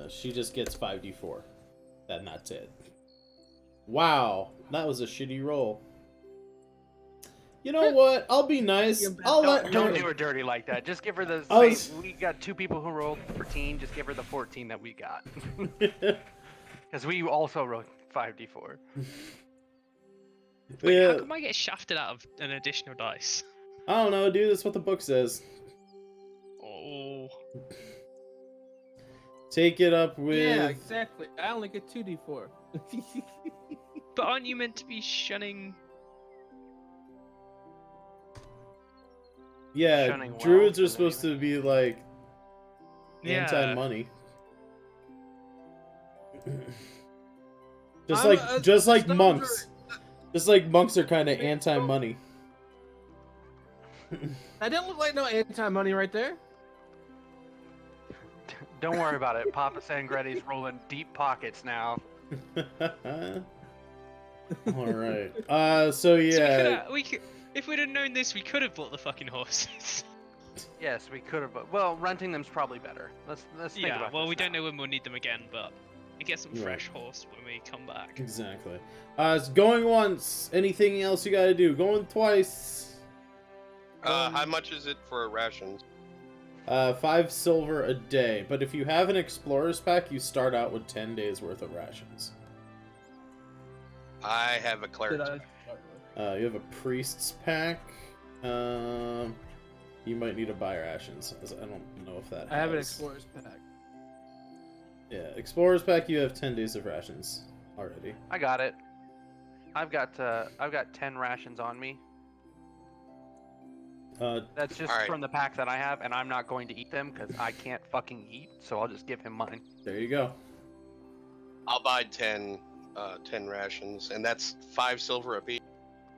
She just gets 5d4. Then that's it. Wow, that was a shitty roll. You know what? I'll be nice. Don't do her dirty like that. Just give her the same. We got 2 people who rolled 14. Just give her the 14 that we got. Because we also rolled 5d4. Wait, Yeah. how come I get shafted out of an additional dice? I don't know, dude. That's what the book says. Oh. Take it up with. Yeah, exactly. I only get 2d4. But aren't you meant to be shunning? Yeah, shunning wealth druids are and supposed to be like Yeah. anti-money. Just I'm like a- just like stones monks. Just like monks are kind of anti-money. That didn't look like no anti-money right there. Don't worry about it. Papa Sangretti's rolling deep pockets now. All right. So yeah. If we'd have known this, we could have bought the fucking horses. Yes, we could have. Well, renting them's probably better. Let's think Yeah, about well, this we don't now. know when we'll need them again, but we get some Right. fresh horse when we come back. Exactly. It's going once. Anything else you gotta do? Going twice. How much is it for rations? 5 silver a day. But if you have an explorer's pack, you start out with 10 days worth of rations. I have a Did cleric's. I? You have a priest's pack. You might need to buy rations. I don't know if that. I have an has- explorer's pack. Yeah, explorer's pack. You have 10 days of rations already. I got it. I've got 10 rations on me. That's just Alright. from the pack that I have, and I'm not going to eat them because I can't fucking eat. So I'll just give him mine. There you go. I'll buy 10 rations, and that's 5 silver apiece.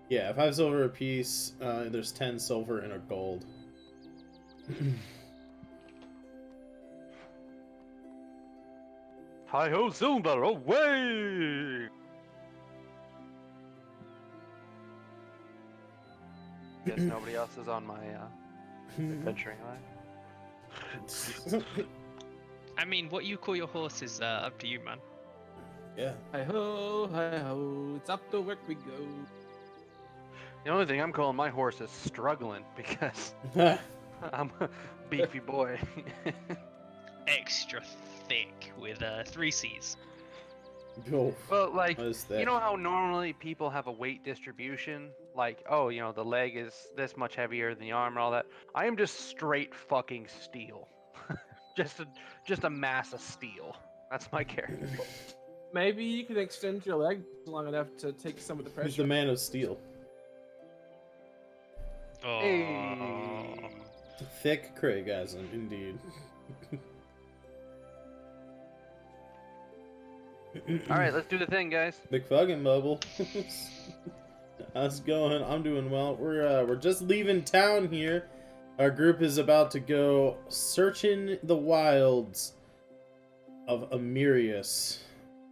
Yeah, 5 silver a piece. There's 10 silver and a gold. Hi ho, Zumba, away! Guess nobody else is on my adventuring line. I mean, what you call your horse is up to you, man. Yeah. Hi ho, it's up to work we go. The only thing I'm calling my horse is struggling because I'm a beefy boy. Extra thick with 3 C's. Oh, Well, like, what is that? you know how normally people have a weight distribution? Like, oh, you know, the leg is this much heavier than the arm and all that. I am just straight fucking steel. just a mass of steel. That's my character. Maybe you can extend your leg long enough to take some of the He's pressure. the man of steel. Oh. Hey. Thick Craigasm, indeed. All right, let's do the thing, guys. Big fucking bubble. How's it going? I'm doing well. We're just leaving town here. Our group is about to go searching the wilds of Amirius,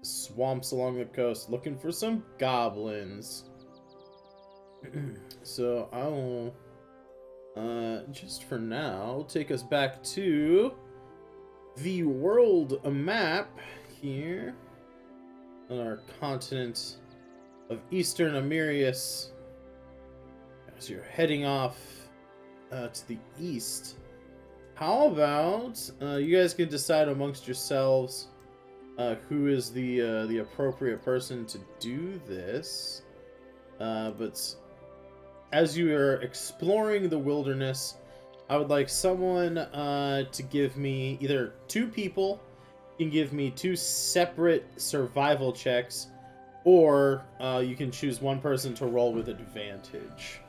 swamps along the coast, looking for some goblins. So I'll just for now take us back to the world map here on our continent of Eastern Amirius. As you're heading off to the east, how about you guys can decide amongst yourselves who is the appropriate person to do this. But as you are exploring the wilderness, I would like someone to give me either 2 people you can give me 2 separate survival checks, or you can choose one person to roll with advantage.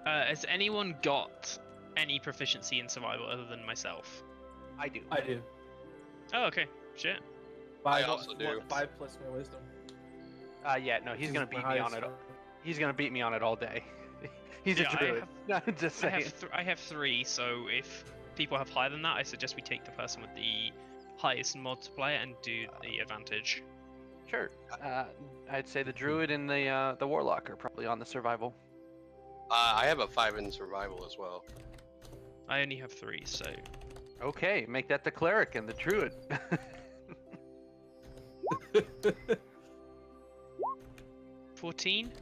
Has anyone got any proficiency in survival other than myself? I do. I do. Oh, okay. Shit. I also do. 5 plus my wisdom. Yeah, no, he's Which gonna is beat my me on highest it. He's gonna beat me on it all day. He's Yeah, a druid. No, just I saying. I have 3, so if people have higher than that, I suggest we take the person with the highest multiplier and do the advantage. Sure. I'd say the druid and the warlock are probably on the survival. I have a 5 in survival as well. I only have 3, so Okay, make that the cleric and the druid. 14.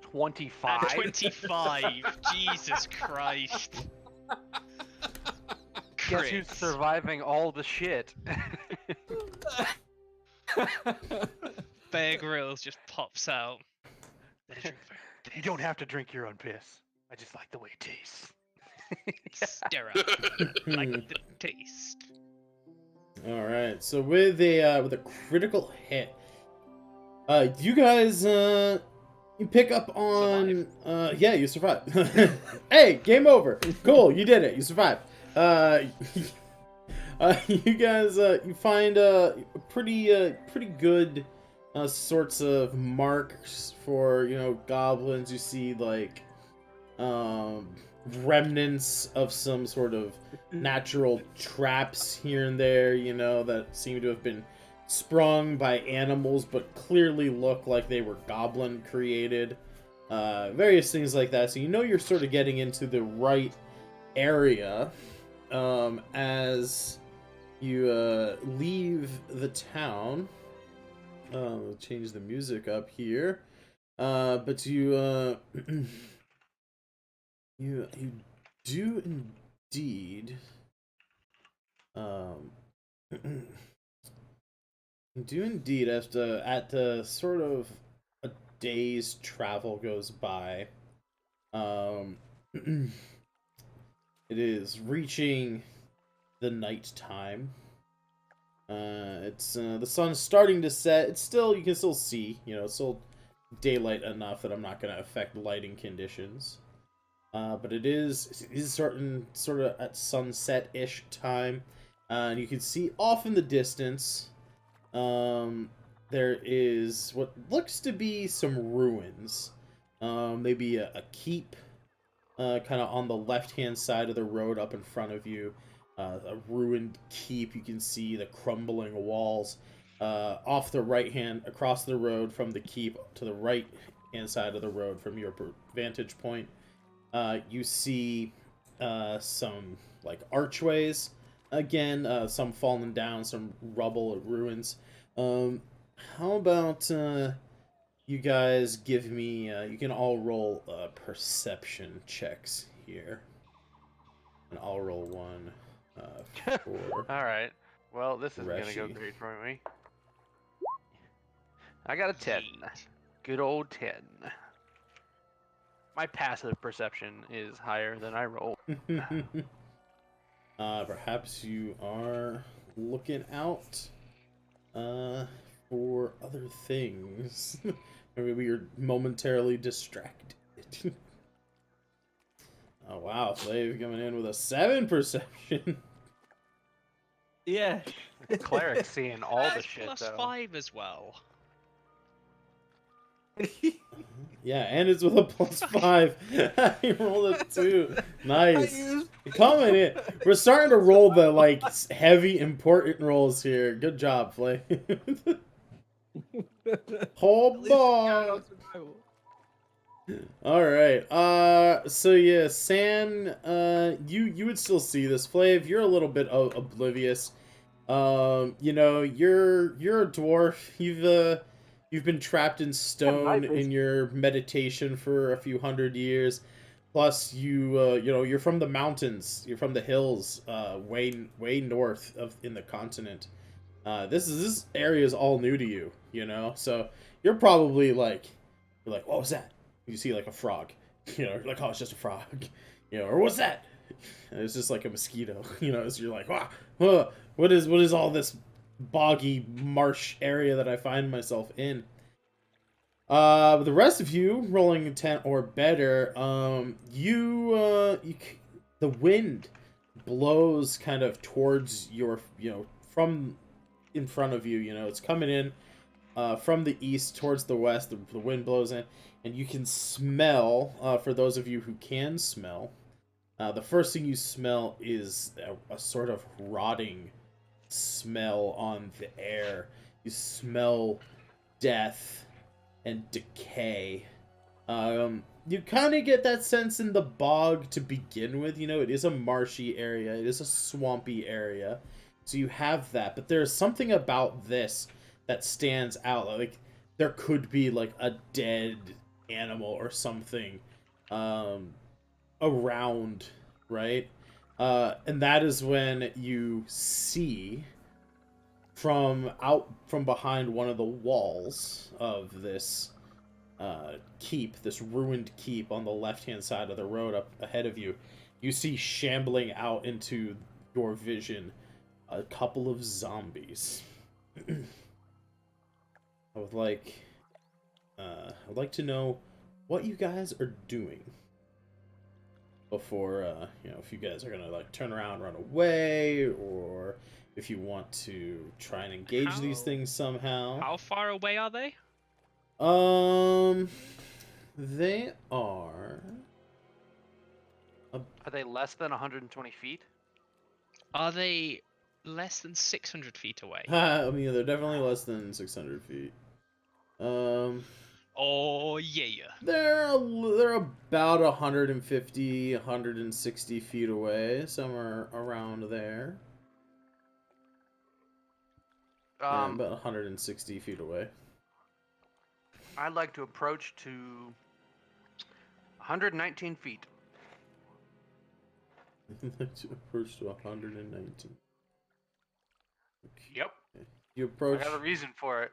25. 25. Jesus Christ. Guess who's Crits. surviving all the shit? Bear Grylls just pops out. You don't have to drink your own piss. I just like the way it tastes. Stir up. Like the taste. All right. So with a critical hit, you guys you pick up on yeah, you survive. Hey, game over. Cool, you did it. You survived. You guys you find pretty good sorts of marks for, you know, goblins. You see like remnants of some sort of natural traps here and there, you know, that seem to have been sprung by animals but clearly look like they were goblin created. Various things like that. So you know you're sort of getting into the right area as you leave the town. We'll change the music up here. But you you do indeed at the sort of a day's travel goes by, it is reaching the night time. It's the sun's starting to set. It's still, you can still see, you know, it's still daylight enough that I'm not going to affect lighting conditions. But it is certain sort of at sunset-ish time, and you can see off in the distance, there is what looks to be some ruins. Maybe a keep, kind of on the left-hand side of the road up in front of you. A ruined keep. You can see the crumbling walls. Off the right hand, across the road from the keep to the right-hand side of the road from your vantage point. You see some like archways again, some fallen down, some rubble or ruins. How about you guys give me? You can all roll perception checks here, and I'll roll one for. All right. Well, this is gonna go Reshi. great for me. I got a 10. Good old 10. My passive perception is higher than I roll. Perhaps you are looking out for other things. Or maybe you're momentarily distracted. Oh wow, Slave coming in with a 7 perception. Yeah. Cleric seeing all the That's shit plus though. 5 as well. Yeah, and it's with a plus 5. He rolled a 2. Nice. You're coming in. We're starting to roll the like heavy important rolls here. Good job, Flay. Oh boy. All right. So yeah, San, you would still see this, Flav. You're a little bit oblivious. You know, you're a dwarf. You've been trapped in stone in your meditation for a few hundred years. Plus, you know, you're from the mountains. You're from the hills, way north in the continent. This area is all new to you. You know, so you're probably like, what was that? You see like a frog. You know, you're like, oh, it's just a frog. You know, or what's that? And it's just like a mosquito, you know. So you're like, what is all this boggy marsh area that I find myself in? The rest of you rolling a 10 or better, the wind blows kind of towards your, from in front of you, it's coming in from the east towards the west. The wind blows in, and you can smell, for those of you who can smell, the first thing you smell is a sort of rotting smell on the air. You smell death and decay. You kind of get that sense in the bog to begin with. It is a marshy area. It is a swampy area. So you have that. But there's something about this that stands out. Like, there could be, like, a dead animal or something around, right? And that is when you see from behind one of the walls of this keep, this ruined keep on the left-hand side of the road up ahead of you, you see shambling out into your vision a couple of zombies. I'd like to know what you guys are doing before, if you guys are gonna like turn around, run away, or if you want to try and engage these things somehow. How far away are they? They are. Are they less than 120 feet? Are they less than 600 feet away? I mean, they're definitely less than 600 feet. Oh yeah. They're about 150, 160 feet away, somewhere around there. Yeah, about 160 feet away. I'd like to approach to 119 feet. I'd like to approach to 119. Yep. You approach. I got a reason for it.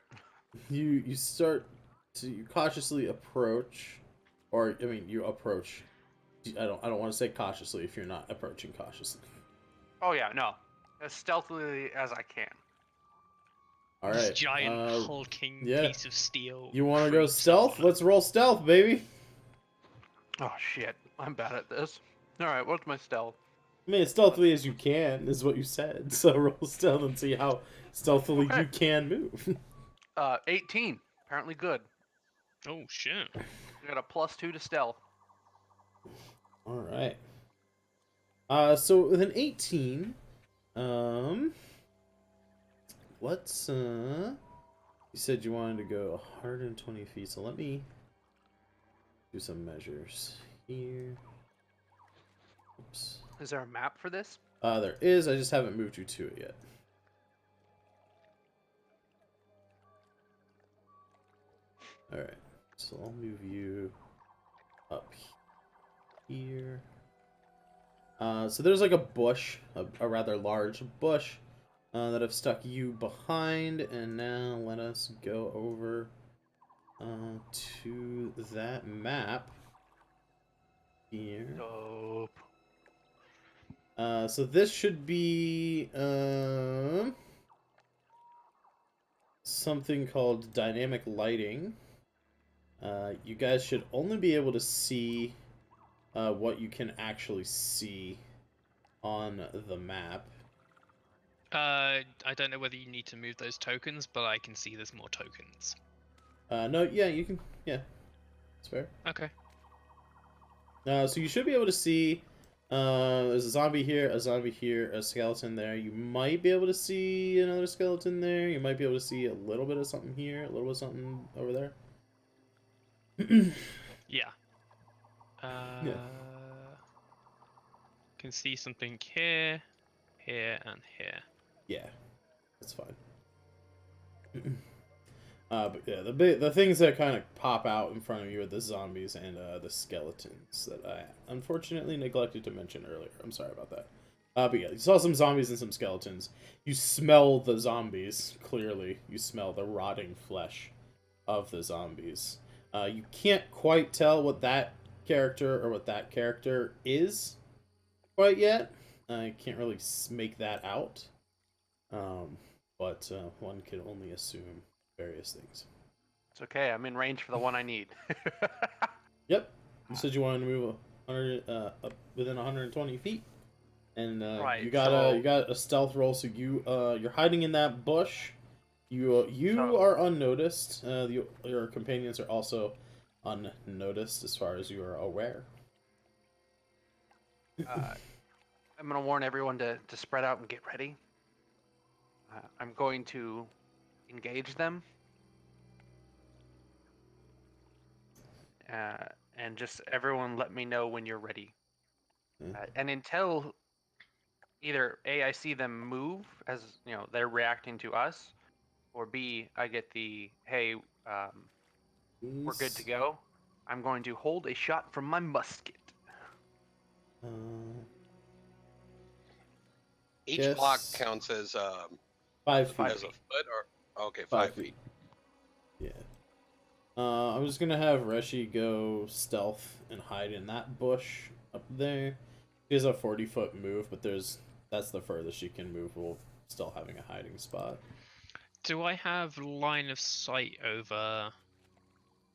You start to cautiously approach, or I mean, you approach. I don't want to say cautiously if you're not approaching cautiously. Oh yeah, no, as stealthily as I can. All right. This giant hulking piece of steel. You want to go stealth? Let's roll stealth, baby. Oh shit, I'm bad at this. All right, what's my stealth? I mean, as stealthily as you can is what you said. So roll stealth and see how stealthily you can move. 18. Apparently good. Oh shit. I got a +2 to stealth. All right. So with an 18, let's you said you wanted to go 120 feet, so let me do some measures here. Oops. Is there a map for this? There is. I just haven't moved you to it yet. All right. So I'll move you up here. So there's like a bush, a rather large bush, that I've stuck you behind, and now let us go over to that map here. Dope. So this should be something called dynamic lighting. You guys should only be able to see what you can actually see on the map. I don't know whether you need to move those tokens, but I can see there's more tokens. No, yeah, you can, yeah, that's fair. Okay. So you should be able to see, there's a zombie here, a skeleton there. You might be able to see another skeleton there. You might be able to see a little bit of something here, a little bit of something over there. Yeah. Yeah. Can see something here, here, and here. Yeah, that's fine. But yeah, the things that kind of pop out in front of you are the zombies and the skeletons that I unfortunately neglected to mention earlier. I'm sorry about that. But yeah, you saw some zombies and some skeletons. You smell the zombies, clearly. You smell the rotting flesh of the zombies. You can't quite tell what that character or what that character is quite yet. I can't really make that out. But one can only assume various things. It's okay. I'm in range for the one I need. Yep. You said you wanted to move 100 up within 120 feet, and Right, you got a stealth roll. So you're hiding in that bush. You are unnoticed. Your companions are also unnoticed as far as you are aware. I'm going to warn everyone to spread out and get ready. I'm going to engage them. And just everyone let me know when you're ready. And until either A, I see them move as, you know, they're reacting to us, or B, I get the, hey, we're good to go, I'm going to hold a shot from my musket. Each block counts as 5 feet. as a foot, or okay, 5 feet. Yeah. I'm just gonna have Reshi go stealth and hide in that bush up there. She has a 40-foot move, but that's the furthest she can move while still having a hiding spot. Do I have line of sight over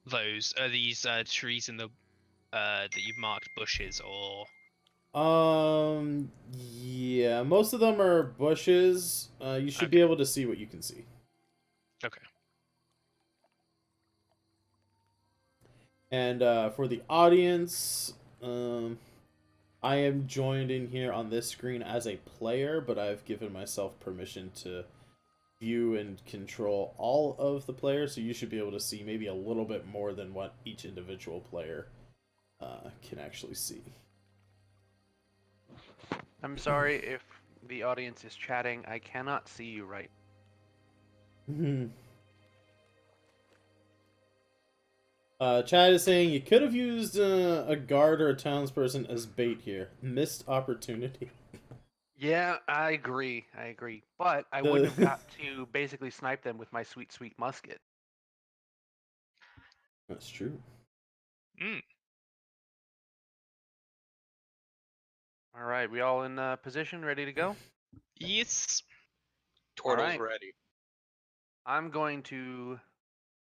those? Are these trees in the that you've marked bushes, or? Yeah, most of them are bushes. You should be able to see what you can see. Okay. And for the audience, I am joined in here on this screen as a player, but I've given myself permission to view and control all of the players, so you should be able to see maybe a little bit more than what each individual player can actually see. I'm sorry if the audience is chatting. I cannot see you right. Chad is saying you could have used a guard or a townsperson as bait here. Missed opportunity. Yeah, I agree. But I wouldn't have got to basically snipe them with my sweet, sweet musket. That's true. All right, we all in position, ready to go? Yes. Turtle's ready. I'm going to,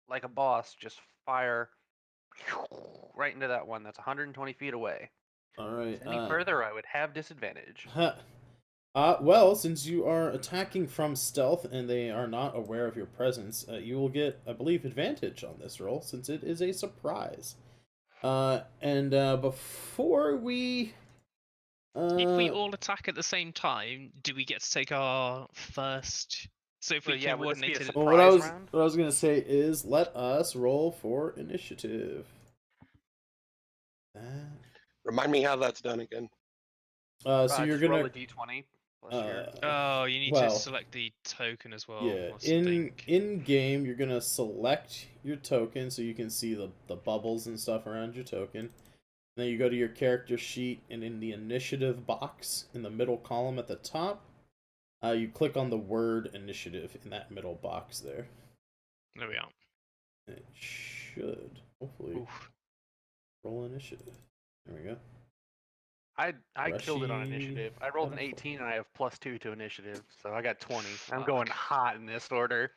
like a boss, just fire right into that one that's 120 feet away. All right. Any further, I would have disadvantage. Well, since you are attacking from stealth and they are not aware of your presence, you will get, I believe, advantage on this roll since it is a surprise. And before we... if we all attack at the same time, do we get to take our first? So if we coordinate it. Well, what I was gonna say is let us roll for initiative. Remind me how that's done again. So you're gonna roll a d20. You need to select the token as well. Yeah, in game you're gonna select your token so you can see the bubbles and stuff around your token. Then you go to your character sheet, and in the initiative box in the middle column at the top, you click on the word initiative in that middle box there. There we are. It should hopefully roll initiative. There we go. I killed it on initiative. I rolled an 18 and I have +2 to initiative, so I got 20. I'm going hot in this order.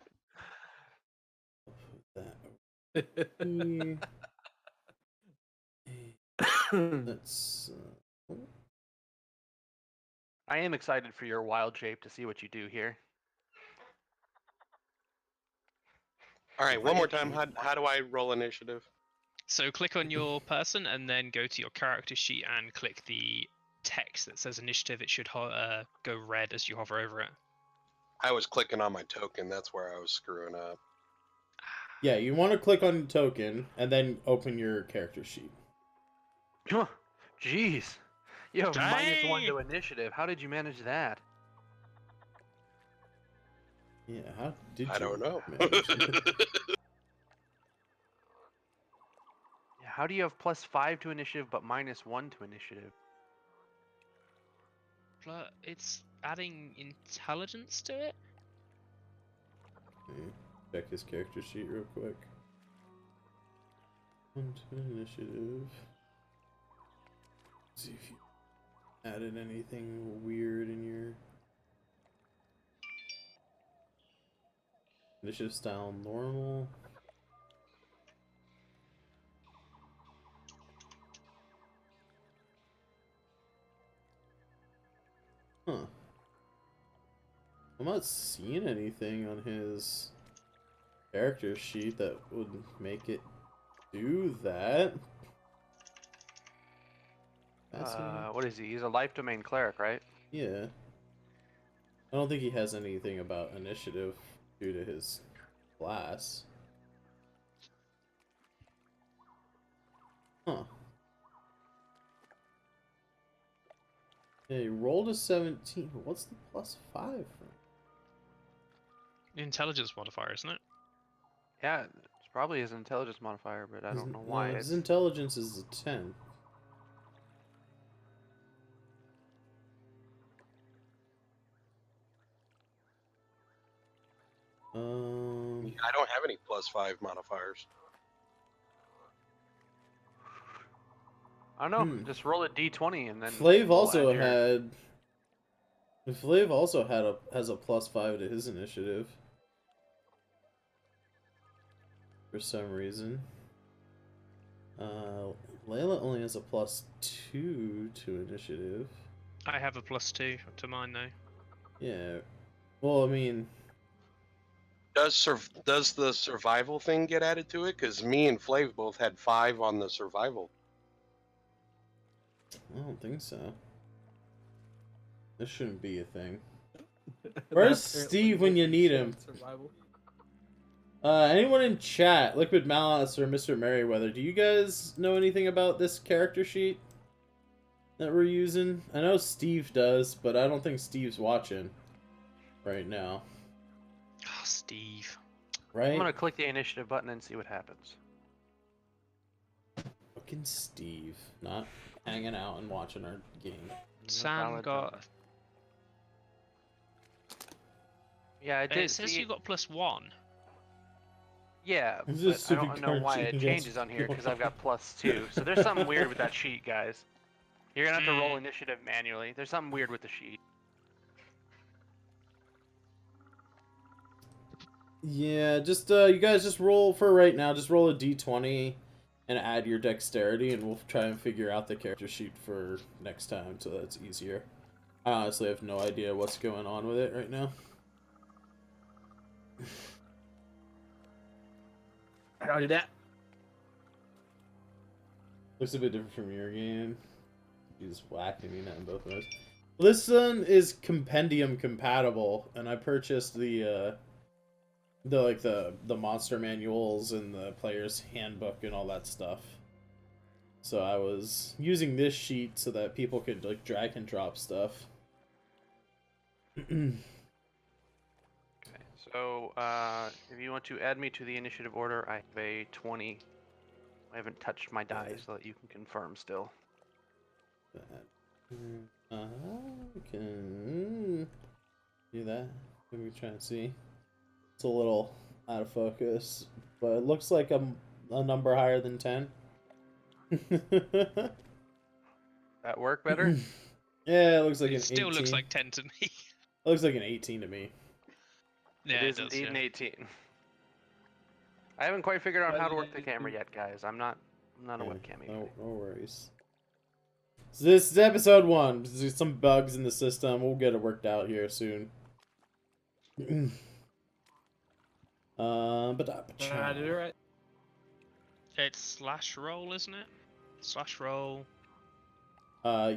That's. I am excited for your wild shape to see what you do here. All right, one more time. How do I roll initiative? So click on your person and then go to your character sheet and click the text that says initiative. It should go red as you hover over it. I was clicking on my token. That's where I was screwing up. Yeah, you want to click on your token and then open your character sheet. Jeez. You have -1 to initiative. How did you manage that? Yeah, how did you? I don't know. How do you have +5 to initiative but -1 to initiative? It's adding intelligence to it. Okay. Check his character sheet real quick. 1 to initiative. Let's see if you added anything weird in your initiative style normal. Huh. I'm not seeing anything on his character sheet that would make it do that. What is he? He's a life domain cleric, right? Yeah. I don't think he has anything about initiative due to his class. Huh. Yeah, he rolled a 17. What's the +5 from? Intelligence modifier, isn't it? Yeah, it's probably his intelligence modifier, but I don't know why. No, It's his intelligence is a 10. I don't have any +5 modifiers. I don't know. Just roll a d20 and then. Flav we'll also add your- had. Flav also has a +5 to his initiative. For some reason. Layla only has a +2 to initiative. I have a +2 to mine though. Yeah. Well, I mean, Does the survival thing get added to it? Because me and Flav both had 5 on the survival. I don't think so. This shouldn't be a thing. Where's Steve when you need him? Survival. Anyone in chat, Liquid Malice or Mr. Merriweather, do you guys know anything about this character sheet that we're using? I know Steve does, but I don't think Steve's watching right now. Oh, Steve. Right? I'm gonna click the initiative button and see what happens. Fucking Steve. Not hanging out and watching our game. Sam Valid got. time. Yeah, I did. It says see- you got +1. Yeah, This but is I don't stupid know why card it sheet, changes on here because I've got +2. So there's something weird with that sheet, guys. You're gonna have to roll initiative manually. There's something weird with the sheet. Yeah, just you guys just roll for right now. Just roll a d20 and add your dexterity, and we'll try and figure out the character sheet for next time, so that's easier. I honestly have no idea what's going on with it right now. I'll do that. Looks a bit different from your game. You just whacked me in both ways. Well, this one is compendium compatible, and I purchased the monster manuals and the player's handbook and all that stuff. So I was using this sheet so that people could like drag and drop stuff. So, if you want to add me to the initiative order, I have a 20. I haven't touched my die so that you can confirm still. I can do that. Let me try and see. It's a little out of focus, but it looks like I'm a number higher than 10. That work better? Yeah, it looks like It an still 18. looks like 10 to me. It looks like an 18 to me. Yeah, It is does, indeed yeah. an 18. I haven't quite figured out how to work the camera yet, guys. I'm not a webcam No user. worries. So this is episode 1. There's some bugs in the system. We'll get it worked out here soon. But I did it right. It's /roll, isn't it? /roll.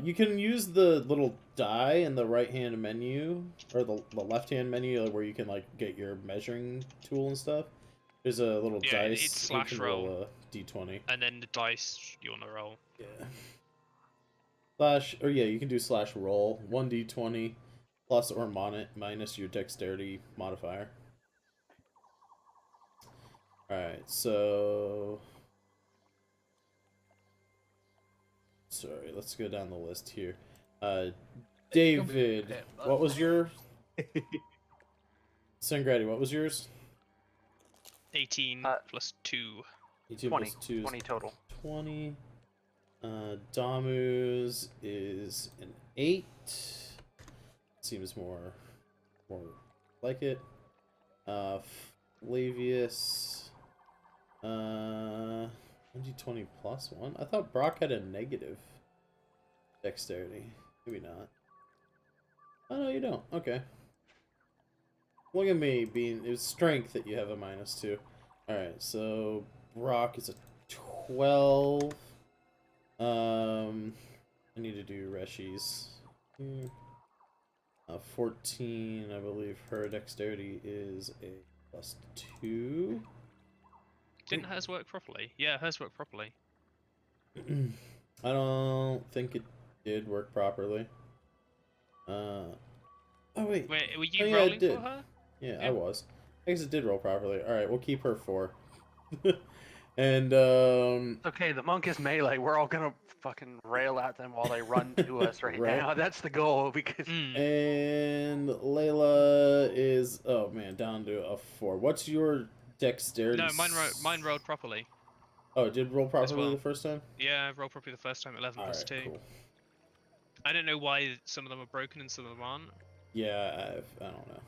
You can use the little die in the right-hand menu, or the left-hand menu, where you can like get your measuring tool and stuff. There's a little Yeah, dice. it's you can roll /roll. a d20. And then the dice you want to roll. Yeah. You can do /roll 1d20 plus or minus your dexterity modifier. Alright, so... Sorry, let's go down the list here. David, what was your... Sangrati, what was yours? 18 plus 2. 18 20. plus 2 is 20 total. 20. Damu's is an 8. Seems more like it. Flavius. 1d20 plus 1. I thought Brock had a negative dexterity. Maybe not. Oh no, you don't. Okay. Look at me being. It was strength that you have a -2. All right, so Brock is a 12. I need to do Reshi's. 14, I believe her dexterity is a +2. Didn't hers work properly? Yeah, hers worked properly. I don't think it did work properly. Oh wait. Wait, were you Oh, yeah, it rolling did. for her? Yeah, Yeah. I was. I guess it did roll properly. All right, we'll keep her 4. And Okay, the monk is melee. We're all gonna fucking rail at them while they run to us right, Right. now. That's the goal because and Layla is down to a 4. What's your dexterity? No, mine rolled properly. Oh, it did roll properly well. the first time? Yeah, rolled properly the first time, 11 plus 2. Cool. I don't know why some of them are broken and some of them aren't. Yeah, I don't know.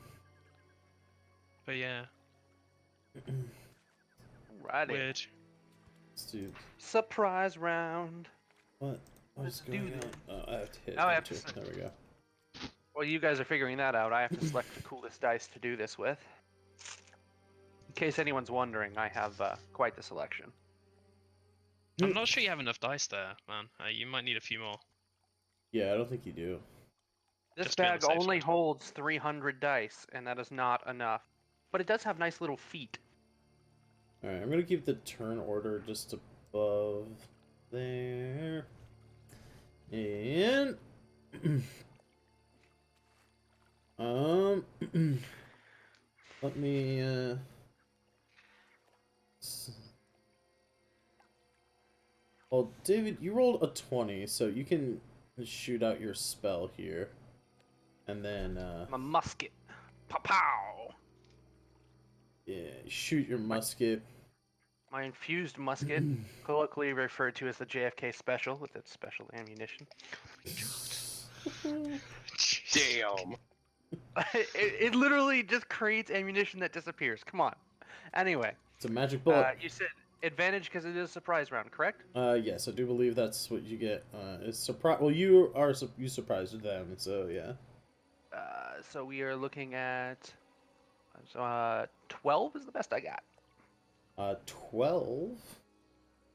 But yeah, righty. weird. Let's do Surprise round. what? What's Let's do going on? this. Oh, I have to hit. Oh, I have enter. to There we go. Well, you guys are figuring that out. I have to select the coolest dice to do this with. In case anyone's wondering, I have quite the selection. I'm not sure you have enough dice there, man. You might need a few more. Yeah, I don't think you do. This Just be on bag the safe only side. holds 300 dice, and that is not enough. But it does have nice little feet. All right, I'm gonna keep the turn order just above there, and let me well, David, you rolled a 20, so you can shoot out your spell here, and then My musket. Pow-pow! yeah, shoot your musket. My infused musket, colloquially referred to as the JFK special, with its special ammunition. Damn. it literally just creates ammunition that disappears. Come on. Anyway, It's a magic bullet. you said advantage because it is a surprise round, correct? Yes, I do believe that's what you get. It's surprise. Well, you surprised them, so yeah. So we are looking at 12 is the best I got. 12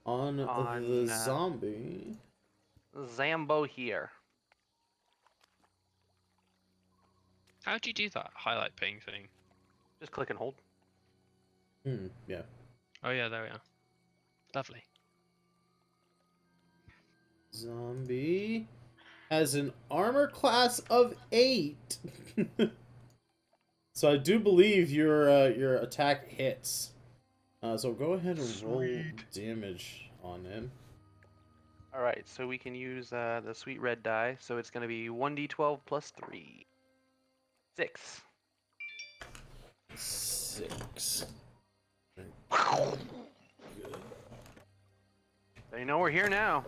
on the zombie. Zambo here. How'd you do that highlight ping thing? Just click and hold. Yeah. Oh yeah, there we are. Lovely. Zombie has an armor class of 8. So I do believe your attack hits. So go ahead and roll damage on him. Alright, so we can use the sweet red die. So it's going to be 1d12 plus 3. 6. 6. They know we're here now.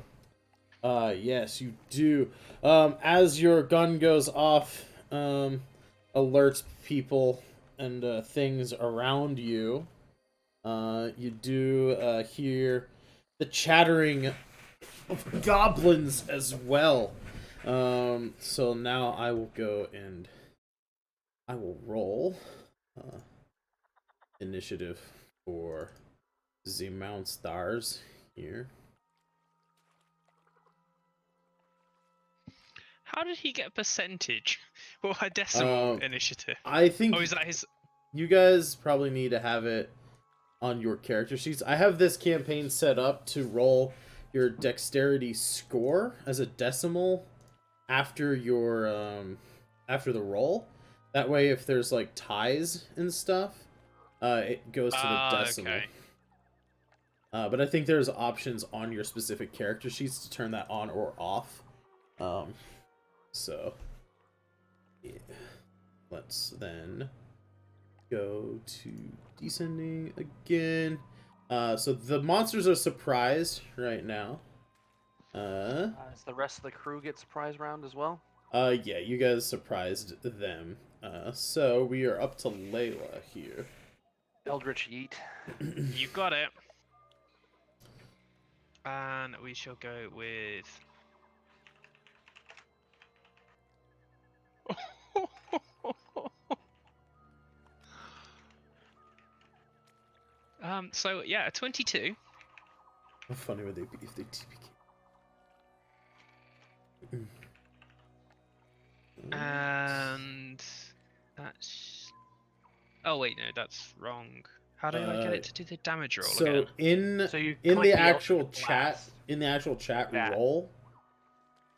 Yes, you do. As your gun goes off, alerts people and things around you. You do hear the chattering of goblins as well. So now I will go and I will roll initiative for the Mount Stars here. How did he get a percentage or a decimal initiative? I think Oh, is that his? you guys probably need to have it on your character sheets. I have this campaign set up to roll your dexterity score as a decimal after your after the roll. That way, if there's like ties and stuff, it goes to the decimal. Okay. But I think there's options on your specific character sheets to turn that on or off. So yeah, let's then go to descending again. So the monsters are surprised right now. Does the rest of the crew get surprise round as well? Yeah, you guys surprised them. So we are up to Layla here. Eldritch Yeet. You got it. And we shall go with. So yeah, a 22. How funny would they be if they TPK? And that's. Oh wait, no, that's wrong. How do I get it to do the damage roll So again? So you in click the the actual Eldritch chat, Blast. That. roll.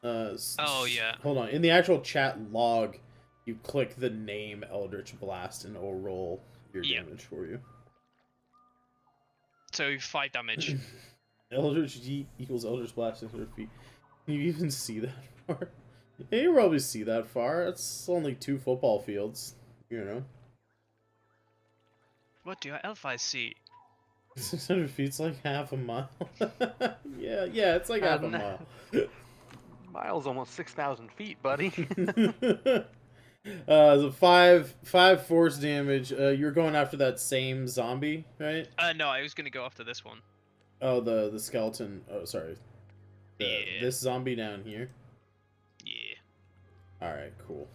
Oh yeah. Hold on. In the actual chat log, you click the name Eldritch Blast, and it will roll your damage for you. So 5 damage. Eldritch Yeet equals Eldritch Blast 600 feet. Can you even see that far? Yeah, you probably see that far. It's only 2 football fields, you know. What do your elf eyes see? 600 feet's like half a mile. yeah, it's like half a mile. Miles almost 6,000 feet, buddy. So 5 force damage. You're going after that same zombie, right? No, I was gonna go after this one. Oh, the skeleton. Oh, sorry. Yeah. This zombie down here. Yeah. All right, cool.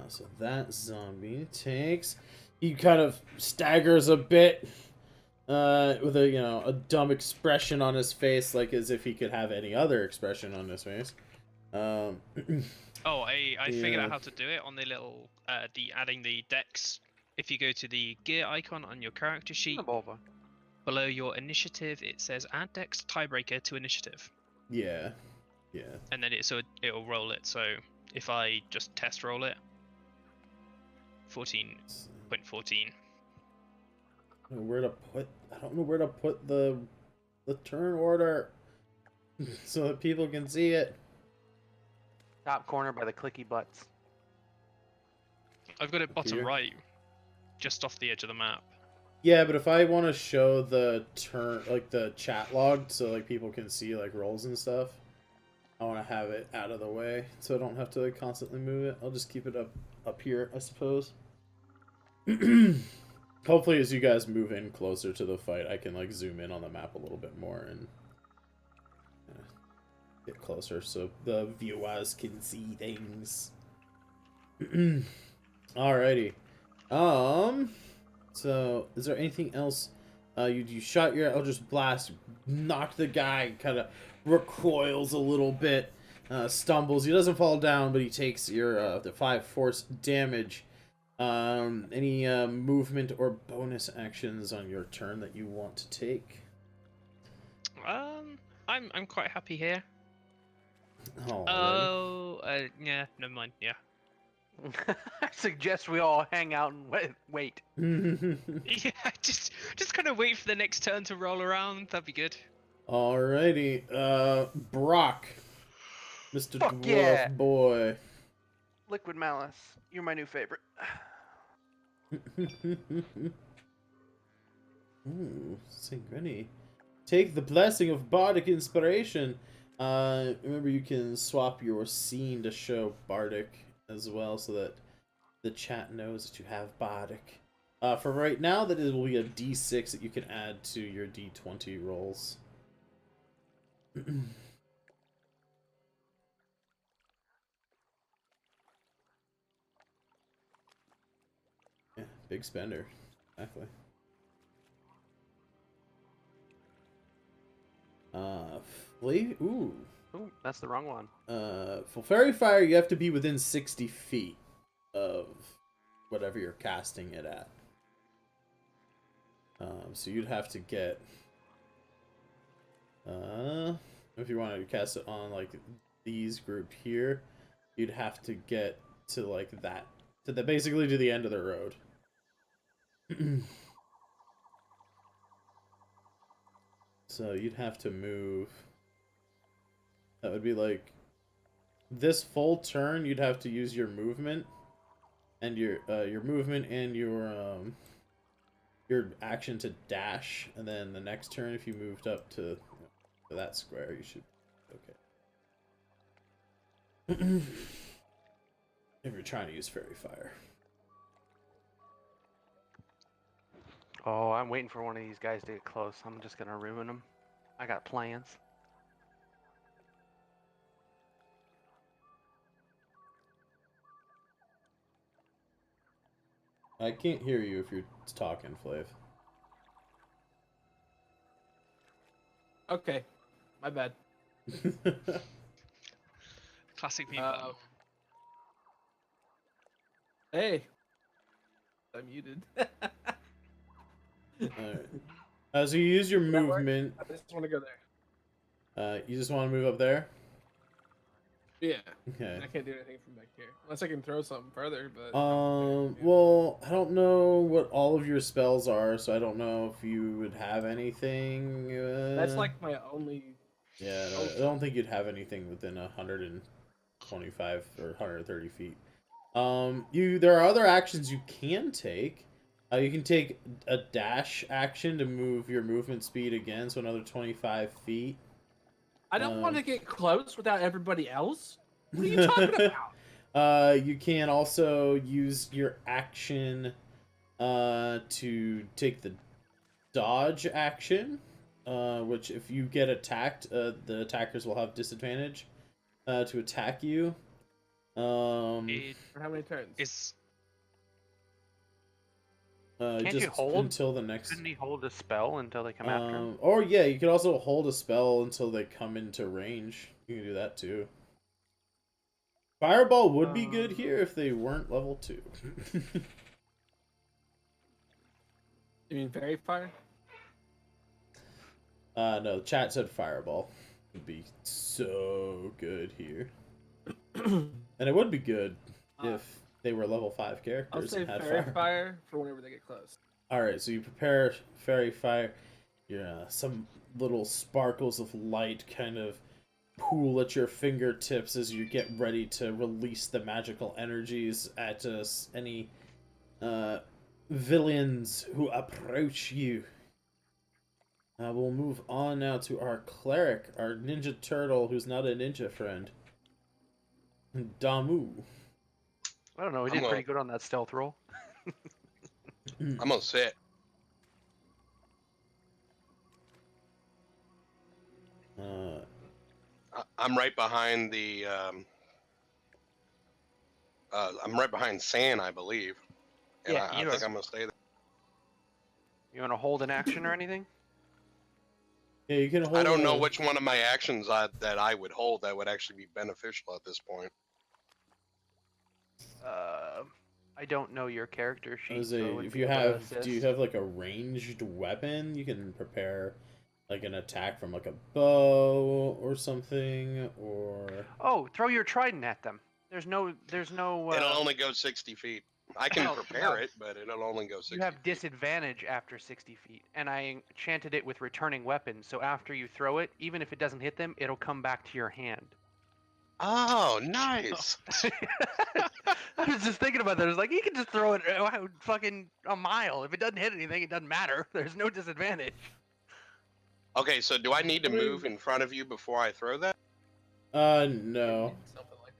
So that zombie takes. He kind of staggers a bit, with a dumb expression on his face, like as if he could have any other expression on his face. Oh, I figured out how to do it on the little adding the dex. If you go to the gear icon on your character sheet, below your initiative, it says add dex tiebreaker to initiative. Yeah. And then it'll roll it. So if I just test roll it, 14.14. I don't know where to put the turn order so that people can see it. Top corner by the clicky butts. I've got it bottom Here? right, just off the edge of the map. Yeah, but if I want to show the turn, like the chat log, so like people can see like rolls and stuff, I want to have it out of the way so I don't have to like constantly move it. I'll just keep it up here, I suppose. Hopefully, as you guys move in closer to the fight, I can like zoom in on the map a little bit more and get closer so the viewers can see things. Alrighty. So is there anything else? You shot your Eldritch Blast, knocked the guy, kind of recoils a little bit, stumbles. He doesn't fall down, but he takes your the 5 force damage. Any movement or bonus actions on your turn that you want to take? I'm quite happy here. Yeah, never mind. Yeah. I suggest we all hang out and wait. Yeah, just kind of wait for the next turn to roll around. That'd be good. Alrighty, Brock, Mr. Fuck Dwarf yeah. Boy. Liquid Malice, you're my new favorite. Ooh, Synchronicity. Take the blessing of bardic inspiration. Remember, you can swap your scene to show bardic as well, so that the chat knows that you have bardic. For right now, that it will be a D6 that you can add to your D20 rolls. Yeah, big spender, exactly. Ooh, That's the wrong one. for Fairy Fire, you have to be within 60 feet of whatever you're casting it at. So you'd have to get, if you wanted to cast it on like these grouped here, you'd have to get to like that, basically to the end of the road. So you'd have to move. That would be like this full turn. You'd have to use your movement and your movement and your action to dash, and then the next turn, if you moved up to that square, you should. If you're trying to use fairy fire. Oh, I'm waiting for one of these guys to get close. I'm just gonna ruin them. I got plans. I can't hear you if you're talking, Flav. Okay, my bad. Classic mute button. Hey, I'm muted. Alright. So you use your Does that work? movement. I just want to go there. You just want to move up there? Yeah. Okay. I can't do anything from back here unless I can throw something further. But well, I don't know what all of your spells are, so I don't know if you would have anything. that's like my only. Yeah, I don't think you'd have anything within 125 or 130 feet. There are other actions you can take. You can take a dash action to move your movement speed again, so another 25 feet. I don't want to get close without everybody else. What are you talking about? You can also use your action to take the dodge action, which if you get attacked, the attackers will have disadvantage to attack you. For how many turns? Can't just you hold until the next? Couldn't he hold a spell until they come after him? Or yeah, you could also hold a spell until they come into range. You can do that too. Fireball would be good here if they weren't level 2. You mean fairy fire? No, the chat said fireball would be so good here. And it would be good if they were level 5 I'll characters say and had fairy fire. fire for whenever they get close. Alright, so you prepare fairy fire. Yeah, some little sparkles of light kind of pool at your fingertips as you get ready to release the magical energies at any villains who approach you. We'll move on now to our cleric, our ninja turtle, who's not a ninja friend. Damu. I don't know. He did pretty good on that stealth roll. I'm gonna sit. I'm right behind the. I'm right behind San, I believe. And Yeah, I think I'm gonna stay there. You want to hold an action or anything? Yeah, you can hold. I don't know which one of my actions that I would hold that would actually be beneficial at this point. I don't know your character sheet. If you have, do you have like a ranged weapon? You can prepare like an attack from like a bow or something, or throw your trident at them. There's no. It'll only go 60 feet. I can prepare it, but it'll only go 60 You have disadvantage after 60 feet, and I enchanted it with returning weapons, so after you throw it, even if it doesn't hit them, it'll come back to your hand. Oh, nice! I was just thinking about that. I was like, you can just throw it fucking a mile. If it doesn't hit anything, it doesn't matter. There's no disadvantage. Okay, so do I need to move in front of you before I throw that? No.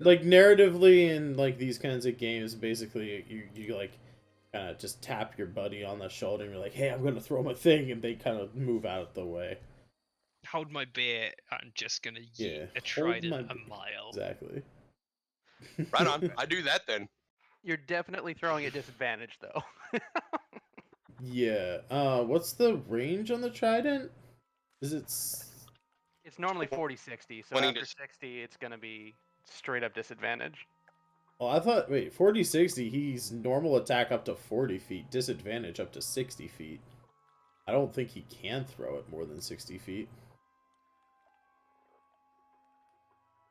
Like narratively in like these kinds of games, basically you like kind of just tap your buddy on the shoulder and you're like, hey, I'm gonna throw my thing, and they kind of move out of the way. Hold my beer. I'm just gonna yeet a trident a mile. Exactly. Right on. I do that then. You're definitely throwing at disadvantage, though. Yeah. What's the range on the trident? It's normally 40-60, so after 60, it's gonna be straight up disadvantage. Oh, I thought, wait, 40-60, he's normal attack up to 40 feet, disadvantage up to 60 feet. I don't think he can throw it more than 60 feet.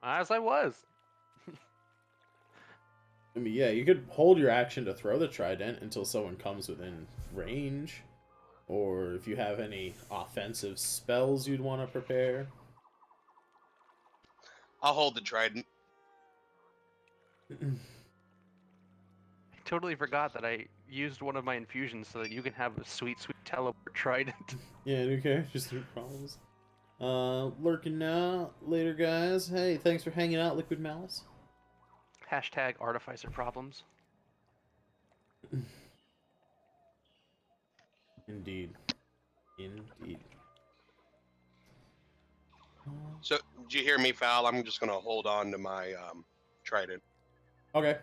As I was. I mean, yeah, you could hold your action to throw the trident until someone comes within range. Or if you have any offensive spells you'd want to prepare. I'll hold the trident. I totally forgot that I used one of my infusions so that you can have a sweet, sweet teleport trident. Yeah, new characters, new problems. Lurking now. Later, guys. Hey, thanks for hanging out, Liquid Malice. Hashtag artificer problems. Indeed. Indeed. So, did you hear me, Foul? I'm just gonna hold on to my trident. Okay.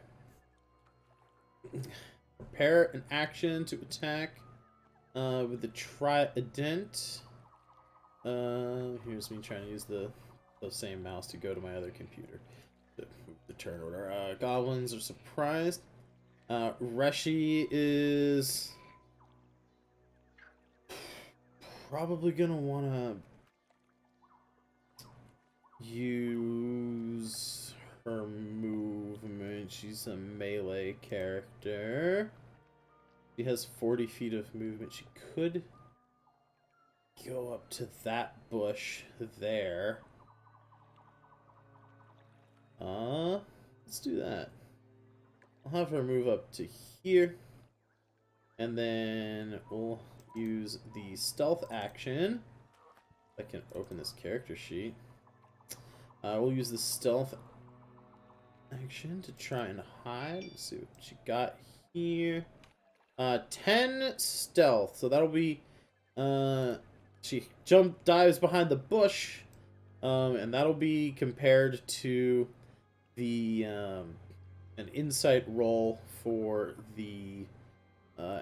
Prepare an action to attack with the trident. Here's me trying to use the same mouse to go to my other computer. The turn order. Goblins are surprised. Reshi is probably gonna wanna use her movement. She's a melee character. She has 40 feet of movement. She could go up to that bush there. Let's do that. I'll have her move up to here. And then we'll use the stealth action. I can open this character sheet. We'll use the stealth action to try and hide. Let's see what she got here. 10 stealth. So that'll be... she dives behind the bush. And that'll be compared to the... an insight roll for the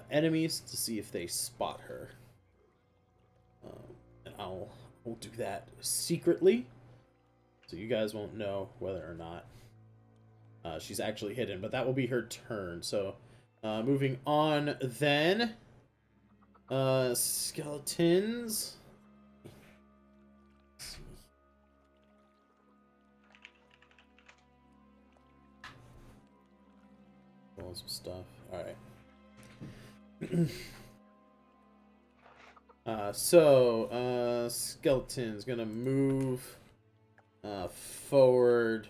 enemies to see if they spot her. And we'll do that secretly. So you guys won't know whether or not she's actually hidden, but that will be her turn. So moving on then. Skeletons. Let's see. Roll some stuff. Alright. Skeleton's gonna move forward.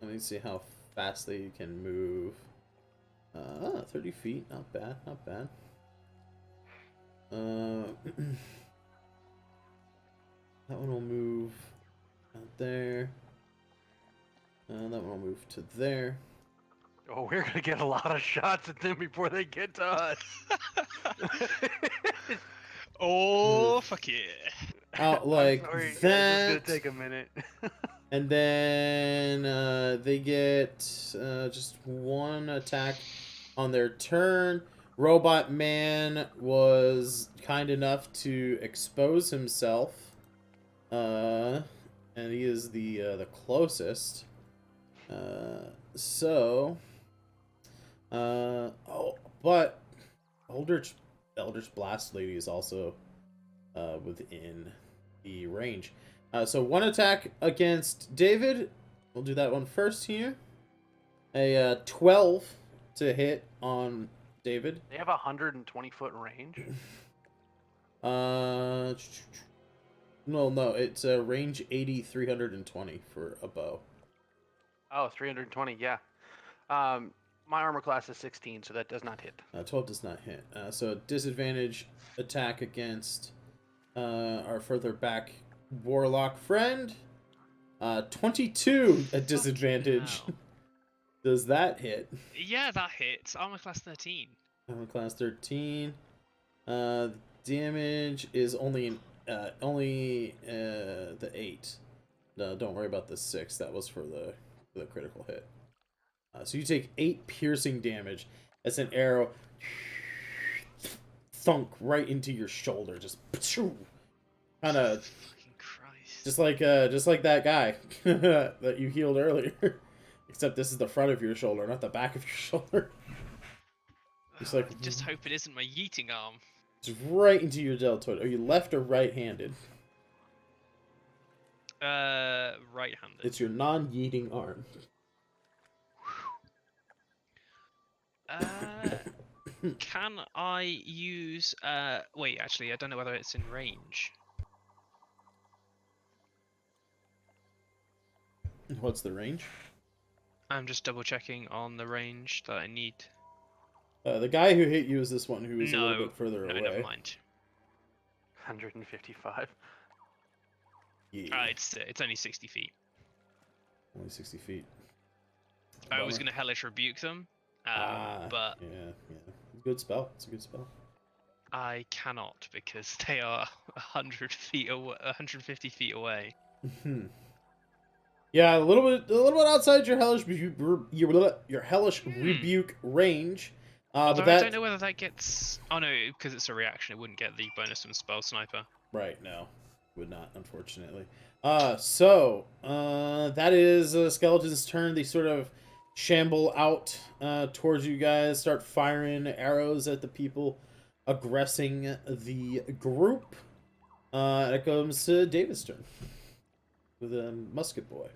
Let me see how fast they can move. 30 feet, not bad, not bad. That one will move out there. That one will move to there. Oh, we're gonna get a lot of shots at them before they get to us. Oh, fuck yeah. Out like Sorry, that. it's gonna take a minute. And then they get just one attack on their turn. Robot Man was kind enough to expose himself. And he is the closest. But Eldritch Blast Lady is also within the range. So one attack against David. We'll do that one first here. A 12 to hit on David. They have a 120-foot range. No, it's a range 80, 320 for a bow. Oh, 320, yeah. My armor class is 16, so that does not hit. 12 does not hit. So disadvantage attack against our further back warlock friend. 22 at disadvantage. Wow. Does that hit? Yeah, that hits. Armor class 13. Armor class 13. Damage is only the 8. No, don't worry about the 6. That was for the critical hit. So you take 8 piercing damage as an arrow thunk right into your shoulder, just kind of just like that guy that you healed earlier. Except this is the front of your shoulder, not the back of your shoulder. Just like Just hope it isn't my yeeting arm. it's right into your deltoid. Are you left or right-handed? Right-handed. It's your non-yeeting arm. Can I use wait, actually I don't know whether it's in range. What's the range? I'm just double checking on the range that I need. The guy who hit you is this one who is a No, little bit further no, away. never mind. 155. Yeah. It's only 60 feet. Only 60 feet. I was Bummer. gonna hellish rebuke them, but yeah. Good spell. It's a good spell. I cannot because they are 100 feet away, 150 feet away. Yeah, a little bit outside your hellish your hellish rebuke range. Although But that I don't know whether that gets. Oh no, because it's a reaction, it wouldn't get the bonus from spell sniper. right, no, would not, unfortunately. So that is Skeleton's turn. They sort of shamble out towards you guys, start firing arrows at the people aggressing the group. It comes to David's turn with a musket boy.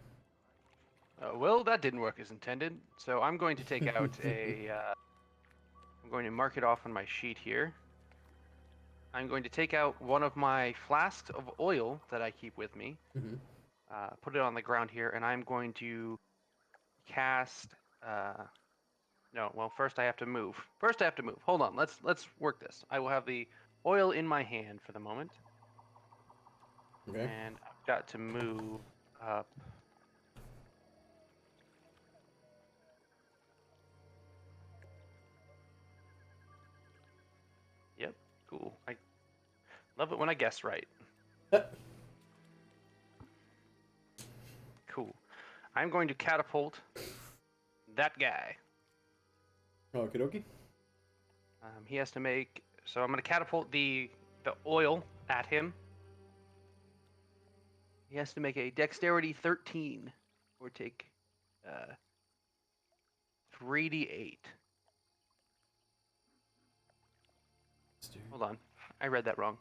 Well, that didn't work as intended. So I'm going to take out a. I'm going to mark it off on my sheet here. I'm going to take out one of my flasks of oil that I keep with me. Put it on the ground here, and I'm going to cast. No, well, first I have to move. Hold on, let's work this. I will have the oil in my hand for the moment. Okay. And I've got to move up. Yep, cool. I love it when I guess right. Cool. I'm going to catapult that guy. Okie dokie. He has to make. So I'm going to catapult the oil at him. He has to make a dexterity 13 or take 3d8. Hold on. I read that wrong.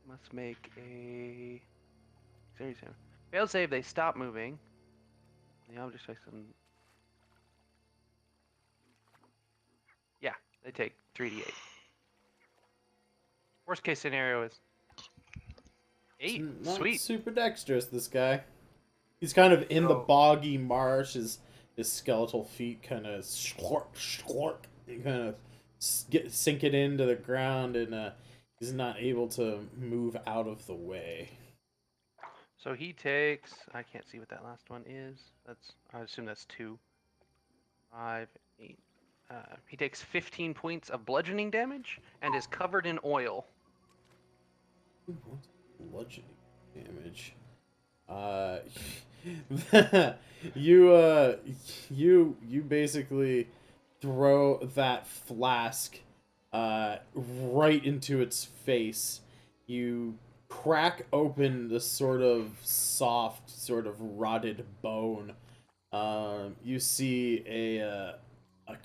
Must make a. Failed save, they stop moving. The object takes them. Yeah, they take 3d8. Worst case scenario is 8. Not Sweet. super dexterous, this guy. He's kind of in the boggy marsh. His skeletal feet kind of squark, kind of sink it into the ground, and he's not able to move out of the way. So he takes. I can't see what that last one is. I assume that's 2. 5, 8. He takes 15 points of bludgeoning damage and is covered in oil. Bludgeoning damage. You basically throw that flask right into its face. You crack open the sort of soft, sort of rotted bone. You see a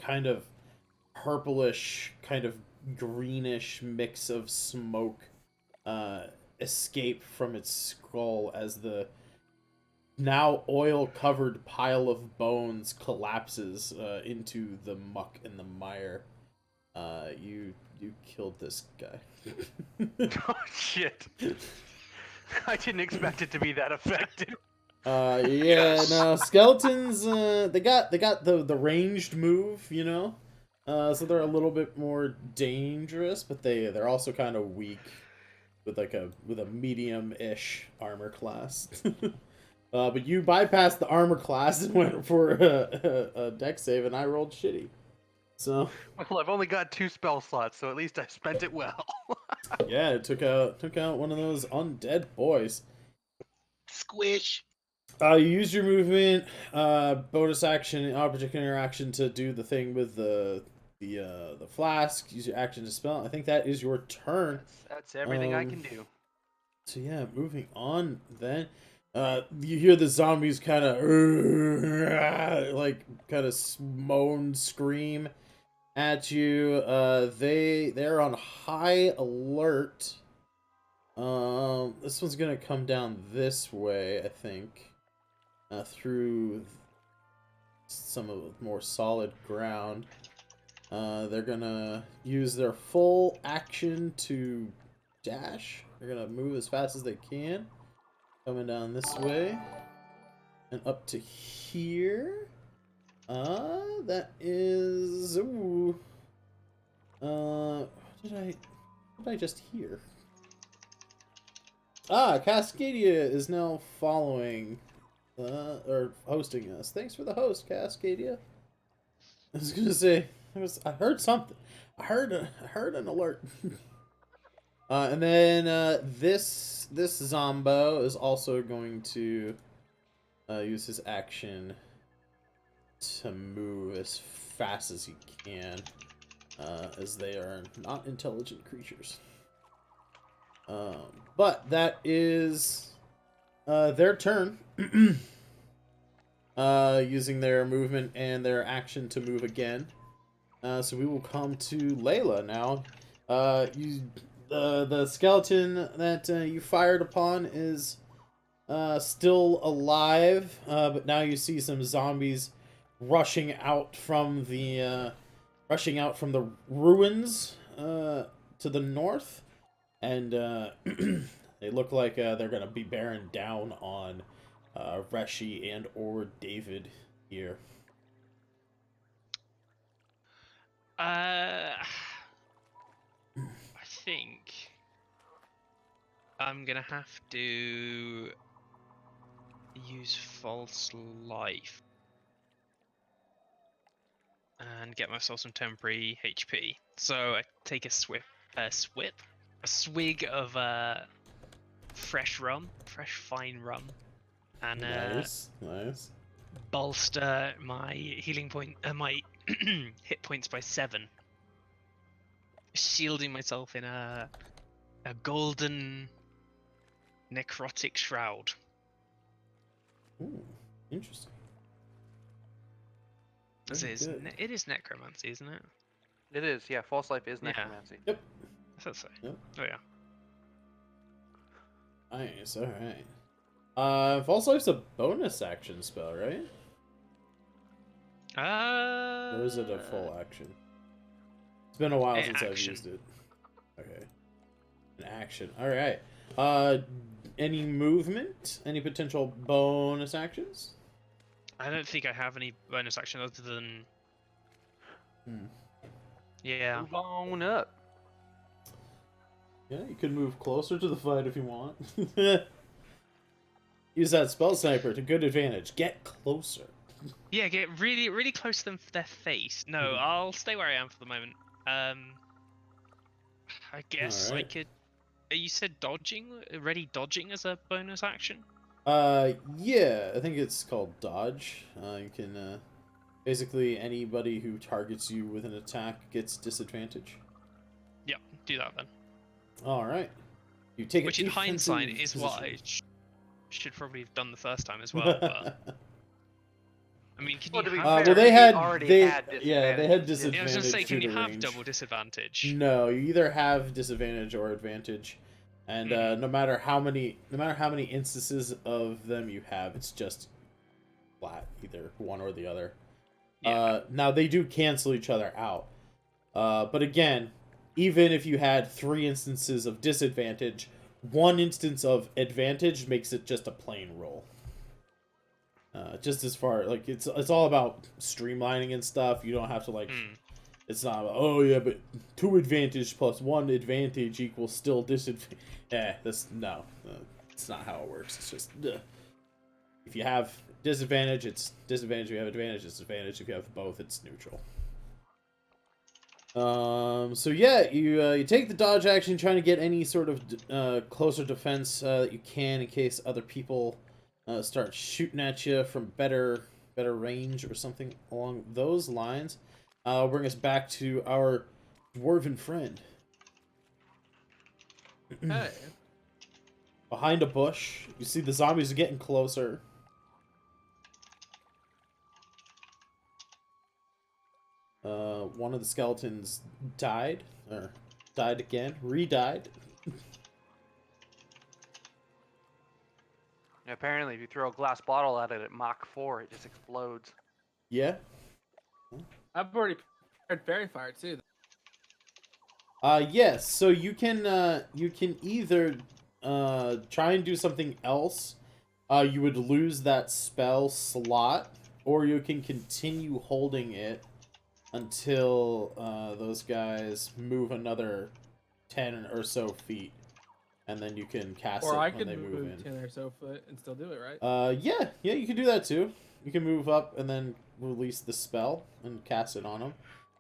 kind of purplish, kind of greenish mix of smoke escape from its skull as the now oil-covered pile of bones collapses into the muck and the mire. You killed this guy. Oh shit! I didn't expect it to be that effective. No, skeletons. They got the ranged move, you know. So they're a little bit more dangerous, but they're also kind of weak with a medium-ish armor class. But you bypassed the armor class and went for a dex save, and I rolled shitty. So Well, I've only got 2 spell slots, so at least I spent it well. yeah, it took out one of those undead boys. Squish. You use your movement, bonus action, object interaction to do the thing with the flask. Use your action to spell. I think that is your turn. That's everything I can do. So yeah, moving on then. You hear the zombies kind of moan, scream at you. They're on high alert. This one's gonna come down this way, I think, through some of the more solid ground. They're gonna use their full action to dash. They're gonna move as fast as they can. Coming down this way. And up to here. That is... Ooh. What did I just hear? Cascadia is now following or hosting us. Thanks for the host, Cascadia. I was gonna say, I heard something. I heard an alert. And then this Zombo is also going to use his action to move as fast as he can, as they are not intelligent creatures. But that is their turn. Using their movement and their action to move again. So we will come to Layla now. The skeleton that you fired upon is still alive, but now you see some zombies rushing out from the ruins to the north, and they look like they're gonna be bearing down on Reshi and or David here. I think I'm gonna have to use false life and get myself some temporary HP. So I take a swig of fresh fine rum, and Nice. bolster my healing point, my hit points by 7, shielding myself in a golden necrotic shroud. Ooh, interesting. It is necromancy, isn't it? It is, yeah. False life is Yeah. necromancy. Yep. I thought so. Yep. Oh yeah. Nice. All right. False life's a bonus action spell, right? Or is it a full action? It's been a while since I've used it. Okay. An action. All right. Any movement? Any potential bonus actions? I don't think I have any bonus action other than. Yeah. Move on up. Yeah, you could move closer to the fight if you want. Use that spell sniper to good advantage. Get closer. Yeah, get really, really close to them for their face. No, I'll stay where I am for the moment. I guess Alright. I could. You said dodging, ready dodging as a bonus action. Yeah, I think it's called dodge. You can, basically anybody who targets you with an attack gets disadvantage. Yep, do that then. Alright. You take Which a in hindsight defensive is what I position. should probably have done the first time as well. But I mean, can Well, you to be have? fair, well, he they had already they had yeah they had disadvantage. Yeah, I was disadvantage. gonna say, can due you to have range. double disadvantage? No, you either have disadvantage or advantage, and no matter how many instances of them you have, it's just flat, either one or the other. Yeah. Now they do cancel each other out, but again, even if you had 3 instances of disadvantage, 1 instance of advantage makes it just a plain roll. Just as far like it's all about streamlining and stuff. You don't have to like. It's not about, oh yeah, but 2 advantage plus 1 advantage equals still disadvantage. It's not how it works. It's just if you have disadvantage, it's disadvantage. If you have advantage, it's advantage. If you have both, it's neutral. So yeah, you take the dodge action, trying to get any sort of closer defense that you can in case other people start shooting at you from better range or something along those lines. Bring us back to our dwarven friend. Hey. Behind a bush, you see the zombies are getting closer. One of the skeletons died again, re-died. Apparently, if you throw a glass bottle at it at Mach 4, it just explodes. Yeah. I've already prepared fairy fire too. Yes. So you can either try and do something else. You would lose that spell slot, or you can continue holding it until those guys move another 10 or so feet. and then you can cast Or it I when could they move move in. 10 or so foot and still do it, right? Yeah, you can do that too. You can move up and then release the spell and cast it on them.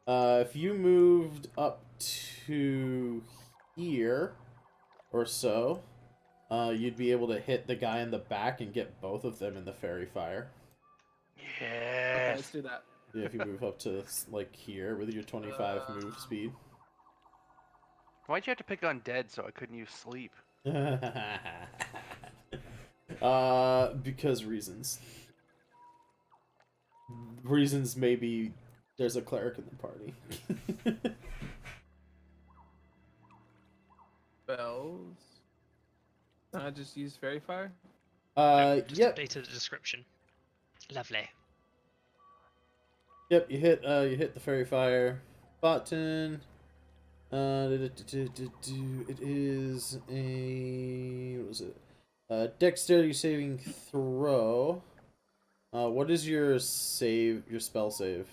If you moved up to here or so, you'd be able to hit the guy in the back and get both of them in the fairy fire. Okay, Yes. let's do that. Yeah, if you move up to like here with your 25 move speed. Why'd you have to pick on dead so I couldn't use sleep? Because reasons. Reasons maybe there's a cleric in the party. Spells. I just use fairy fire. Just Yep. updated the description. Lovely. Yep, you hit the fairy fire button. It is a, what was it? Dexterity saving throw. What is your spell save,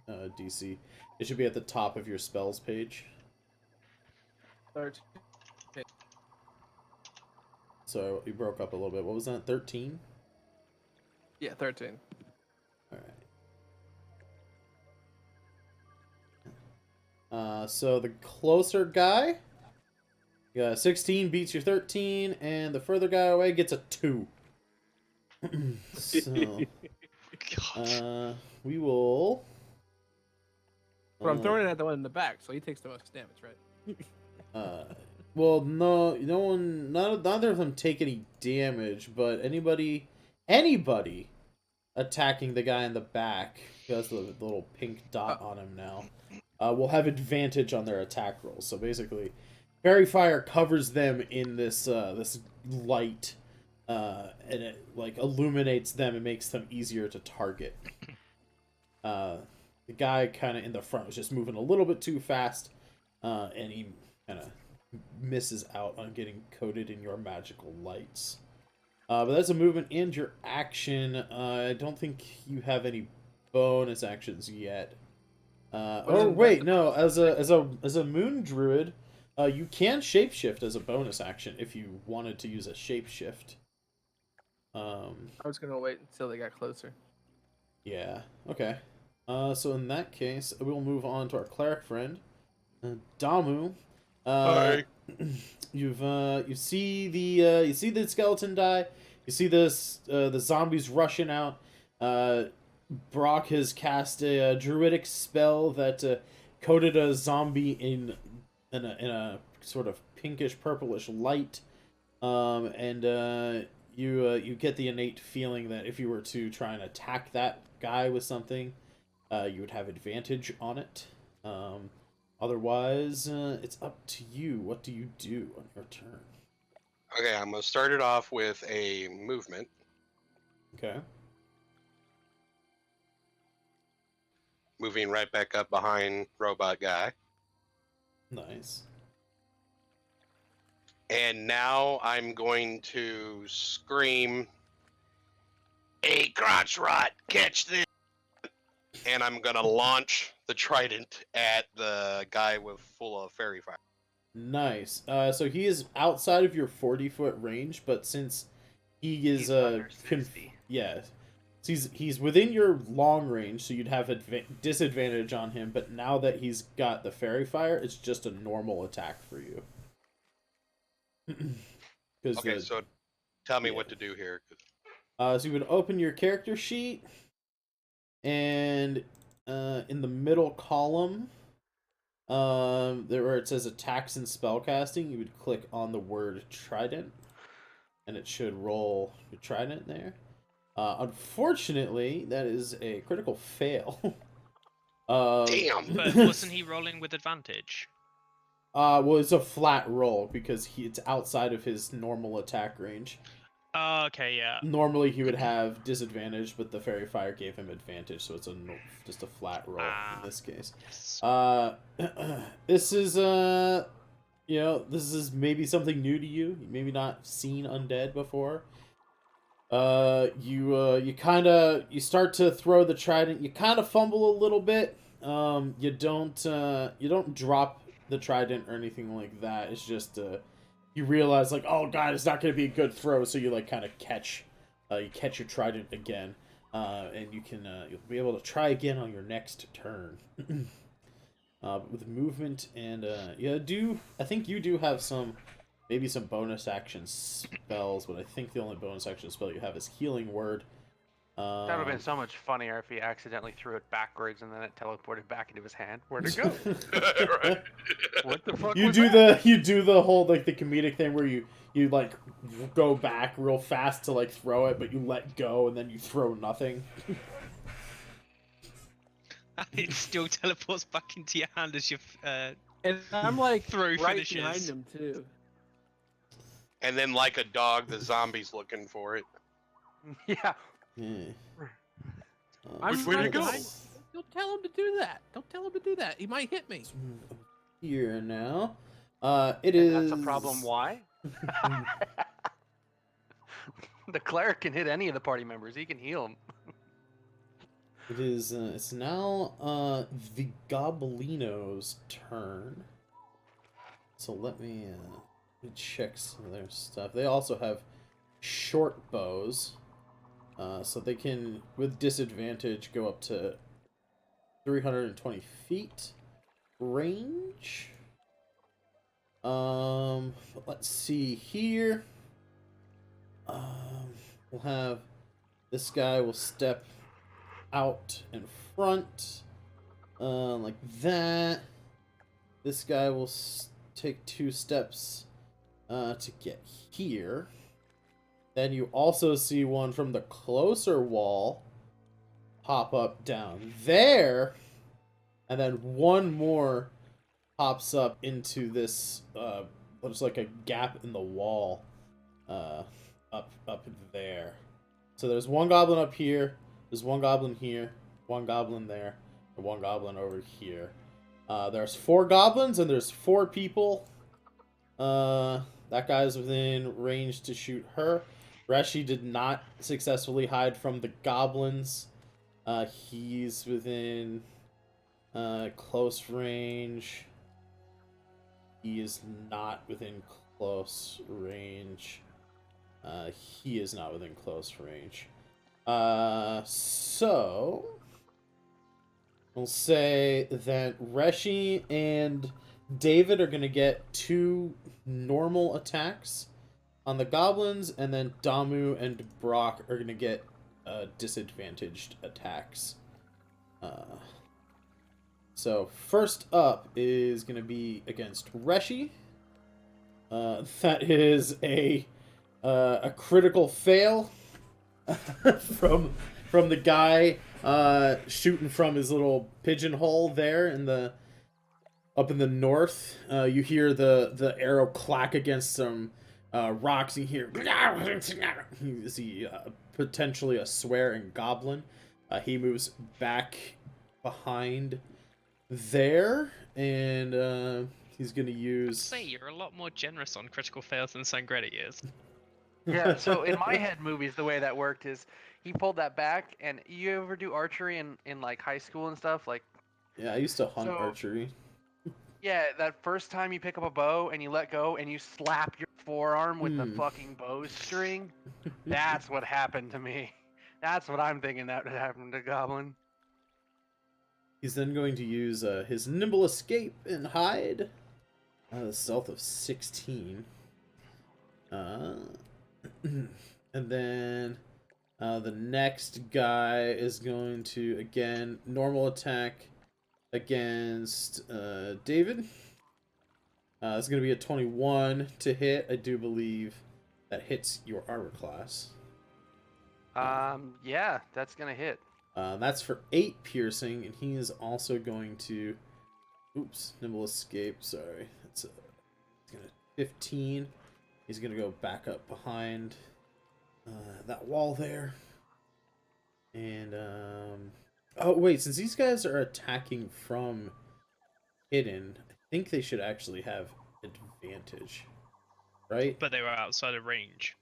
DC? It should be at the top of your spells page. 13. So you broke up a little bit. What was that? 13? Yeah, 13. Alright. So the closer guy, 16 beats your 13, and the further guy away gets a 2. So, we will. But I'm throwing it at the one in the back, so he takes the most damage, right? Well, neither of them take any damage, but anybody attacking the guy in the back, who has the little pink dot on him now, will have advantage on their attack rolls. So basically, fairy fire covers them in this this light, and it like illuminates them and makes them easier to target. The guy kind of in the front was just moving a little bit too fast, and he kind of misses out on getting coated in your magical lights. But that's a movement and your action. I don't think you have any bonus actions yet. Oh wait, no. As a moon druid, you can shapeshift as a bonus action if you wanted to use a shapeshift. I was gonna wait until they got closer. Yeah. Okay. So in that case, we'll move on to our cleric friend, Damu. Hi. You see the skeleton die. You see the zombies rushing out. Brock has cast a druidic spell that coated a zombie in a sort of pinkish purplish light, and you get the innate feeling that if you were to try and attack that guy with something, you would have advantage on it. Otherwise, it's up to you. What do you do on your turn? Okay, I'm gonna start it off with a movement. Okay. Moving right back up behind robot guy. Nice. And now I'm going to scream, "Hey, crotch rot, catch this!" And I'm gonna launch the trident at the guy with full of fairy fire. Nice. So he is outside of your 40-foot range, but since he is He's under 60. yeah, so he's within your long range, so you'd have disadvantage on him. But now that he's got the fairy fire, it's just a normal attack for you. Okay, so tell me what to do here. So you would open your character sheet, and in the middle column, there where it says attacks and spellcasting, you would click on the word trident, and it should roll your trident there. Unfortunately, that is a critical fail. Damn. But wasn't he rolling with advantage? Well, it's a flat roll because it's outside of his normal attack range. Oh, okay, yeah. Normally he would have disadvantage, but the fairy fire gave him advantage, so it's just a flat roll in this case. This is this is maybe something new to you. You maybe not seen undead before. You start to throw the trident. You kind of fumble a little bit. You don't drop the trident or anything like that. It's just you realize like, oh god, it's not gonna be a good throw, so you like kind of catch your trident again, and you can you'll be able to try again on your next turn. With movement and I think you do have maybe some bonus action spells, but I think the only bonus action spell you have is Healing Word. That would have been so much funnier if he accidentally threw it backwards and then it teleported back into his hand. Where'd it go? Right. What the fuck You was do that? you do the whole like the comedic thing where you like go back real fast to like throw it, but you let go and then you throw nothing. It still teleports back into your hand as you And I'm like throw right finishes. behind him too. And then, like a dog, the zombie's looking for it. Yeah. Yeah. I'm Which way to right go? behind him. Don't tell him to do that. Don't tell him to do that. He might hit me. Here now. And that's a problem. Why? The cleric can hit any of the party members. He can heal them. It is. It's now the Goblino's turn. So let me check some of their stuff. They also have short bows, so they can, with disadvantage, go up to 320 feet range. Let's see here. We'll have this guy will step out in front, like that. This guy will take 2 steps to get here. Then you also see one from the closer wall pop up down there, and then one more pops up into this looks like a gap in the wall up there. So there's one goblin up here, there's one goblin here, one goblin there, and one goblin over here. There's 4 goblins and there's 4 people. That guy's within range to shoot her. Reshi did not successfully hide from the goblins. He's within close range. He is not within close range. He is not within close range. So we'll say that Reshi and David are going to get 2 normal attacks on the goblins, and then Damu and Brock are going to get disadvantaged attacks. So first up is going to be against Reshi. That is a critical fail from the guy shooting from his little pigeonhole there up in the north. You hear the arrow clack against some rocks. You hear you see potentially a swearing goblin. He moves back behind there, and he's gonna use. say you're a lot more generous on critical fails than Sangretti is. Yeah, so in my head movies, the way that worked is he pulled that back, and you ever do archery in like high school and stuff? Like, Yeah, I used to hunt archery. yeah, that first time you pick up a bow and you let go and you slap your forearm with the fucking bowstring, that's what happened to me. That's what I'm thinking that would happen to Goblin. He's then going to use his nimble escape and hide. The stealth of 16. And then the next guy is going to, again, normal attack against David. It's going to be a 21 to hit. I do believe that hits your armor class. Yeah, that's gonna hit. That's for 8 piercing, and he is also going to... Oops, nimble escape, sorry. It's gonna 15. He's gonna go back up behind that wall there. And, oh, wait, since these guys are attacking from hidden, I think they should actually have advantage, right? But they were outside of range.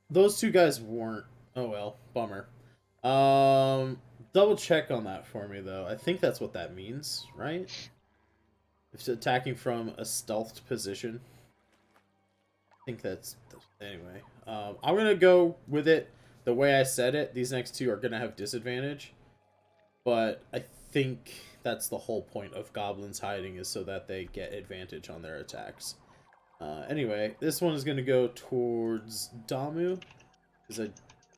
Those 2 guys weren't. Oh, well, bummer. Double check on that for me, though. I think that's what that means, right? If it's attacking from a stealthed position. think that's anyway. I'm gonna go with it the way I said it. These next two are gonna have disadvantage, but I think that's the whole point of goblins hiding, is so that they get advantage on their attacks. Anyway, this one is gonna go towards Damu, because I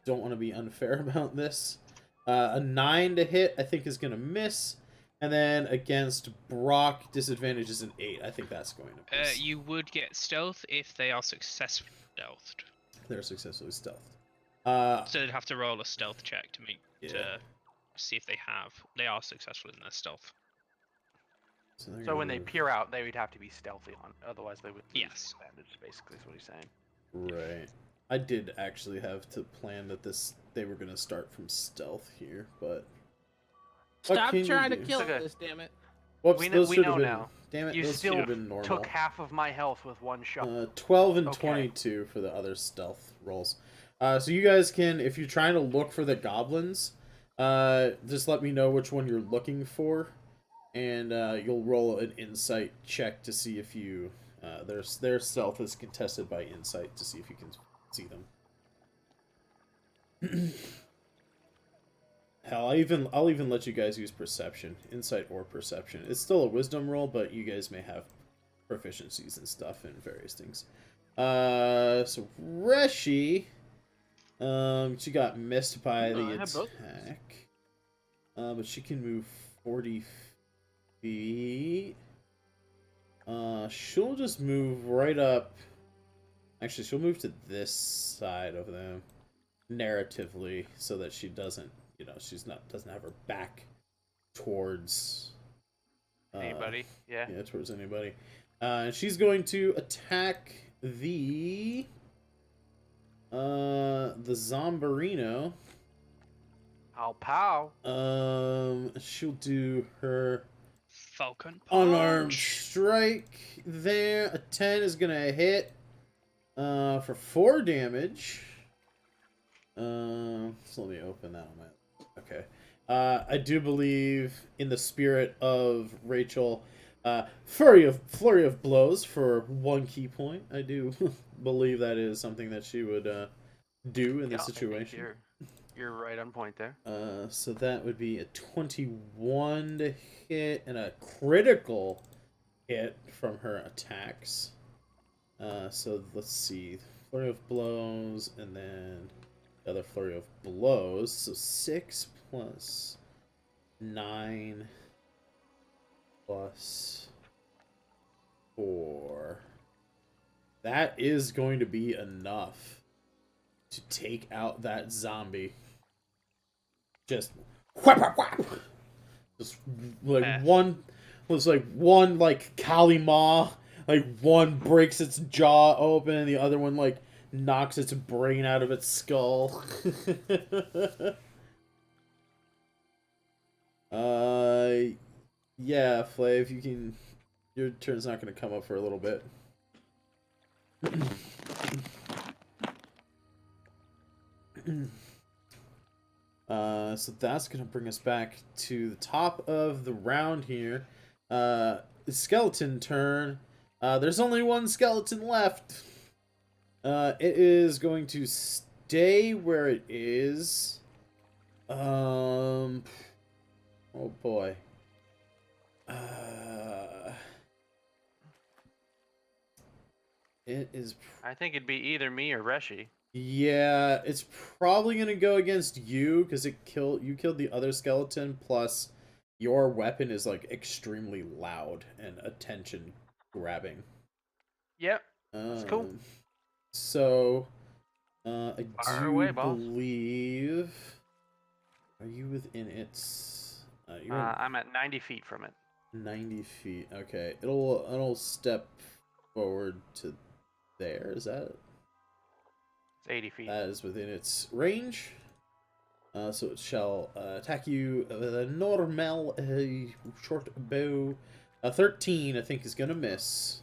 don't want to be unfair about this. A 9 to hit, I think, is gonna miss. And then against Brock, disadvantage is an 8. I think that's going to miss. You would get stealth if they are successfully stealthed. They're successfully stealthed. So they'd have to roll a stealth check to to see if they are successful in their stealth. So when they peer out, they would have to be stealthy on, otherwise they would lose Yes. advantage. Basically, is what he's saying. Right. I did actually have to plan that they were gonna start from stealth here, but Stop can you trying to do? kill Okay. this, damn it. whoops, We those know should have been. now. Damn it, You those should still have been normal. took half of my health with one shot. 12 and Okay. 22 for the other stealth rolls. So you guys can, if you're trying to look for the goblins, just let me know which one you're looking for, and you'll roll an insight check to see if you their stealth is contested by insight to see if you can see them. Hell, I'll even let you guys use perception, insight or perception. It's still a wisdom roll, but you guys may have proficiencies and stuff in various things. So Reshi, she got missed by the I have both. attack, but she can move 40 feet. She'll just move right up. Actually, she'll move to this side of them, narratively, so that she doesn't, doesn't have her back towards Anybody? Yeah. yeah, towards anybody. And she's going to attack the Zombarino. Pow pow. She'll do her Falcon unarmed punch. strike there. A 10 is gonna hit for 4 damage. So let me open that one. Okay. I do believe, in the spirit of Rachel, flurry of blows for 1 key point. I do believe that is something that she would do in this I think situation. You're right on point there. So that would be a 21 to hit and a critical hit from her attacks. So let's see. Flurry of blows and then the other flurry of blows. So 6 plus 9 plus 4. That is going to be enough to take out that zombie. Just whap, whap, whap. Just like one was like one like Kali Ma, like one breaks its jaw open and the other one like knocks its brain out of its skull. Yeah, Flav, you can. Your turn's not gonna come up for a little bit. So that's gonna bring us back to the top of the round here. Skeleton turn. There's only one skeleton left. It is going to stay where it is. Oh boy. It is. I think it'd be either me or Reshi. Yeah, it's probably gonna go against you because you killed the other skeleton. Plus, your weapon is like extremely loud and attention grabbing. Yep. That's cool. So, I Fire do away, boss. believe. Are you within its? You're I'm at 90 feet from it. 90 feet. Okay, it'll step forward to there. Is that? It's 80 feet. That is within its range. So it shall attack you with a normal short bow. 13, I think, is gonna miss.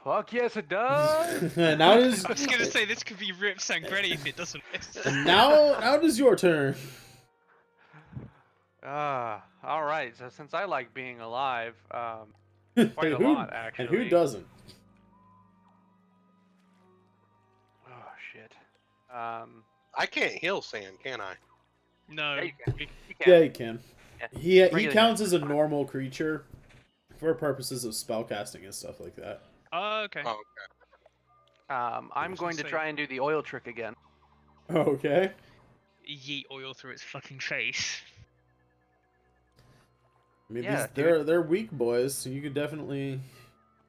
Fuck yes, it does. Now it is. I was gonna say this could be Rip Sangretti if it doesn't miss. Now it is your turn. All right. So since I like being alive, quite a lot actually. And who doesn't? I can't heal sand, can I? No. Yeah, you can. You can. Yeah, you can. Yeah. He Regular counts as a normal creature for purposes of spellcasting and stuff like that. Oh, okay. Oh, I'm was going to gonna say- try and do the oil trick again. Okay. Yeet oil through its fucking face. I mean, Yeah, they're weak boys, so you could definitely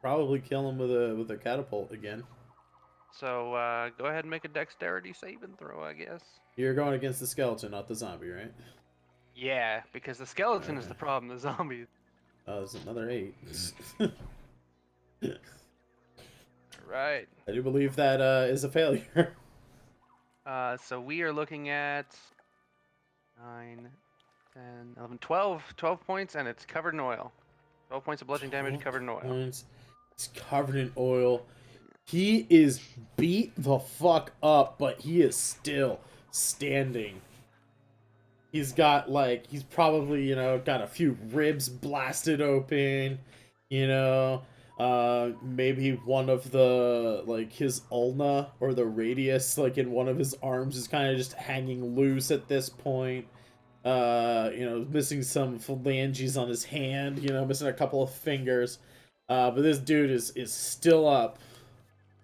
probably kill them with a catapult again. So go ahead and make a dexterity saving throw, I guess. You're going against the skeleton, not the zombie, right? Yeah, because the skeleton is Okay. the problem. The zombies. Oh, there's another 8. Right. I do believe that is a failure. So we are looking at 9, 10, 11, 12 points, and it's covered in oil. 12 points of bludgeoning damage covered in oil. Points. It's covered in oil. He is beat the fuck up, but he is still standing. He's got, like, he's probably, you know, got a few ribs blasted open, you know, maybe one of the, like, his ulna or the radius, like, in one of his arms is kind of just hanging loose at this point. You know, missing some phalanges on his hand, you know, missing a couple of fingers. But this dude is still up.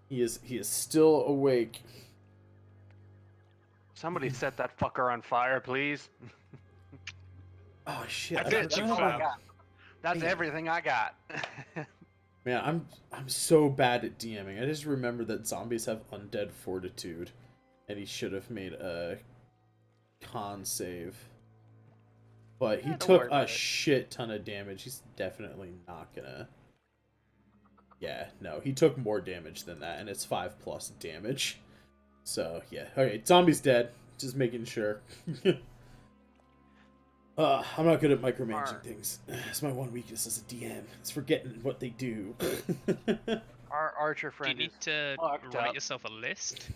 He is still awake. Somebody set that fucker on fire, please. Oh shit! That's I it, forgot you about- found. That's Damn. everything I got. Man, I'm so bad at DMing. I just remember that zombies have undead fortitude, and he should have made a con save. But he Yeah, don't took worry a about it. shit ton of damage. He's definitely not gonna. Yeah, no, he took more damage than that, and it's 5+ damage. So yeah, okay, zombie's dead. Just making sure. I'm not good at micromanaging Alright. things. It's my one weakness as a DM. It's forgetting what they do. Our archer Do you friend need is to fucked write up. yourself a list?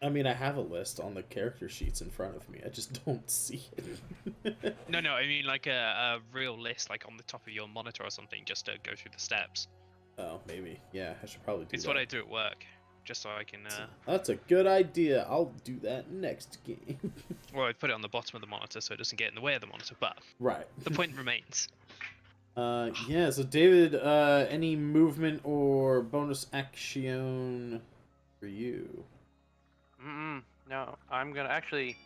I mean, I have a list on the character sheets in front of me. I just don't see it. No, I mean like a real list, like on the top of your monitor or something, just to go through the steps. Oh, maybe. Yeah, I should probably do It's that. what I do at work, just so I can. That's a good idea. I'll do that next game. Well, I put it on the bottom of the monitor so it doesn't get in the way of the monitor. But Right. the point remains. Yeah, so David, any movement or bonus action for you? No, I'm gonna actually.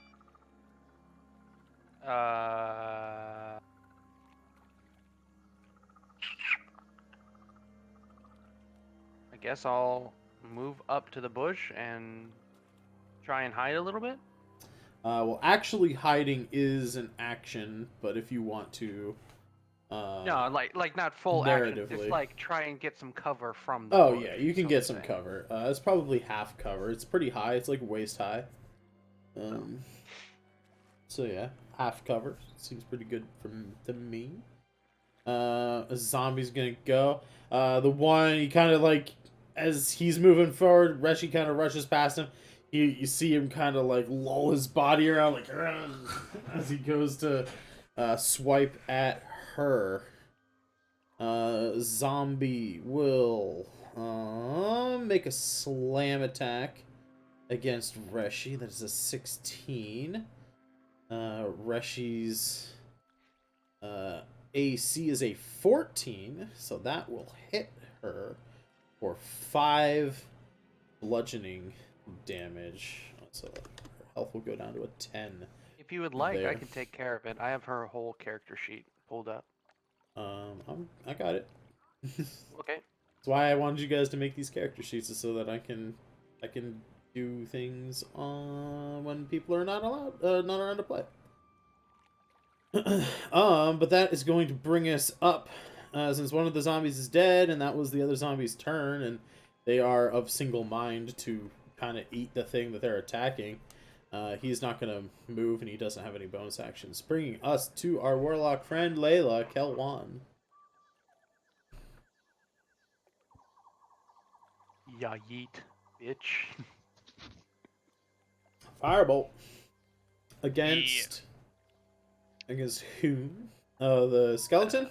I guess I'll move up to the bush and try and hide a little bit. Well, actually hiding is an action, but if you want to... No, like not full action. narratively. Just like try and get some cover from the Oh, bush, yeah, you can so get to some say. cover. It's probably half cover. It's pretty high. It's like waist high. So yeah, half cover. Seems pretty good to me. A zombie's gonna go. The one, he kind of like, as he's moving forward, Reshi kind of rushes past him. You see him kind of like lull his body around like as he goes to swipe at her. Zombie will make a slam attack against Reshi. That is a 16. Reshi's AC is a 14, so that will hit her for 5 bludgeoning damage. So her health will go down to a 10. If you would like, I there. can take care of it. I have her whole character sheet pulled up. I got it. Okay. That's why I wanted you guys to make these character sheets, is so that I can do things when people are not around to play. But that is going to bring us up, since one of the zombies is dead, and that was the other zombie's turn, and they are of single mind to kind of eat the thing that they're attacking. He's not going to move, and he doesn't have any bonus actions. Bringing us to our warlock friend, Layla Kelwan. Ya yeet, bitch. Firebolt. Against whom? The skeleton?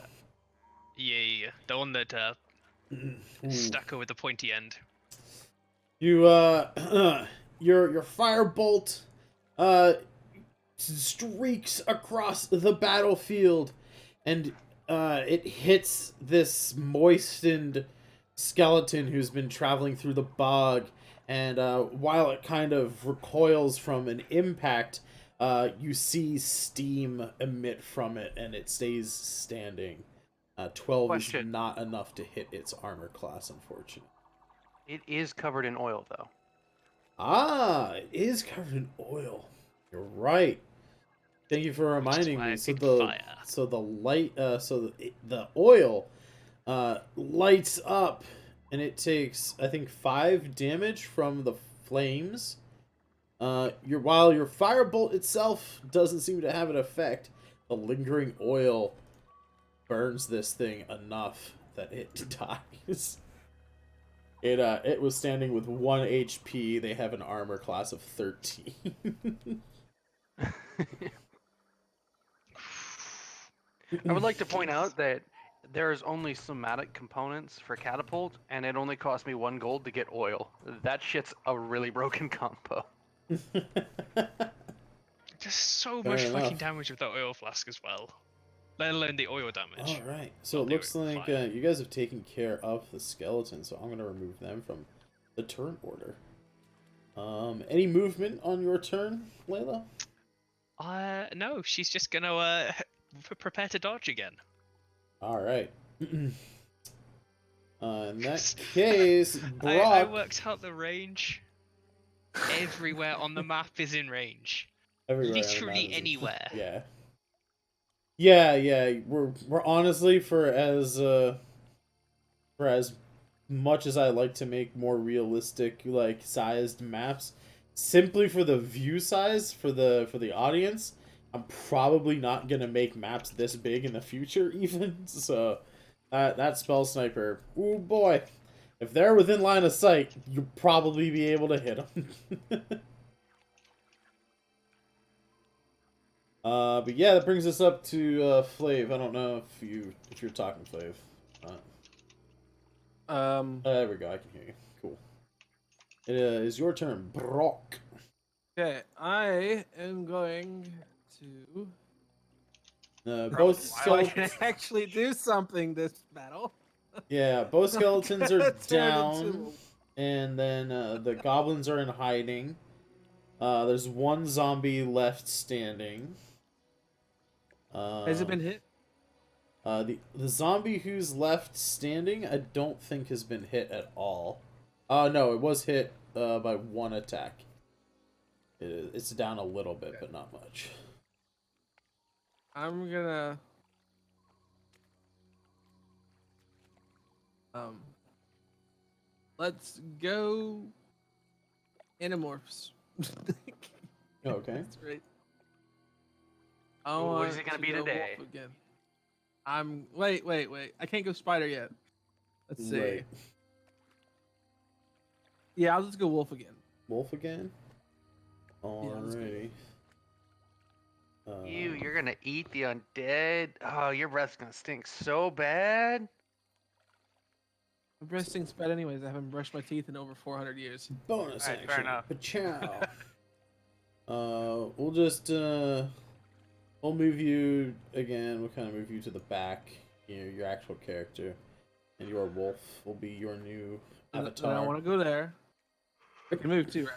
Yeah, the one that Ooh. stuck her with the pointy end. You your firebolt streaks across the battlefield, and it hits this moistened skeleton who's been traveling through the bog, and while it kind of recoils from an impact, you see steam emit from it, and it stays standing. 12 Question. is not enough to hit its armor class, unfortunately. It is covered in oil, though. Ah, it is covered in oil. You're right. Thank you for reminding me. So the light, the oil, lights up, and it takes, I think, 5 damage from the flames. While your firebolt itself doesn't seem to have an effect, the lingering oil burns this thing enough that it dies. It was standing with 1 HP. They have an armor class of 13. I would like to point out that there's only somatic components for catapult, and it only cost me 1 gold to get oil. That shit's a really broken combo. There's so Fair much enough. fucking damage with that oil flask as well. Let alone the oil damage. Alright, so I'll it do looks it. like Fine. you guys have taken care of the skeleton, so I'm going to remove them from the turn order. Any movement on your turn, Layla? No, she's just gonna prepare to dodge again. Alright. In that case, I Brock... worked out the range. Everywhere on the map is in range. Everywhere on the Literally map is- anywhere. Yeah. Yeah. We're honestly, for as much as I like to make more realistic, like, sized maps, simply for the view size for the audience, I'm probably not gonna make maps this big in the future even. So that spell sniper, oh boy, if they're within line of sight, you'll probably be able to hit them. But yeah, that brings us up to Flav. I don't know if you're talking, Flav. There we go. I can hear you. Cool. It is your turn, Brock. Okay, I am going to. Both So I can skeletons. actually do something this battle. Yeah, both skeletons are Turn down, into- and then the goblins are in hiding. There's 1 zombie left standing. Has it been hit? The zombie who's left standing, I don't think has been hit at all. No, it was hit by 1 attack. It's down a little bit, but not much. I'm gonna. Let's go. Animorphs. Okay. That's right. What is it gonna be go today? wolf again. Wait. I can't go spider yet. Let's see. Right. Yeah, I'll just go wolf again. Wolf again? let's go. Alrighty. You're gonna eat the undead? Oh, your breath's gonna stink so bad. My breath stinks bad anyways. I haven't brushed my teeth in over 400 years. Bonus Alright, fair action. enough. Pachow. We'll just we'll move you again. We'll kind of move you to the back. Your actual character, and your wolf will be your new And avatar. I want to go there. I can move too, right?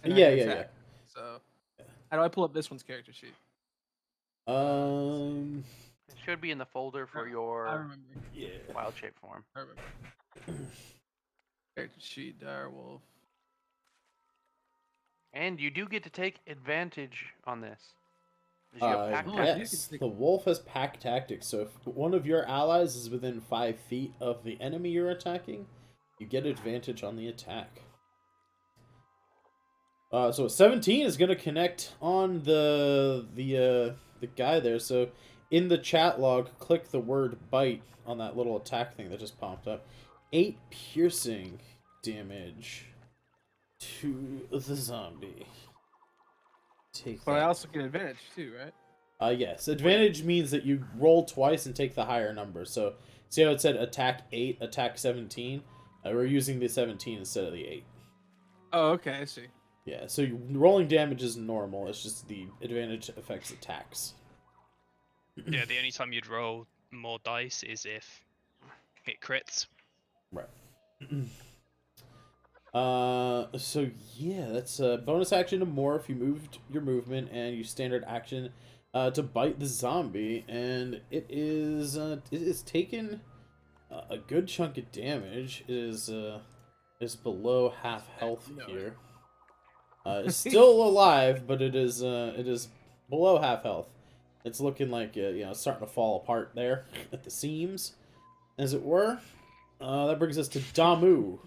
And I Yeah, can yeah. attack. So, how do I pull up this one's character sheet? It It should be in the folder for I your remember. yeah. wild shape form. I remember. Character sheet, direwolf. And you do get to take advantage on this. 'Cause you have pack Oh, tactics. Yes, the wolf has pack tactics, so if one of your allies is within 5 feet of the enemy you're attacking, you get advantage on the attack. So 17 is gonna connect on the guy there. So in the chat log, click the word bite on that little attack thing that just popped up. 8 piercing damage to the zombie. Take But I that. also get advantage too, right? Yes. Advantage means that you roll twice and take the higher number. So, see how it said attack 8, attack 17? We're using the 17 instead of the 8. Oh, okay, I see. Yeah, so rolling damage is normal. It's just the advantage affects attacks. Yeah, the only time you'd roll more dice is if it crits. Right. So yeah, that's a bonus action to morph. You moved your movement and you standard action to bite the zombie, and it is taken a good chunk of damage. It is below half health here. It's still alive, but it is below half health. It's looking like starting to fall apart there at the seams, as it were. That brings us to Damu.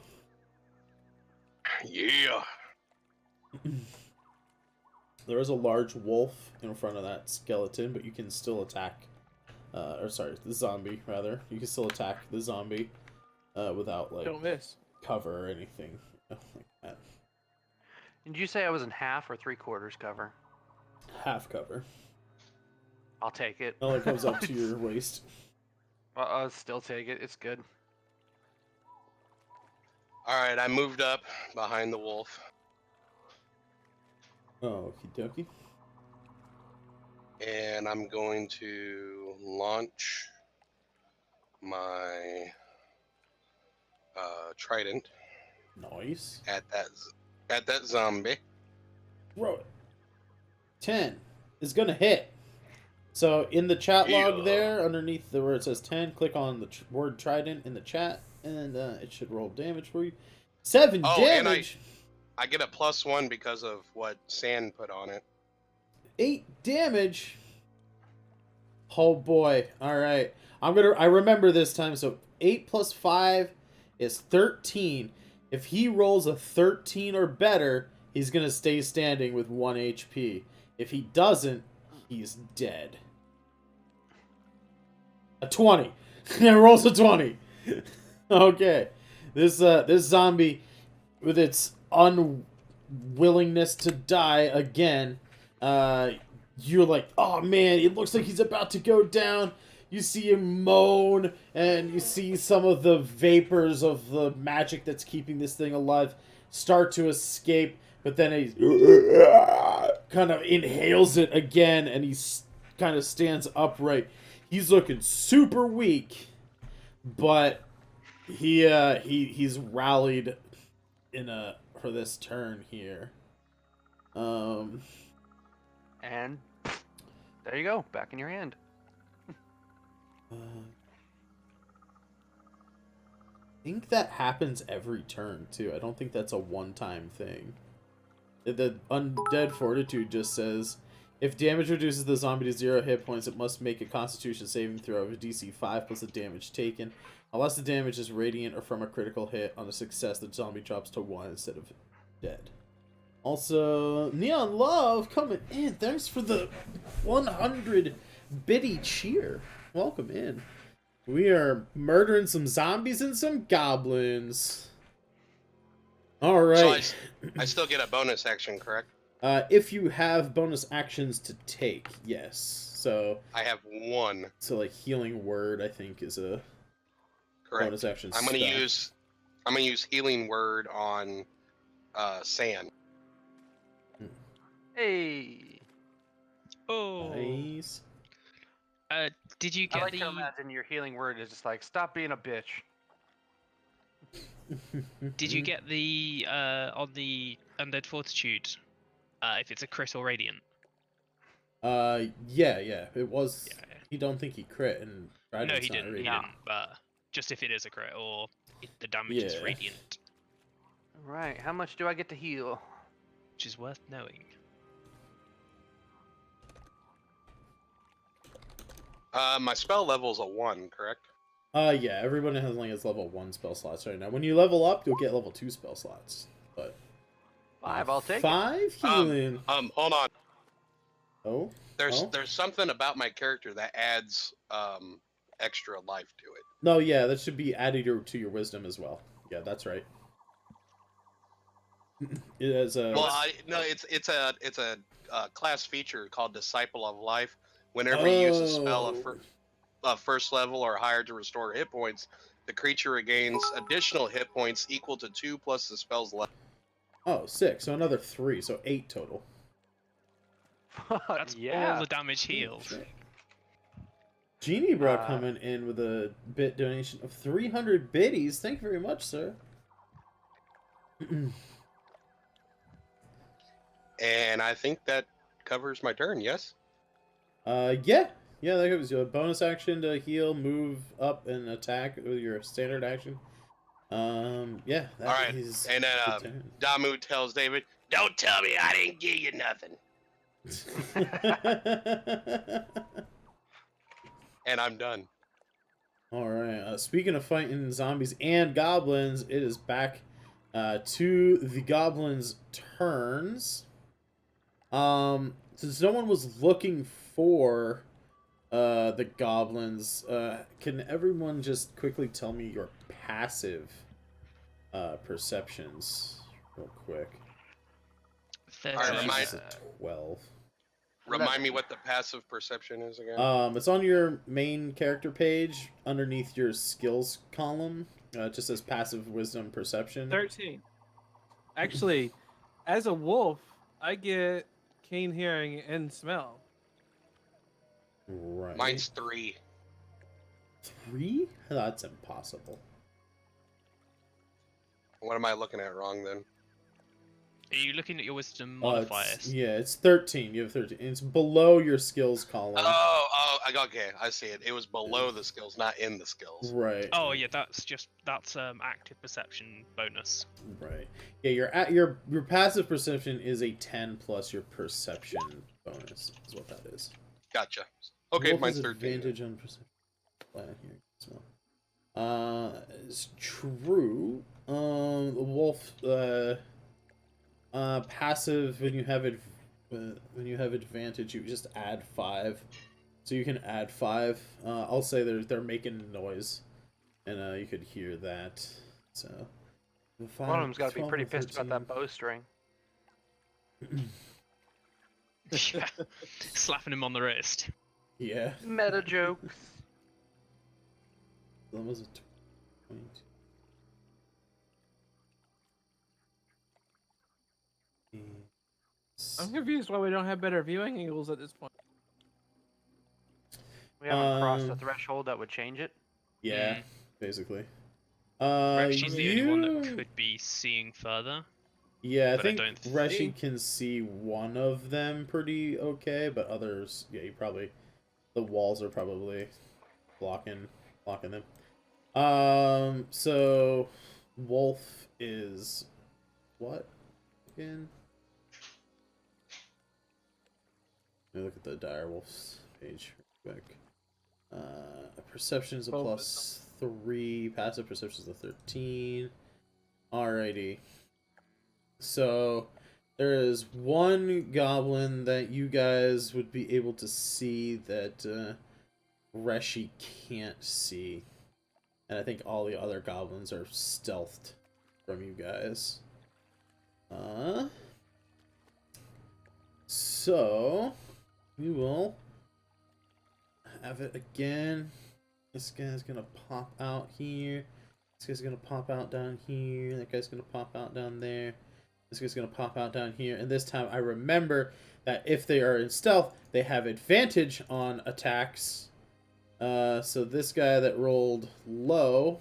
Yeah. There is a large wolf in front of that skeleton, but you can still attack. The zombie, rather. You can still attack the zombie without, like, Don't miss. cover or anything like that. Did you say I was in half or 3/4 cover? Half cover. I'll take it. It only comes up to your waist. I'll still take it. It's good. All right, I moved up behind the wolf, Oh, okie dokie. and I'm going to launch my trident Nice. at that zombie. Throw it. 10 is gonna hit. So in the chat log Yeah. there, underneath where it says 10, click on the word trident in the chat, and it should roll damage for you. 7 Oh, and damage. I get a +1 because of what Sand put on it. 8 damage. Oh boy. All right. I remember this time. So 8 plus 5 is 13. If he rolls a 13 or better, he's going to stay standing with 1 HP. If he doesn't, he's dead. A 20. It rolls a 20. Okay. This zombie, with its unwillingness to die again, you're like, oh man, it looks like he's about to go down. You see him moan, and you see some of the vapors of the magic that's keeping this thing alive start to escape, but then he kind of inhales it again, and he kind of stands upright. He's looking super weak, but he's rallied for this turn here. And there you go, back in your hand. I think that happens every turn too. I don't think that's a one-time thing. The Undead Fortitude just says, if damage reduces the zombie to 0 hit points, it must make a Constitution saving throw of a DC 5 plus the damage taken. Unless the damage is radiant or from a critical hit, on a success, the zombie drops to 1 instead of dead. Also, Neon Love coming in. Thanks for the 100 bitty cheer. Welcome in. We are murdering some zombies and some goblins. All right. So I still get a bonus action, correct? If you have bonus actions to take, yes. So I have 1. So like healing word, I think, is a Correct. bonus action. I'm gonna spell. use healing word on Sand. Hey. Oh. Nice. Did you I get like the? to imagine your healing word is just like, stop being a bitch. Did you get the on the Undead Fortitude? If it's a crit or radiant. Yeah, it was. Yeah. You don't think he crit and No, he not didn't. He radiant. didn't. But just if it is a crit or if the damage is Yeah. radiant, Right, how much do I get to heal? which is worth knowing. My spell level is a 1, correct? Yeah, everyone only has level 1 spell slots right now. When you level up, you'll get level 2 spell slots. But 5, I'll take it. 5 healing. Hold on. Oh, There's something about my character that adds extra life to it. no, yeah, that should be added to your wisdom as well. Yeah, that's right. It has a. Well, it's a class feature called Disciple of Life. Whenever you use a spell of first level or higher to restore hit points, the creature regains additional hit points equal to 2 plus the spell's level. Oh, 6. So another 3. So 8 total. That's yeah. all the damage healed. Shit. Genie Bro Uh, coming in with a bit donation of 300 biddies. Thank you very much, sir. And I think that covers my turn. Yes. Yeah. Yeah, that was a bonus action to heal, move up, and attack with your standard action. Yeah. That All right. is And then the turn. Damu tells David, "Don't tell me I didn't give you nothing." And I'm done. All right. Speaking of fighting zombies and goblins, it is back to the goblins' turns. Since no one was looking for the goblins, can everyone just quickly tell me your passive perceptions real quick? All right, It's a 12. Remind me what the passive perception is again. It's on your main character page underneath your skills column. It just says passive wisdom perception. 13. Actually, as a wolf, I get keen hearing and smell. Right. Mine's 3. 3? That's impossible. What am I looking at wrong then? Are you looking at your wisdom It's, modifiers? yeah, it's 13. You have 13. It's below your skills column. Okay, I see it. It was below the skills, not in the skills. Right. Oh yeah, that's active perception bonus. Right. Yeah, your passive perception is a 10 plus your perception bonus. Is what that is. Gotcha. Okay, Wolf mine's has 13. advantage on perception. Here as well. It's true. The wolf passive when you have advantage, you just add 5. So you can add 5. I'll say they're making noise, and you could hear that. So One of them's got to be pretty pissed about that bowstring. Yeah. Slapping him on the wrist. Yeah. Meta jokes. That was a 20. I'm confused why we don't have better viewing angles at this point. We haven't crossed the threshold that would change it. Yeah, basically. Reshi's the only one that could be seeing further. Yeah, I but I think don't Reshi think- can see one of them pretty okay, but others, yeah, the walls are probably blocking them. So Wolf is what again? Let me look at the dire wolf's page real quick. Perception is a +3. Passive perception is a 13. Alrighty. So there is one goblin that you guys would be able to see that Reshi can't see. And I think all the other goblins are stealthed from you guys. So we will have it again. This guy's gonna pop out here. This guy's gonna pop out down here. That guy's gonna pop out down there. This guy's gonna pop out down here. And this time I remember that if they are in stealth, they have advantage on attacks. So this guy that rolled low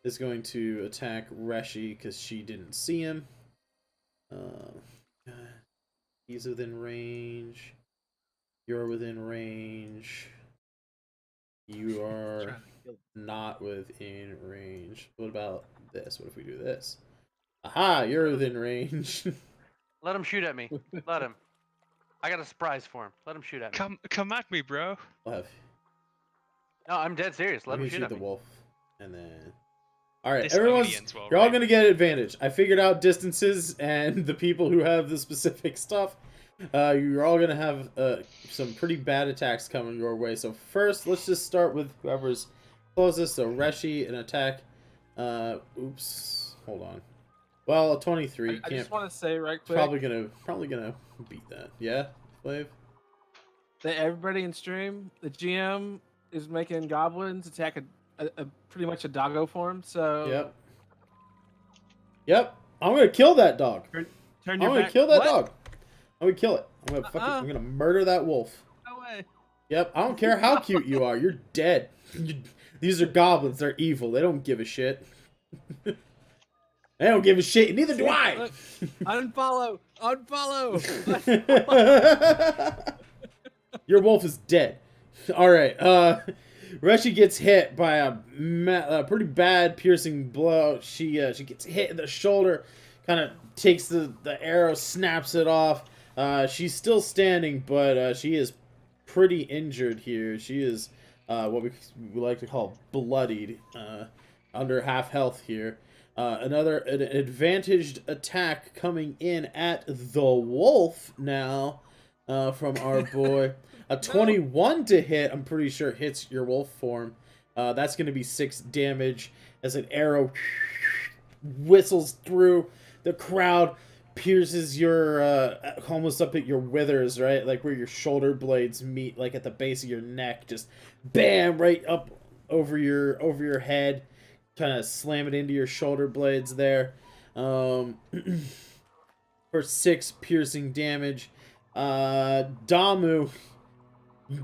is going to attack Reshi because she didn't see him. He's within range. You're within range. You are not within range. What about this? What if we do this? Aha! You're within range. Let him shoot at me. Let him. I got a surprise for him. Let him shoot at me. Come at me, bro. We'll have. No, I'm dead serious. Let him shoot at the me. wolf, and then. All right, This everyone's. only ends well, You're all right? gonna get advantage. I figured out distances and the people who have the specific stuff. You're all gonna have some pretty bad attacks coming your way. So first, let's just start with whoever's closest. So Reshi, an attack. Oops. Hold on. Well, a 23. I just want to say right quick Probably gonna beat that. Yeah, Flav. that everybody in stream, the GM is making goblins attack a pretty much a doggo form. So Yep. I'm gonna kill that dog. Turn I'm your gonna back. kill that What? dog. I'm gonna kill it. I'm gonna murder that wolf. No way. Yep, I don't care how cute you are. You're dead. These are goblins. They're evil. They don't give a shit. They don't give a shit. Neither do I. Look, unfollow. Your wolf is dead. All right. Reshi gets hit by a pretty bad piercing blow. She gets hit in the shoulder. Kind of takes the arrow, snaps it off. She's still standing, but she is pretty injured here. She is what we like to call bloodied, under half health here. An advantaged attack coming in at the wolf now from our boy. A 21 to hit, I'm pretty sure hits your wolf form. That's going to be 6 damage as an arrow whistles through the crowd, pierces your almost up at your withers, right? Like where your shoulder blades meet, like at the base of your neck. Just bam, right up over your head. Kind of slam it into your shoulder blades there. For 6 piercing damage. Damu,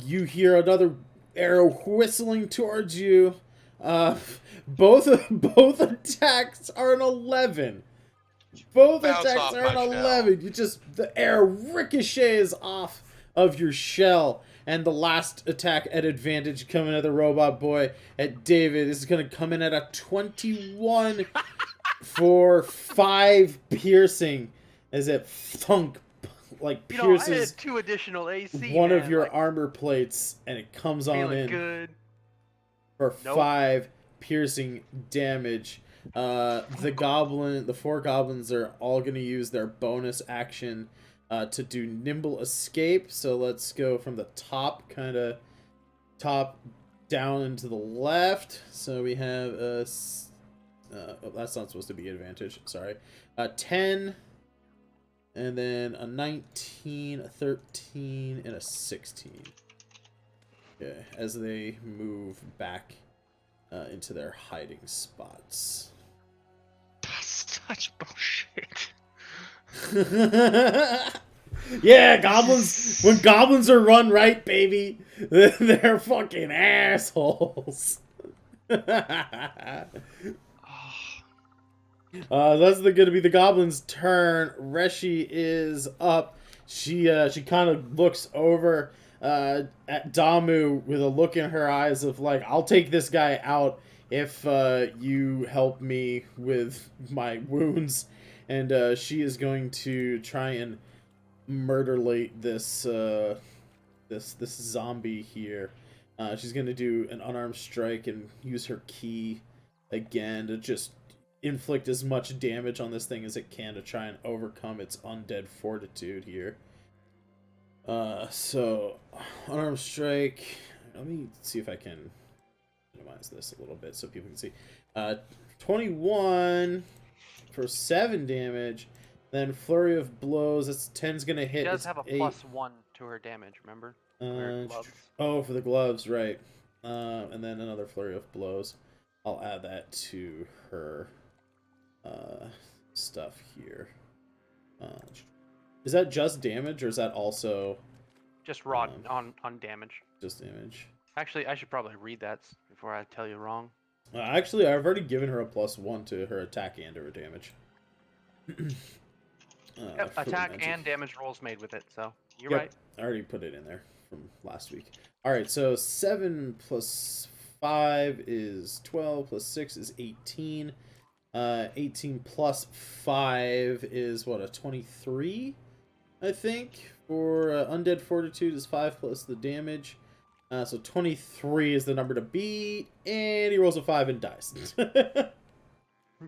you hear another arrow whistling towards you. Both attacks are an 11. Both Bounce attacks off are an my 11. The arrow ricochets off of your shell. And the last attack at advantage coming at the robot boy at David is going to come in at a 21 for 5 piercing as it thunk, like pierces I had 2 additional AC. one of your armor plates, and it comes on in good. for 5 piercing damage. The 4 goblins are all going to use their bonus action to do nimble escape. So let's go from the top, kind of top down and to the left. So we have that's not supposed to be advantage. Sorry, 10, and then a 19, a 13, and a 16. Okay, as they move back into their hiding spots. That's such bullshit. Yeah, goblins. When goblins are run right, baby, they're fucking assholes. That's going to be the goblin's turn. Reshi is up. She kind of looks over at Damu with a look in her eyes of like, I'll take this guy out if you help me with my wounds. And she is going to try and murderlate this this zombie here. She's going to do an unarmed strike and use her key again to just inflict as much damage on this thing as it can to try and overcome its undead fortitude here. So, unarmed strike. Let me see if I can minimize this a little bit so people can see. 21 for 7 damage. Then flurry of blows. That's 10's gonna hit. She does it's have a 8. +1 to her damage. Remember? Her gloves. Oh, for the gloves, right? And then another flurry of blows. I'll add that to her stuff here. Is that just damage, or is that also Just raw on damage? just damage? Actually, I should probably read that before I tell you wrong. Actually, I've already given her a +1 to her attack and her damage. Yep, attack and damage rolls made with it, so you're Yep, right. I already put it in there from last week. Alright, so 7 plus 5 is 12, plus 6 is 18. 18 plus 5 is, what, a 23, I think? For Undead Fortitude is 5 plus the damage. So 23 is the number to beat, and he rolls a 5 and dies.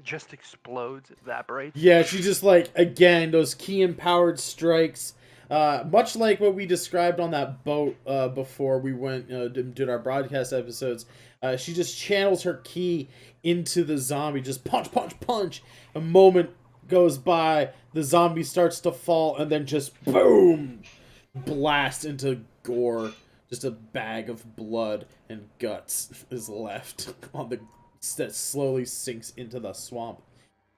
Just explodes, evaporates. Yeah, she just, like, again, those key-empowered strikes. Much like what we described on that boat before we went did our broadcast episodes. She just channels her key into the zombie. Just punch, punch, punch. A moment goes by. The zombie starts to fall, and then just boom! Blast into gore. Just a bag of blood and guts is left on the that slowly sinks into the swamp.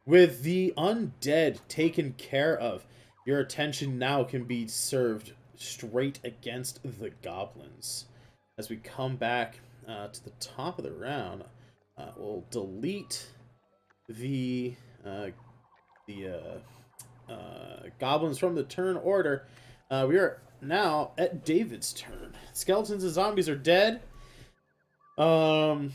With the undead taken care of, your attention now can be served straight against the goblins. As we come back to the top of the round, we'll delete the goblins from the turn order. We are now at David's turn. Skeletons and zombies are dead. The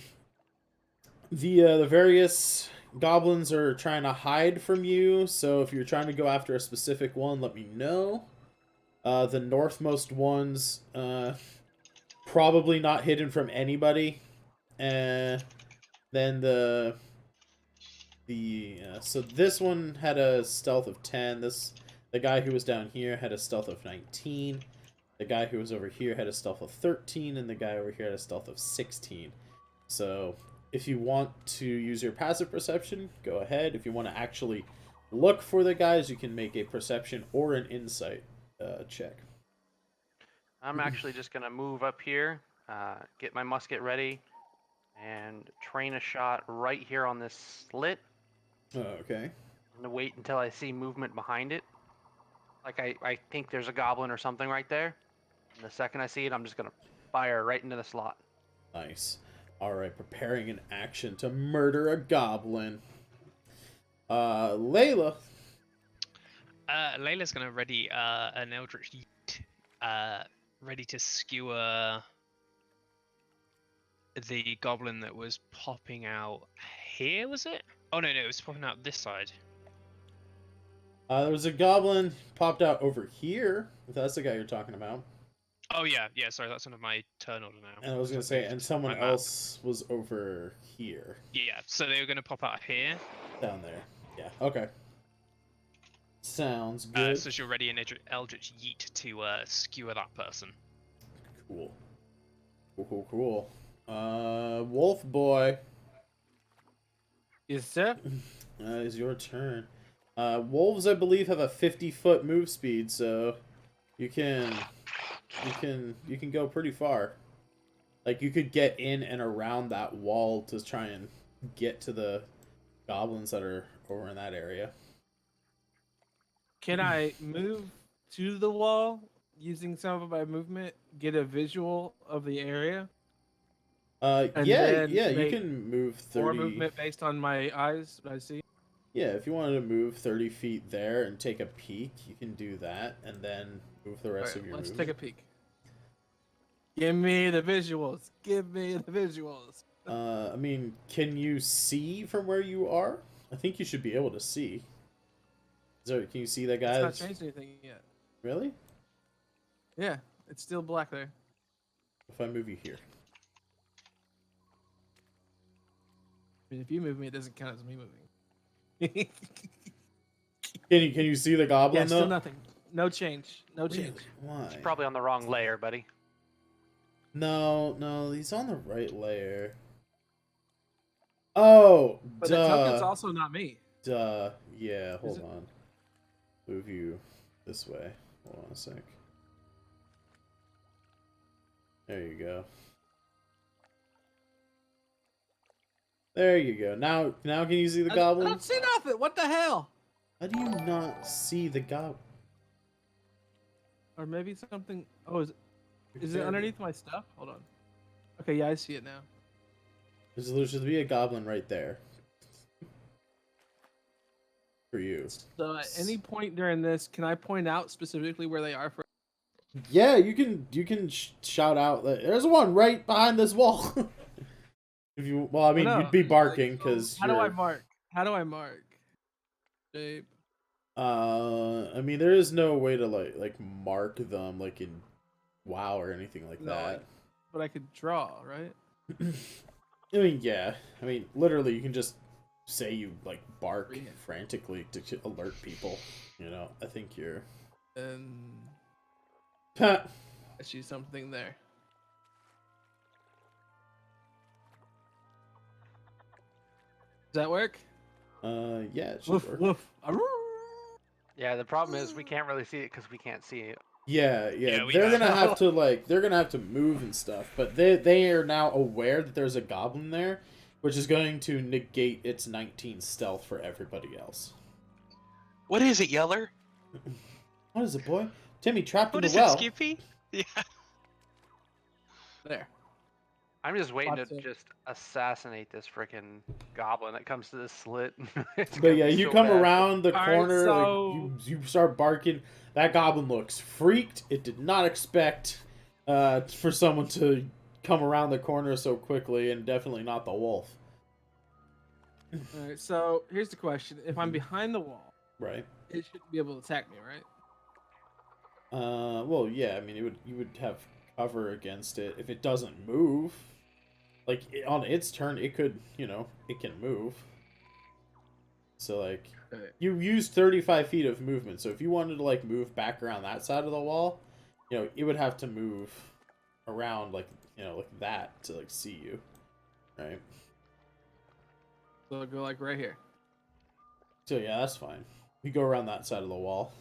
various goblins are trying to hide from you, so if you're trying to go after a specific one, let me know. The northmost ones, probably not hidden from anybody. And then so this one had a stealth of 10. The guy who was down here had a stealth of 19. The guy who was over here had a stealth of 13, and the guy over here had a stealth of 16. So if you want to use your passive perception, go ahead. If you want to actually look for the guys, you can make a perception or an insight check. I'm actually just going to move up here, get my musket ready, and train a shot right here on this slit. Oh, okay. I'm going to wait until I see movement behind it. Like I think there's a goblin or something right there. And the second I see it, I'm just going to fire right into the slot. Nice. Alright, preparing an action to murder a goblin. Layla. Layla's gonna ready an Eldritch Yeet, ready to skewer the goblin that was popping out here, was it? Oh no, it was popping out this side. There was a goblin popped out over here, if that's the guy you're talking about. Oh yeah, sorry, that's one of my turn order now. And I was going to say, and someone else was over here. Yeah, so they were going to pop out here. Down there. Yeah, okay. Sounds good. So you're ready an Eldritch Yeet to skewer that person. Cool. Cool. Wolf Boy. Yes, sir? It's your turn. Wolves, I believe, have a 50-foot move speed, so you can go pretty far. Like, you could get in and around that wall to try and get to the goblins that are over in that area. Can I move to the wall using some of my movement, get a visual of the area? Yeah, you can move 30. More movement based on my eyes, what I see? Yeah, if you wanted to move 30 feet there and take a peek, you can do that, and then move the rest of your Let's movement. take a peek. Give me the visuals. Give me the visuals. I mean, can you see from where you are? I think you should be able to see. Can you see that guy? It's not changed anything yet. Really? Yeah, it's still black there. If I move you here. I mean, if you move me, it doesn't count as me moving. Can you see the goblin, though? Still nothing. No change. No change. Why? It's probably on the wrong layer, buddy. No, he's on the right layer. Oh, But duh. the token's also not me. Duh. Yeah, hold on. Move you this way. Hold on a sec. There you go. There you go. Now can you see the goblin? I don't see nothing. What the hell? How do you not see the goblin? Or maybe something. Oh, is it underneath my stuff? Hold on. Okay, yeah, I see it now. There should be a goblin right there. For you. So at any point during this, can I point out specifically where they are for? Yeah, you can shout out that there's one right behind this wall. If you, well, I mean, No, you'd be barking like, so because. how do I mark? How do I mark? Shape. I mean, there is no way to like mark them like in WoW or anything like that. But I could draw, right? I mean, yeah. I mean, literally, you can just say you like bark Yeah. frantically to alert people. You know, I think you're. And Ha! I see something there. Does that work? Yeah, it should Woof work. woof. Yeah, the problem is we can't really see it because we can't see it. Yeah, we they're got gonna have to they're gonna have to move and stuff, but they are now aware that there's a goblin there, which is going to negate its 19 stealth for everybody else. What is it, Yeller? What is it, boy? Timmy trapped What in is the well. it, Skippy? Yeah. There. I'm just waiting to Lots of- just assassinate this freaking goblin that comes to this slit. It's But gonna yeah, be you so come bad. around the All right, corner, so- like you start barking. That goblin looks freaked. It did not expect for someone to come around the corner so quickly, and definitely not the wolf. All right, so here's the question: if I'm behind the wall, Right. it shouldn't be able to attack me, right? Well, yeah. I mean, you would have cover against it if it doesn't move. Like on its turn, it could, it can move. So like, Okay. you use 35 feet of movement. So if you wanted to like move back around that side of the wall, it would have to move around like that to like see you, right? So I'll go like right here. So yeah, that's fine. You go around that side of the wall.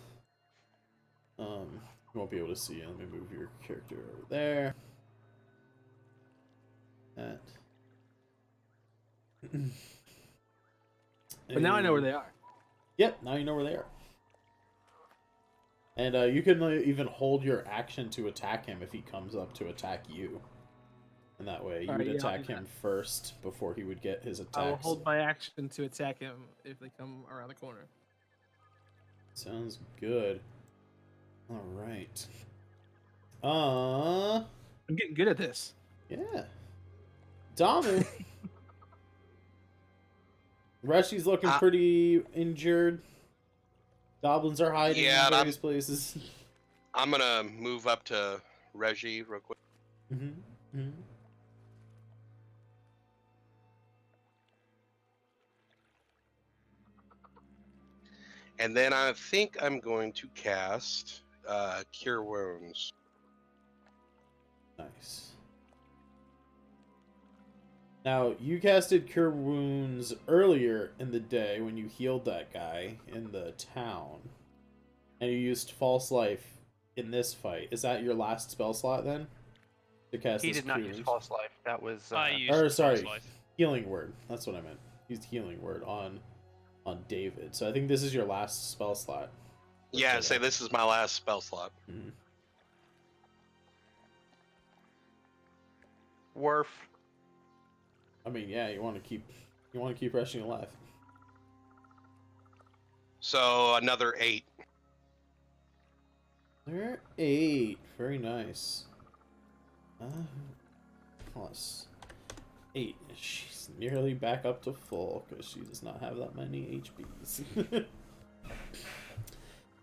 You won't be able to see you. Let me move your character over there. That. But now I know where they are. Yep, now you know where they are. And you can even hold your action to attack him if he comes up to attack you. And that way you would I'll attack do him first before he would get his attacks. I will hold my action to attack him if they come around the corner. Sounds good. All right. I'm getting good at this. Yeah. Damu. Reshi's looking pretty injured. Goblins are hiding Yeah, in various places. I'm gonna move up to Reggie real quick. Mm-hmm. And then I think I'm going to cast Cure Wounds. Nice. Now, you casted Cure Wounds earlier in the day when you healed that guy in the town. And you used False Life in this fight. Is that your last spell slot then? To cast He this did not Cure use Wounds? false life. That was. I used Or False sorry, Life. Healing Word. That's what I meant. Used Healing Word on David. So I think this is your last spell slot. Yeah, say this is my last spell slot. Mm-hmm. Worf. I mean, yeah, you want to keep rushing alive. So another 8. There are 8. Very nice. Plus 8. She's nearly back up to full because she does not have that many HPs.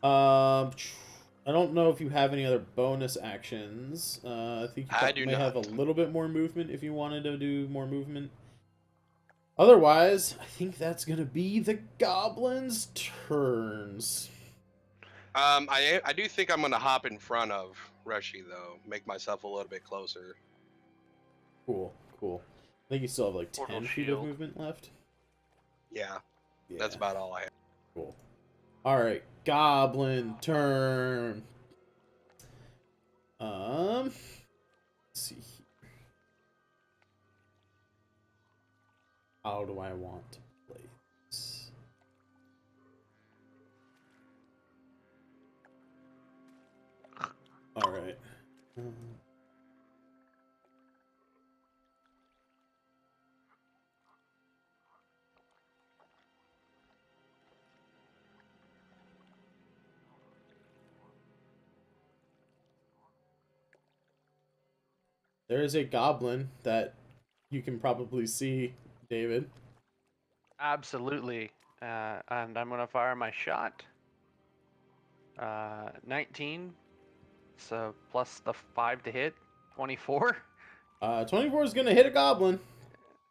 I don't know if you have any other bonus actions. I think you may have a little bit more movement if you wanted to do more movement. Otherwise, I think that's gonna be the goblins' turns. I do think I'm gonna hop in front of Reshi though, make myself a little bit closer. Cool. I think you still have like 10 Portal feet of shield. movement left. Yeah, that's about all I have. Cool. Alright, goblin turn. Let's see here. How do I want to play this? Alright. There is a goblin that you can probably see, David. Absolutely. And I'm gonna fire my shot. 19. So plus the 5 to hit. 24. 24 is gonna hit a goblin.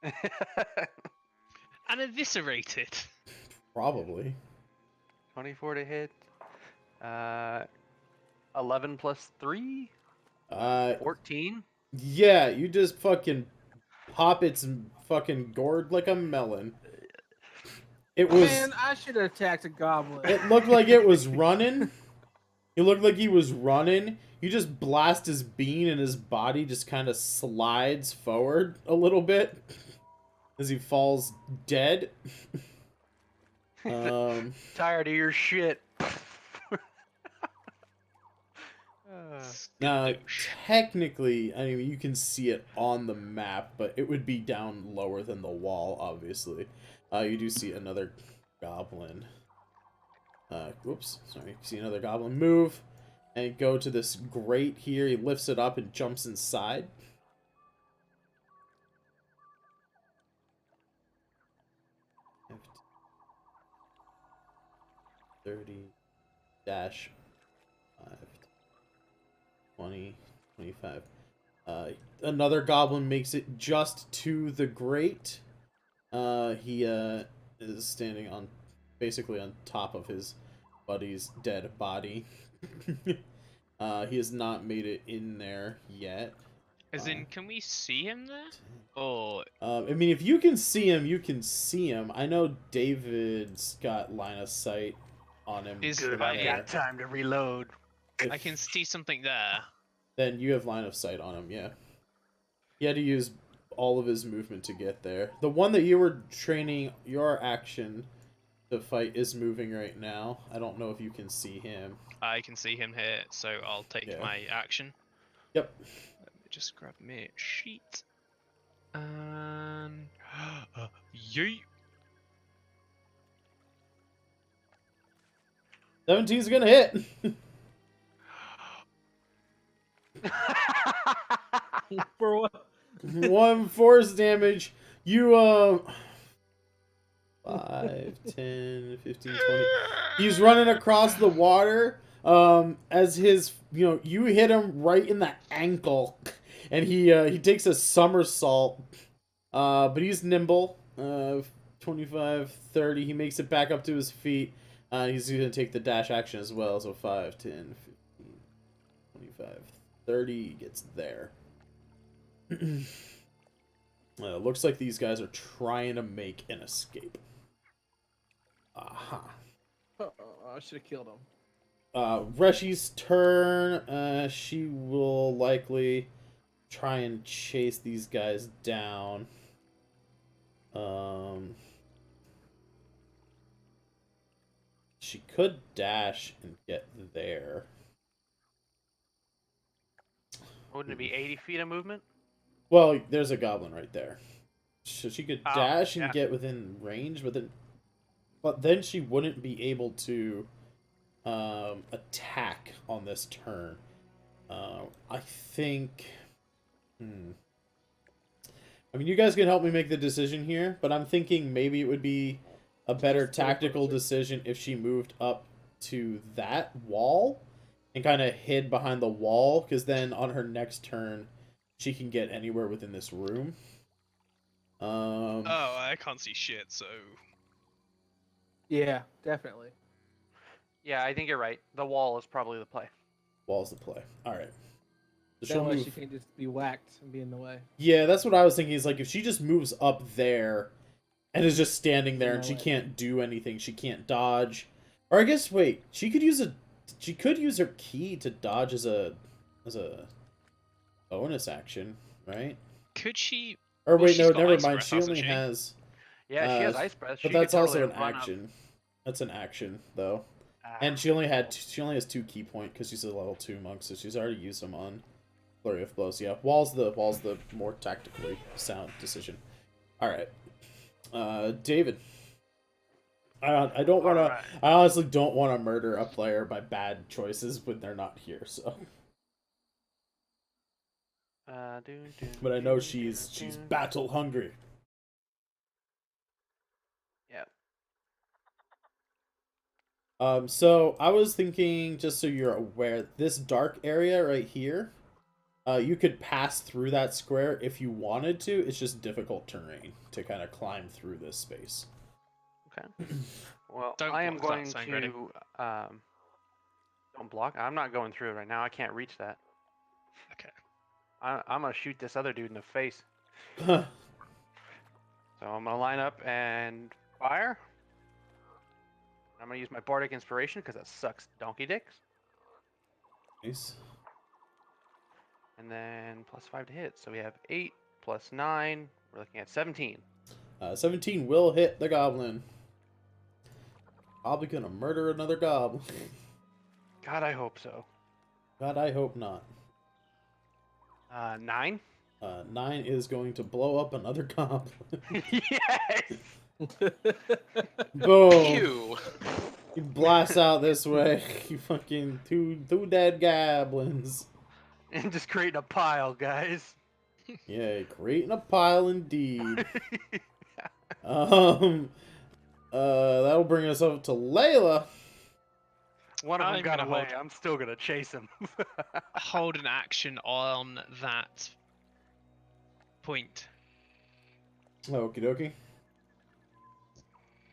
And eviscerated. Probably. 24 to hit. 11 plus 3. 14. Yeah, you just fucking pop its fucking gourd like a melon. It was. Man, I should have attacked a goblin. It looked like it was running. It looked like he was running. You just blast his bean and his body just kind of slides forward a little bit. as he falls dead. Tired of your shit. Now, Skadoosh. technically, I mean, you can see it on the map, but it would be down lower than the wall, obviously. You do see another goblin. Whoops, sorry. You see another goblin move and go to this grate here. He lifts it up and jumps inside. -5, 20, 25. Another goblin makes it just to the grate. He is standing on, basically on top of his buddy's dead body. He has not made it in there yet. As in, can we see him there? Or I mean, if you can see him, you can see him. I know David's got line of sight on him. Is Good, I- I've got time to reload. I can see something there. Then you have line of sight on him, yeah. He had to use all of his movement to get there. The one that you were training your action to fight is moving right now. I don't know if you can see him. I can see him here, so I'll take Yeah. my action. Yep. Let me just grab me a sheet. And yeet. 17's gonna hit. For what? 1 force damage. You 5, 10, 15, 20. He's running across the water. As his, you hit him right in the ankle, and he takes a somersault. But he's nimble. 25, 30. He makes it back up to his feet. He's gonna take the dash action as well. So 5, 10, 15, 25, 30. He gets there. Looks like these guys are trying to make an escape. Aha. Oh, I should have killed him. Reshi's turn. She will likely try and chase these guys down. She could dash and get there. Wouldn't it be 80 feet of movement? Well, there's a goblin right there. So she could Oh, dash and yeah. get within range, but then she wouldn't be able to attack on this turn. I think. I mean, you guys can help me make the decision here, but I'm thinking maybe it would be a better tactical decision if she moved up to that wall and kind of hid behind the wall, because then on her next turn, she can get anywhere within this room. Oh, I can't see shit, so Yeah, definitely. Yeah, I think you're right. The wall is probably the play. Wall's the play. All right. So That she'll way move. she can just be whacked and be in the way. Yeah, that's what I was thinking. Is like if she just moves up there and is just standing there and she No way. can't do anything, she can't dodge. Or I guess wait, she could use her key to dodge as a bonus action, right? could she? Or Well, wait, she's no, got never ice mind. breath, She hasn't only she? has. Yeah, she has ice breath. She But that's could also totally an run up. action. That's an action though. Ah, And she only has 2 key point because she's a level 2 monk, so she's already used them on Flurry of Blows. Yeah, wall's the more tactically sound decision. All right, David. I don't want to. Alright. I honestly don't want to murder a player by bad choices when they're not here. So, but I know she's battle hungry. Yeah. So I was thinking, just so you're aware, this dark area right here, you could pass through that square if you wanted to. It's just difficult terrain to kind of climb through this space. Okay. Well, Don't I am block that, going Sangretti. to don't block. I'm not going through it right now. I can't reach that. Okay. I'm gonna shoot this other dude in the face. Nice. So I'm gonna line up and fire. I'm gonna use my bardic inspiration because that sucks donkey dicks. And then +5 to hit. So we have 8 + 9. We're looking at 17. 17 will hit the goblin. Probably gonna murder another goblin. God, I hope so. God, I hope not. 9? 9 is going to blow up another goblin. Yes! Boom! Ew. You blast out this way. You fucking two dead goblins. And just creating a pile, guys. Yeah, creating a pile indeed. That'll bring us up to Layla. One of them I'm got gonna away. hold- I'm still gonna chase him. Hold an action on that point. Okie dokie.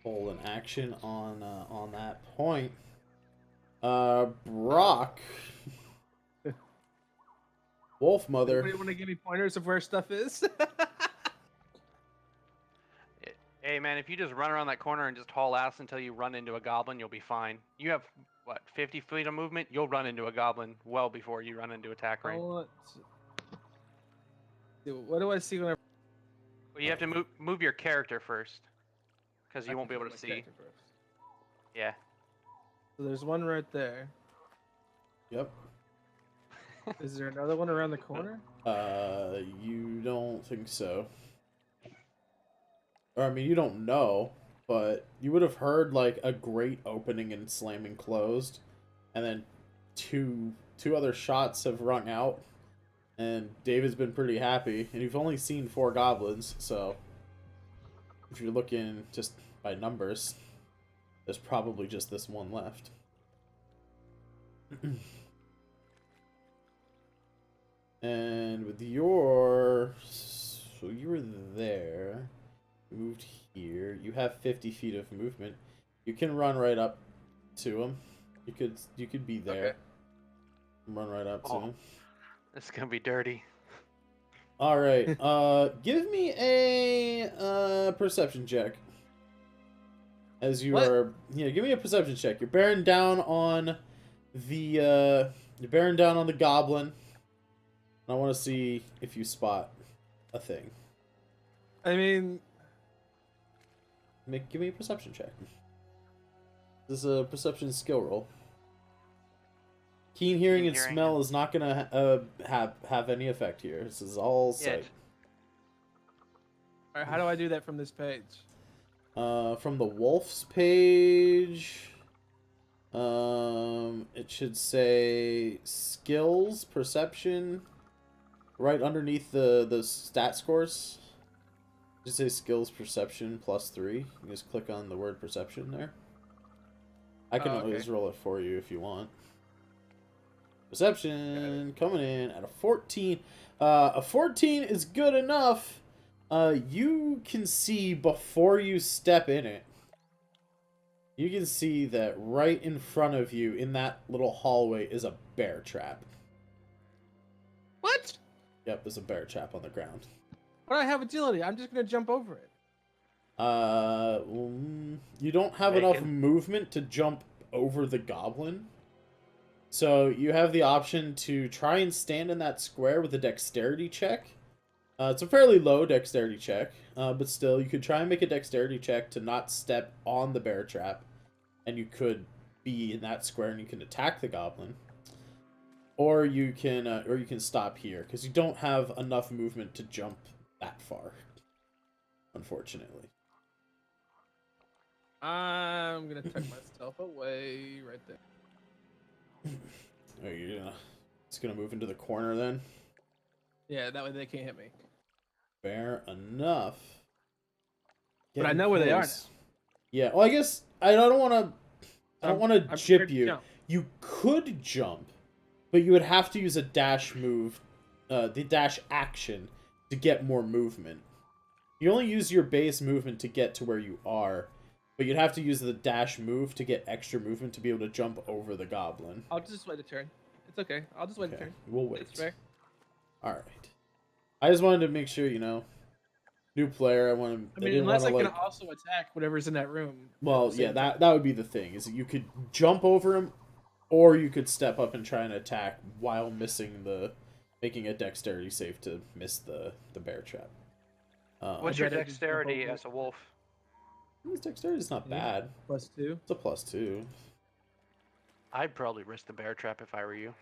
Hold an action on that point. Brock. Wolf Mother. Anybody want to give me pointers of where stuff is? Hey man, if you just run around that corner and just haul ass until you run into a goblin, you'll be fine. You have, what, 50 feet of movement? You'll run into a goblin well before you run into attack range. What do I see when I... Well, you have to move your character first. Because you won't be able to see. Yeah. So there's one right there. Yep. Is there another one around the corner? You don't think so. Or, I mean, you don't know, but you would have heard, like, a grate opening and slamming closed, and then two other shots have rung out, and David's been pretty happy, and you've only seen 4 goblins, so if you're looking just by numbers, there's probably just this one left. And with your... So you were there. Moved here. You have 50 feet of movement. You can run right up to him. You could be there. Okay. Run right up to him. It's gonna be dirty. All right. Give me a perception check. As you are, give me a perception check. You're bearing down on the goblin. I want to see if you spot a thing. I mean, Give me a perception check. This is a perception skill roll. Keen hearing and smell is not gonna have any effect here. This is all sight. all right, how do I do that from this page? From the wolf's page, it should say skills, perception, right underneath the stat scores. Just say skills perception +3. You just click on the word perception there. I can always roll it for you if you want. Perception coming in at a 14. A 14 is good enough. You can see before you step in it. You can see that right in front of you in that little hallway is a bear trap. What? Yep, there's a bear trap on the ground. But I have agility. I'm just gonna jump over it. You don't have enough movement to jump over the goblin. So you have the option to try and stand in that square with a dexterity check. It's a fairly low dexterity check, but still, you could try and make a dexterity check to not step on the bear trap, and you could be in that square and you can attack the goblin. Or you can stop here because you don't have enough movement to jump that far, unfortunately. I'm gonna tuck myself away right there. Oh, it's gonna move into the corner then? Yeah, that way they can't hit me. Fair enough. But I know where they are now. Yeah, well, I guess I don't want to chip you. Jump. You could jump, but you would have to use a dash move, the dash action, to get more movement. You only use your base movement to get to where you are, but you'd have to use the dash move to get extra movement to be able to jump over the goblin. I'll just wait a turn. It's okay. I'll just wait a turn. We'll wait. It's fair. Alright. I just wanted to make sure, new player, I mean, unless I can also attack whatever's in that room. Well, yeah, that would be the thing, is that you could jump over him, or you could step up and try and attack while making a dexterity save to miss the bear trap. What's I'd your rather just jump dexterity over it. as a wolf? His dexterity is not Yeah. bad. +2. It's a +2. I'd probably risk the bear trap if I were you.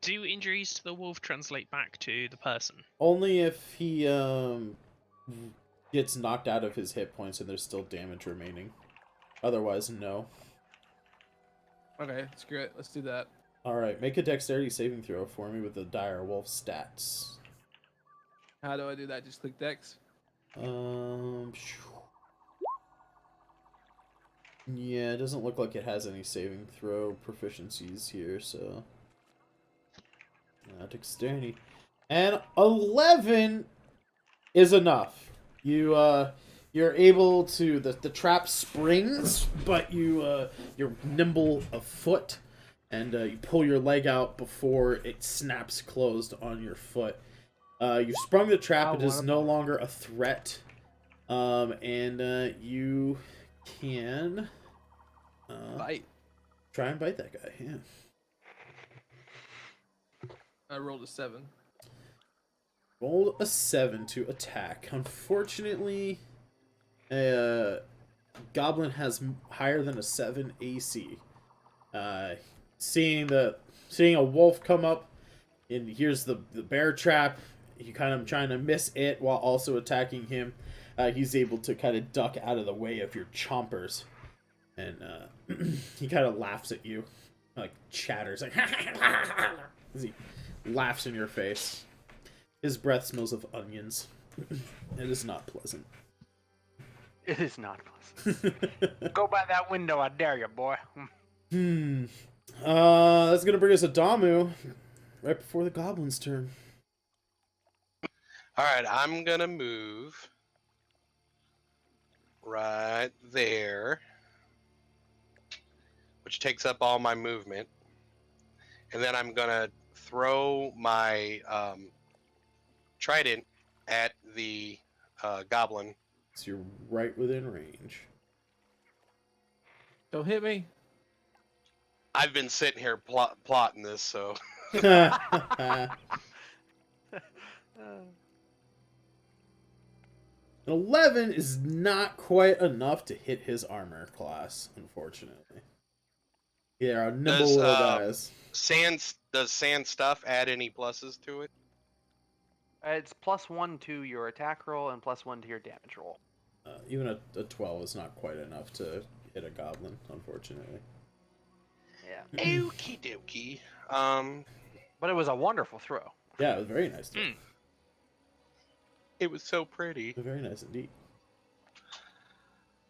Do injuries to the wolf translate back to the person? Only if he gets knocked out of his hit points and there's still damage remaining. Otherwise, no. Okay, screw it. Let's do that. Alright, make a dexterity saving throw for me with the dire wolf stats. How do I do that? Just click Dex? Yeah, it doesn't look like it has any saving throw proficiencies here, so... dexterity. And 11 is enough. You're able to... The trap springs, but you're nimble of foot, and you pull your leg out before it snaps closed on your foot. You've sprung the trap. It is no longer a threat. And you can Bite. try and bite that guy. Yeah. I rolled a 7. Roll a 7 to attack. Unfortunately, Goblin has higher than a 7 AC. Seeing a wolf come up, and here's the bear trap. You kind of trying to miss it while also attacking him. He's able to kind of duck out of the way of your chompers, and he kind of laughs at you, like chatters, like as he laughs in your face. His breath smells of onions. It is not pleasant. It is not pleasant. Go by that window, I dare you, boy. That's gonna bring us a Damu right before the goblin's turn. Alright, I'm gonna move right there, which takes up all my movement. And then I'm gonna throw my trident at the goblin. So you're right within range. Don't hit me. I've been sitting here plotting this, so... 11 is not quite enough to hit his armor class, unfortunately. Yeah, nimble Does, little guys. Does sand stuff add any pluses to it? It's +1 to your attack roll and +1 to your damage roll. Even a 12 is not quite enough to hit a goblin, unfortunately. Yeah. Okie dokie. But it was a wonderful throw. Yeah, it was very nice. Too. It was so pretty. Very nice indeed.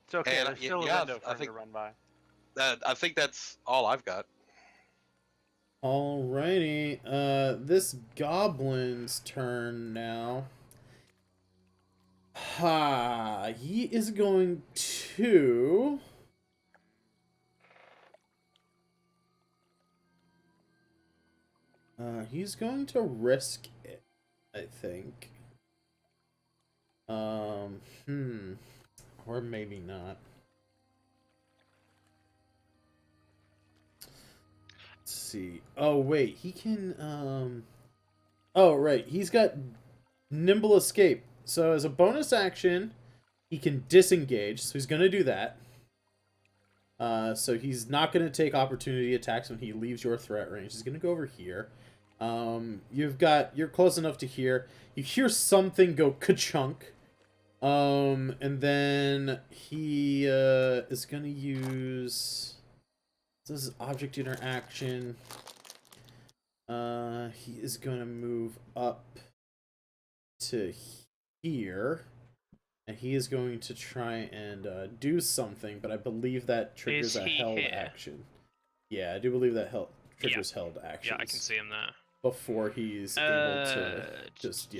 It's okay. And, There's still yeah, a window for I him think- to run by. I think that's all I've got. Alrighty, this goblin's turn now. He is going to... he's going to risk it, I think. Or maybe not. Let's see. Oh, wait, he can, oh, right, he's got nimble escape. So as a bonus action, he can disengage, so he's going to do that. So he's not going to take opportunity attacks when he leaves your threat range. He's going to go over here. You're close enough to hear. You hear something go ka-chunk. And then he is going to use... This is object interaction. He is going to move up to here. And he is going to try and do something, but I believe that triggers a held action. Yeah, I do believe that triggers held actions. Yeah, I can see him there. Before he's able to just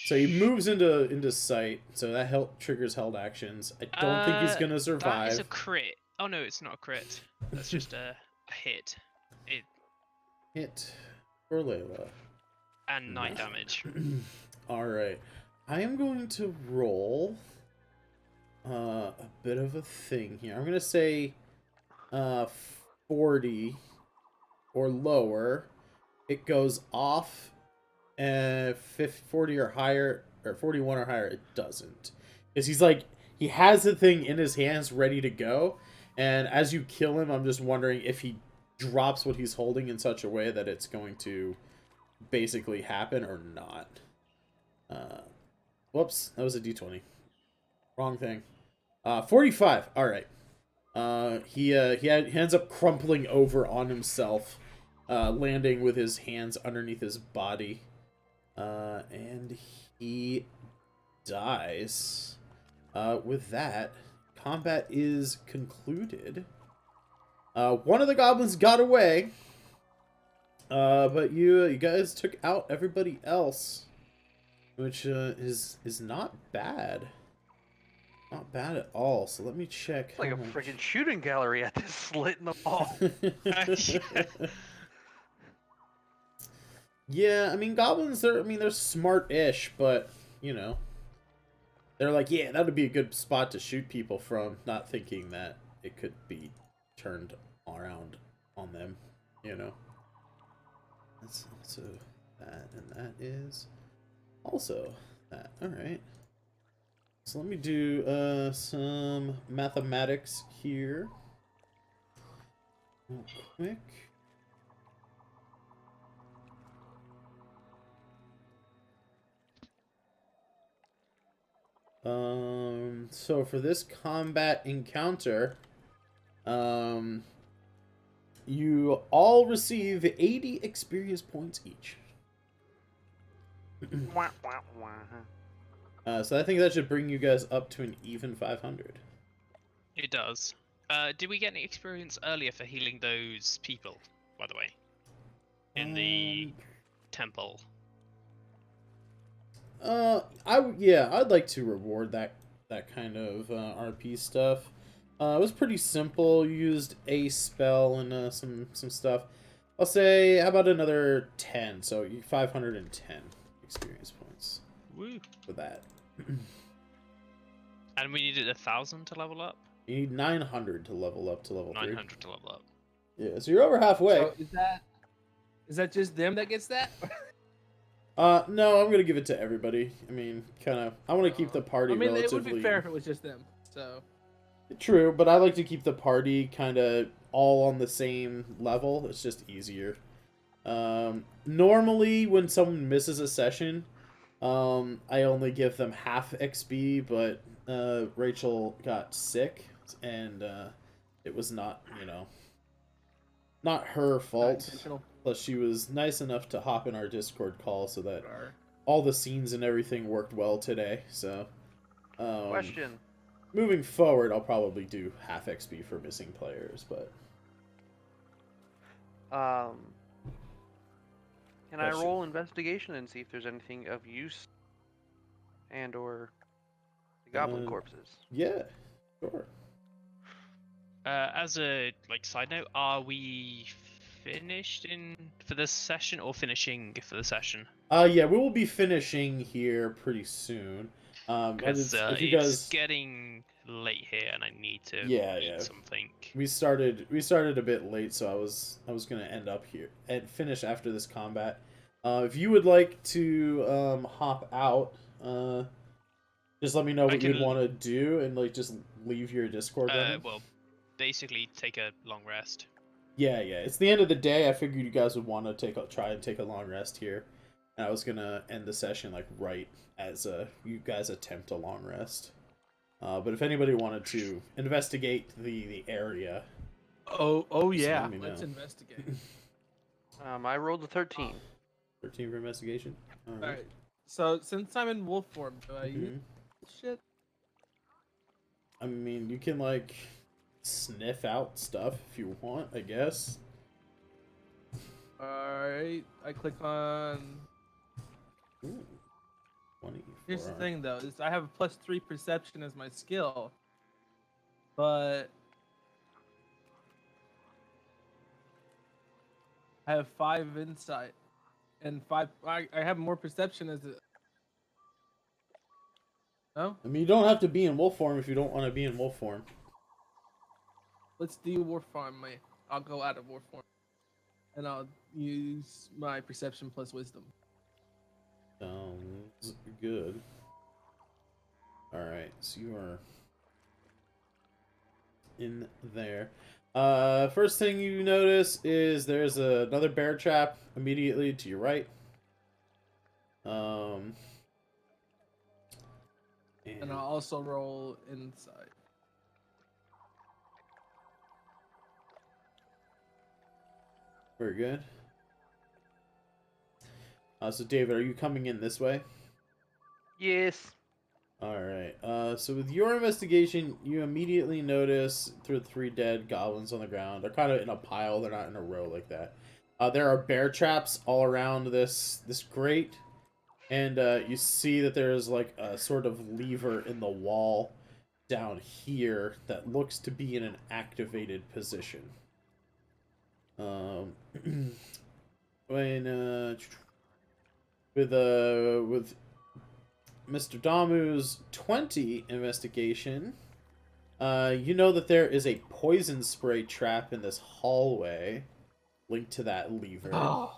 So he moves into sight. So that triggers held actions. I don't think he's gonna survive. That is a crit. Oh no, it's not a crit. That's just a hit. Hit for Layla. And 9 damage. All right. I am going to roll a bit of a thing here. I'm going to say 40 or lower. It goes off 40 or higher, or 41 or higher, it doesn't. Because he's like, he has the thing in his hands ready to go, and as you kill him, I'm just wondering if he drops what he's holding in such a way that it's going to basically happen or not. Whoops, that was a d20. Wrong thing. 45. All right. He ends up crumpling over on himself, landing with his hands underneath his body, and he dies. With that, combat is concluded. One of the goblins got away, but you guys took out everybody else, which is not bad. Not bad at all. So let me check. It's like a freaking shooting gallery at this slit in the wall. Yeah, I mean, goblins, they're smart-ish, but, you know, they're like, yeah, that would be a good spot to shoot people from, not thinking that it could be turned around on them, you know. That's also that, and that is also that. Alright. So let me do some mathematics here. Real quick. So for this combat encounter, you all receive 80 experience points each. So I think that should bring you guys up to an even 500. It does. Did we get any experience earlier for healing those people, by the way? In the temple? I'd like to reward that kind of RP stuff. It was pretty simple. You used a spell and some stuff. I'll say, how about another 10? So you 510 experience points. Woo! For that. And we needed 1,000 to level up? You need 900 to level up to level 3. 900 to level up. Yeah, so you're over halfway. So is that just them that gets that? No, I'm gonna give it to everybody. I mean, I want to keep the party relatively... it would be fair if it was just them, so... True, but I like to keep the party kind of all on the same level. It's just easier. Normally, when someone misses a session, I only give them half XP, but Rachel got sick, and it was not, not her fault. Plus, she was nice enough to hop in our Discord call so that all the scenes and everything worked well today. So, Question. Moving forward, I'll probably do half XP for missing players, but... Can I roll investigation and see if there's anything of use and/or the goblin corpses? Yeah, sure. As a side note, are we finished for this session or finishing for the session? Yeah, we will be finishing here pretty soon. Because it's getting late here, and I need to eat something. We started a bit late, so I was gonna end up here and finish after this combat. If you would like to hop out, just let me know what you'd want to do, and just leave your Discord. Well, basically take a long rest. Yeah, it's the end of the day. I figured you guys would want to try and take a long rest here. And I was gonna end the session right as you guys attempt a long rest. But if anybody wanted to investigate the area, yeah, let's investigate. I rolled a 13. 13 for investigation. All right. So since I'm in wolf form, do I use shit? I mean, you can sniff out stuff if you want, I guess. Alright, I click on... Ooh, 20. Here's the thing, though, is I have a +3 perception as my skill, but I have 5 insight, and 5. I have more perception as a... No? I mean, you don't have to be in wolf form if you don't want to be in wolf form. Let's do wolf form, mate. I'll go out of wolf form, and I'll use my perception plus wisdom. Sounds good. Alright, so you are in there. First thing you notice is there's another bear trap immediately to your right. And I'll also roll inside. Very good. So David, are you coming in this way? Yes. Alright, so with your investigation, you immediately notice through the 3 dead goblins on the ground. They're kind of in a pile, they're not in a row like that. There are bear traps all around this grate, and you see that there's like a sort of lever in the wall down here that looks to be in an activated position. When with Mr. Damu's 20 investigation, you know that there is a poison spray trap in this hallway linked to that lever. Oh.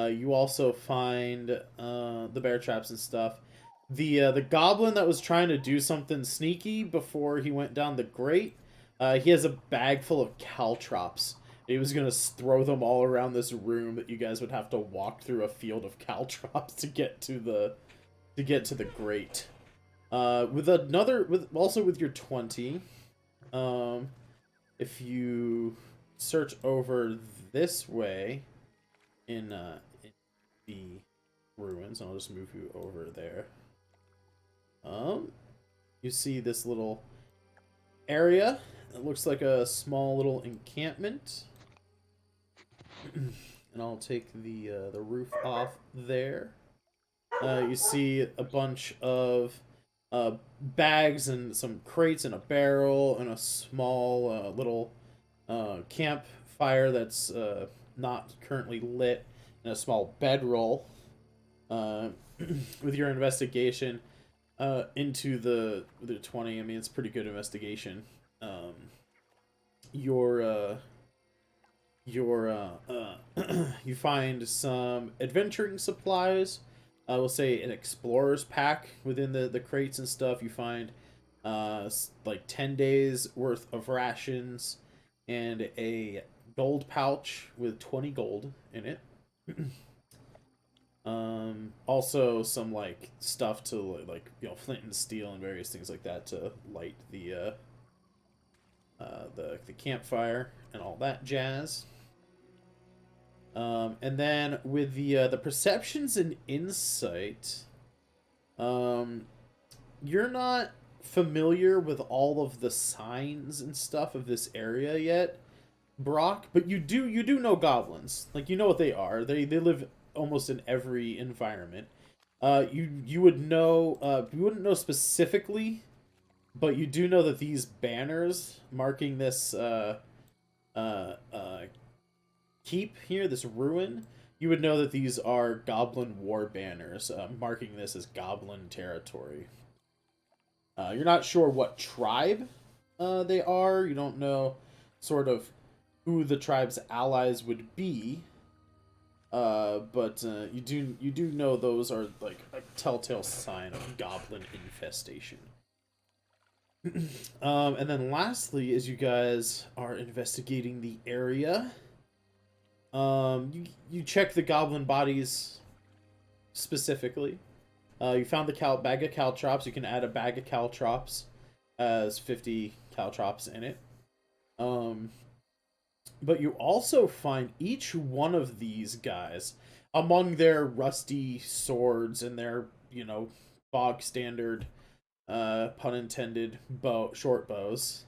You also find the bear traps and stuff. The goblin that was trying to do something sneaky before he went down the grate, he has a bag full of caltrops. He was gonna throw them all around this room that you guys would have to walk through a field of caltrops to get to the grate. With your 20, if you search over this way in the ruins, I'll just move you over there. You see this little area. It looks like a small little encampment. And I'll take the roof off there. You see a bunch of bags and some crates and a barrel and a small little campfire that's not currently lit, and a small bedroll. With your investigation into the 20, I mean, it's pretty good investigation. You find some adventuring supplies. I will say an explorer's pack within the crates and stuff. You find like 10 days worth of rations and a gold pouch with 20 gold in it. Also some like stuff to like, you know, flint and steel and various things like that to light the campfire and all that jazz. And then with the perceptions and insight, you're not familiar with all of the signs and stuff of this area yet, Brock, but you do know goblins. Like, you know what they are. They live almost in every environment. You would know, you wouldn't know specifically, but you do know that these banners marking this keep here, this ruin, you would know that these are goblin war banners, marking this as goblin territory. You're not sure what tribe they are. You don't know sort of who the tribe's allies would be. But you do know those are like a telltale sign of goblin infestation. And then lastly, as you guys are investigating the area, you check the goblin bodies specifically. You found the bag of caltrops. You can add a bag of caltrops as 50 caltrops in it. But you also find each one of these guys, among their rusty swords and their, you know, bog standard, pun intended, short bows,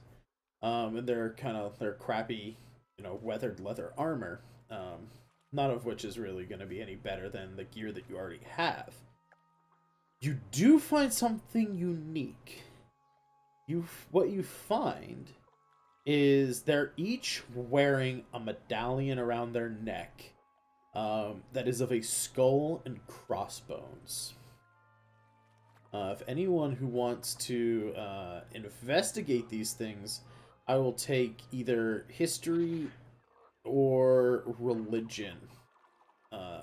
and their crappy, you know, weathered leather armor, none of which is really going to be any better than the gear that you already have. You do find something unique. What you find is they're each wearing a medallion around their neck that is of a skull and crossbones. If anyone who wants to investigate these things, I will take either history or religion.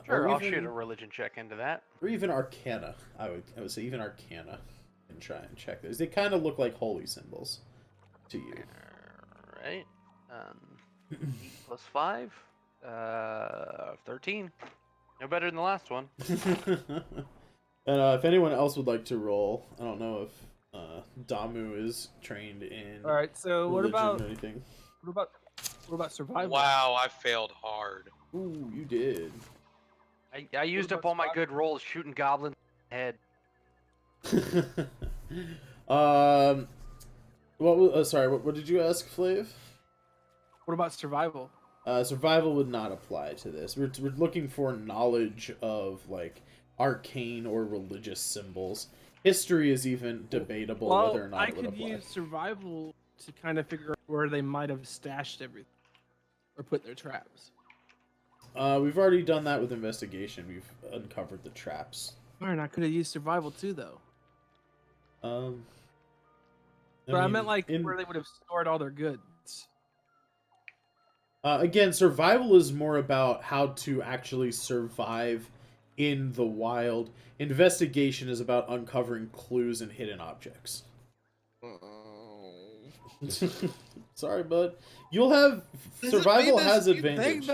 Sure, I'll shoot a religion check into that. Or even Arcana. I would say even Arcana, and try and check those. They kind of look like holy symbols to you. Alright. 8 plus 5. 13. No better than the last one. And if anyone else would like to roll, I don't know if Damu is trained in. All right. So what about or anything. What about survival? Wow, I failed hard. Ooh, you did. I used up all my good rolls shooting goblins in the head. What did you ask, Flav? What about survival? Survival would not apply to this. We're looking for knowledge of like arcane or religious symbols. History is even debatable whether or not it would apply. I could use survival to kind of figure out where they might have stashed everything or put their traps. We've already done that with investigation. We've uncovered the traps. Darn, I could have used survival too, though. I meant like where they would have stored all their goods. Again, survival is more about how to actually survive in the wild. Investigation is about uncovering clues and hidden objects. Sorry, bud. You'll have survival has advantage.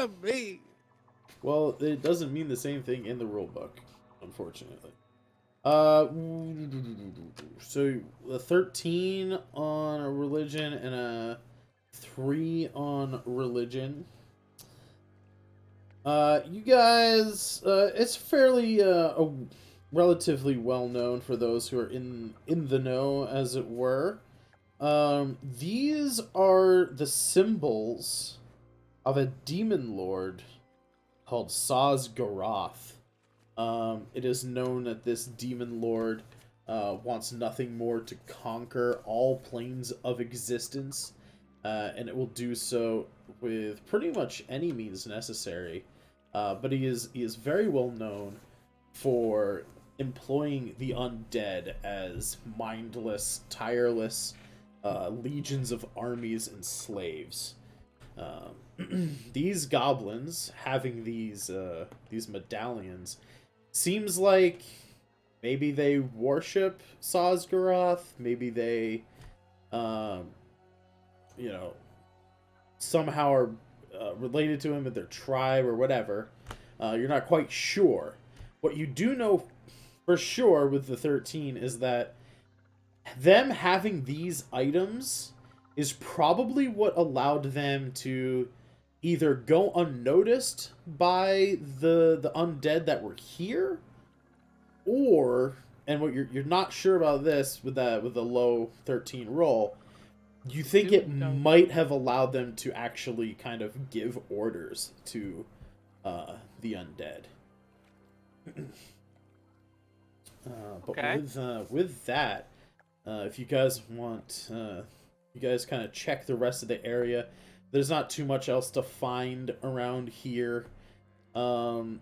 Well, it doesn't mean the same thing in the rulebook, unfortunately. So a 13 on a religion and a 3 on religion. You guys, it's fairly relatively well known for those who are in the know, as it were. These are the symbols of a demon lord called Saz-Garoth. It is known that this demon lord wants nothing more to conquer all planes of existence, and it will do so with pretty much any means necessary. But he is very well known for employing the undead as mindless, tireless legions of armies and slaves. These goblins having these medallions seems like maybe they worship Saz-Garoth, maybe they somehow are related to him in their tribe or whatever. You're not quite sure. What you do know for sure with the 13 is that them having these items is probably what allowed them to either go unnoticed by the undead that were here, or, and what you're not sure about this with the low 13 roll, you think it might have allowed them to actually kind of give orders to the undead. But okay. with that, if you guys want, you guys kind of check the rest of the area. There's not too much else to find around here. The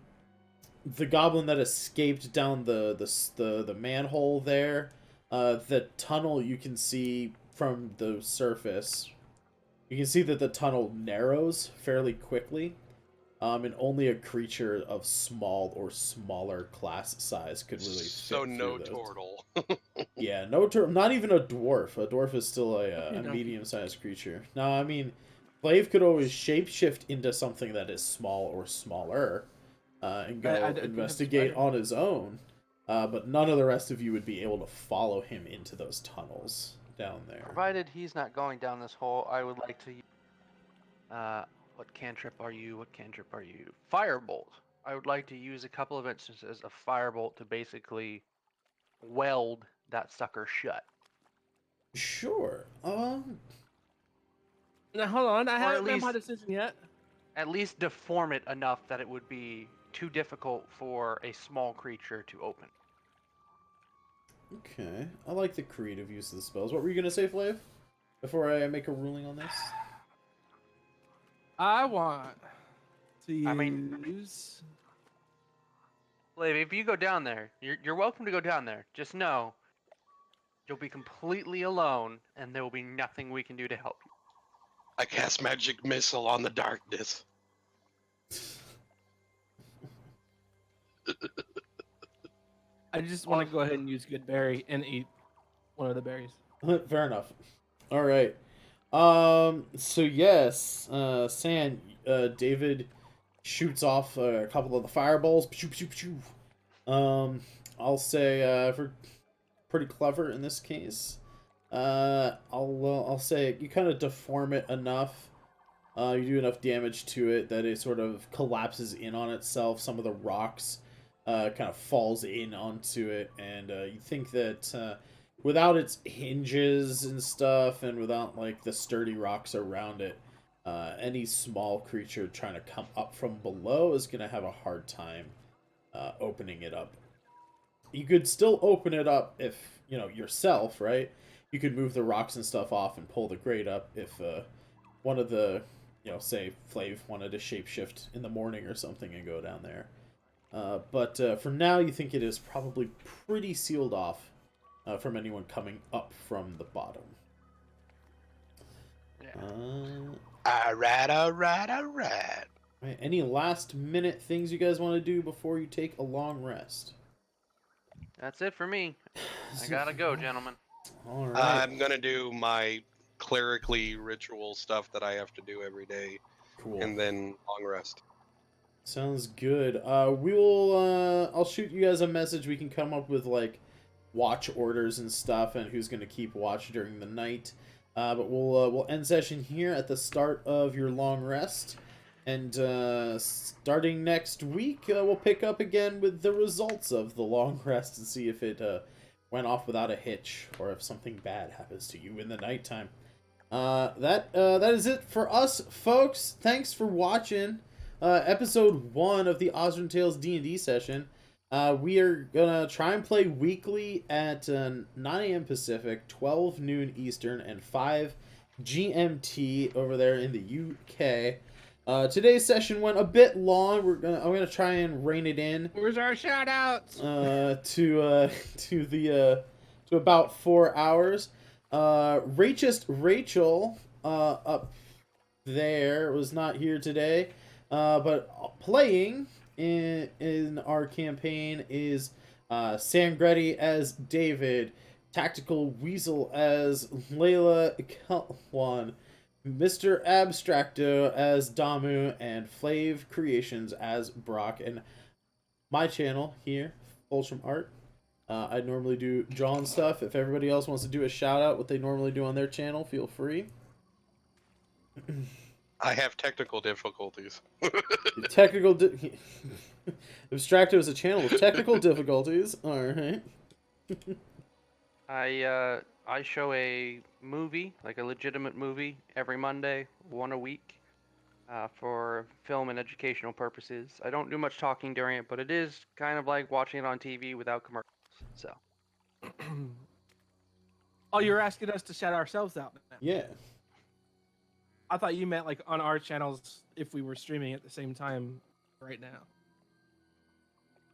goblin that escaped down the manhole there, the tunnel you can see from the surface. You can see that the tunnel narrows fairly quickly, and only a creature of small or smaller class size could really fit So no through turtle. Yeah, no turtle. Not even a dwarf. A dwarf is still a medium-sized creature. No, I mean, Glaive could always shapeshift into something that is small or smaller, and go investigate on his own. But none of the rest of you would be able to follow him into those tunnels down there. Provided he's not going down this hole, I would like to... what cantrip are you? What cantrip are you? Firebolt. I would like to use a couple of instances of Firebolt to basically weld that sucker shut. Sure. Now, hold on. I haven't made my decision yet. At least deform it enough that it would be too difficult for a small creature to open. Okay. I like the creative use of the spells. What were you going to say, Flav? Before I make a ruling on this? I want to use... Flav, if you go down there, you're welcome to go down there. Just know, you'll be completely alone, and there will be nothing we can do to help you. I cast magic missile on the darkness. I just want to go ahead and use good berry and eat one of the berries. Fair enough. All right. So yes, San, David shoots off a couple of the fireballs. Pew, pew, pew. I'll say for pretty clever in this case. I'll say you kind of deform it enough. You do enough damage to it that it sort of collapses in on itself. Some of the rocks kind of falls in onto it, and you think that without its hinges and stuff, and without like the sturdy rocks around it, any small creature trying to come up from below is gonna have a hard time opening it up. You could still open it up if you know yourself, right? You could move the rocks and stuff off and pull the grate up if one of the, you know, say Flav wanted to shapeshift in the morning or something and go down there. But for now, you think it is probably pretty sealed off from anyone coming up from the bottom. Alright. Right, any last minute things you guys want to do before you take a long rest? That's it for me. I gotta go, gentlemen. All right. I'm gonna do my clerically ritual stuff that I have to do every day, Cool. and then long rest. Sounds good. We will. I'll shoot you guys a message. We can come up with like watch orders and stuff, and who's gonna keep watch during the night. But we'll end session here at the start of your long rest, and starting next week, we'll pick up again with the results of the long rest and see if it went off without a hitch or if something bad happens to you in the nighttime. That is it for us, folks. Thanks for watching episode 1 of the Osrynn Tales D&D session. We are gonna try and play weekly at 9 a.m. Pacific, 12 noon Eastern, and 5 GMT over there in the UK. Today's session went a bit long. I'm gonna try and rein it in. Where's our shout outs? To about 4 hours. Rachel up there was not here today, but playing in our campaign is Sangretti as David, Tactical Weasel as Layla Kelwan, Mr. Abstracto as Damu, and Flav Creations as Brock. And my channel here, Foulsham Art. I normally do John stuff. If everybody else wants to do a shout out, what they normally do on their channel, feel free. I have technical difficulties. Abstracto is a channel with technical difficulties. All right. I show a movie, like a legitimate movie, every Monday, one a week, for film and educational purposes. I don't do much talking during it, but it is kind of like watching it on TV without commercials. So. Oh, you're asking us to shout ourselves out now. Yeah. I thought you meant like on our channels if we were streaming at the same time right now.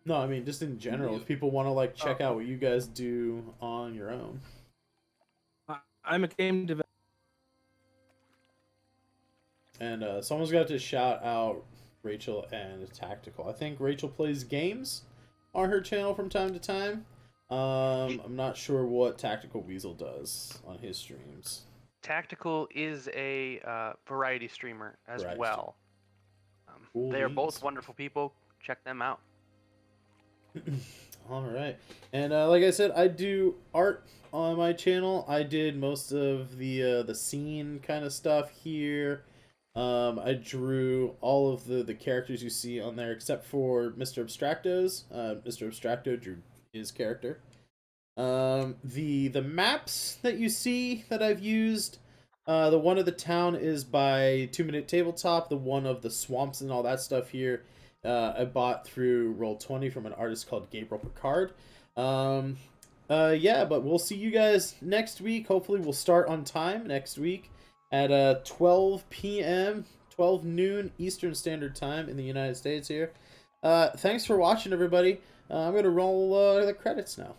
No, I mean just in general. If people want to like check out what you guys do on your own. I'm a game developer. And someone's got to shout out Rachel and Tactical. I think Rachel plays games on her channel from time to time. I'm not sure what Tactical Weasel does on his streams. Tactical is a variety streamer as well. Cool they are beans. both wonderful people. Check them out. All right. And like I said, I do art on my channel. I did most of the scene kind of stuff here. I drew all of the characters you see on there except for Mr. Abstracto's. Mr. Abstracto drew his character. The maps that you see that I've used, the one of the town is by 2 Minute Tabletop. The one of the swamps and all that stuff here, I bought through Roll20 from an artist called Gabriel Picard. Yeah, but we'll see you guys next week. Hopefully we'll start on time next week at 12 p.m., 12 noon Eastern Standard Time in the United States here. Thanks for watching, everybody. I'm going to roll the credits now.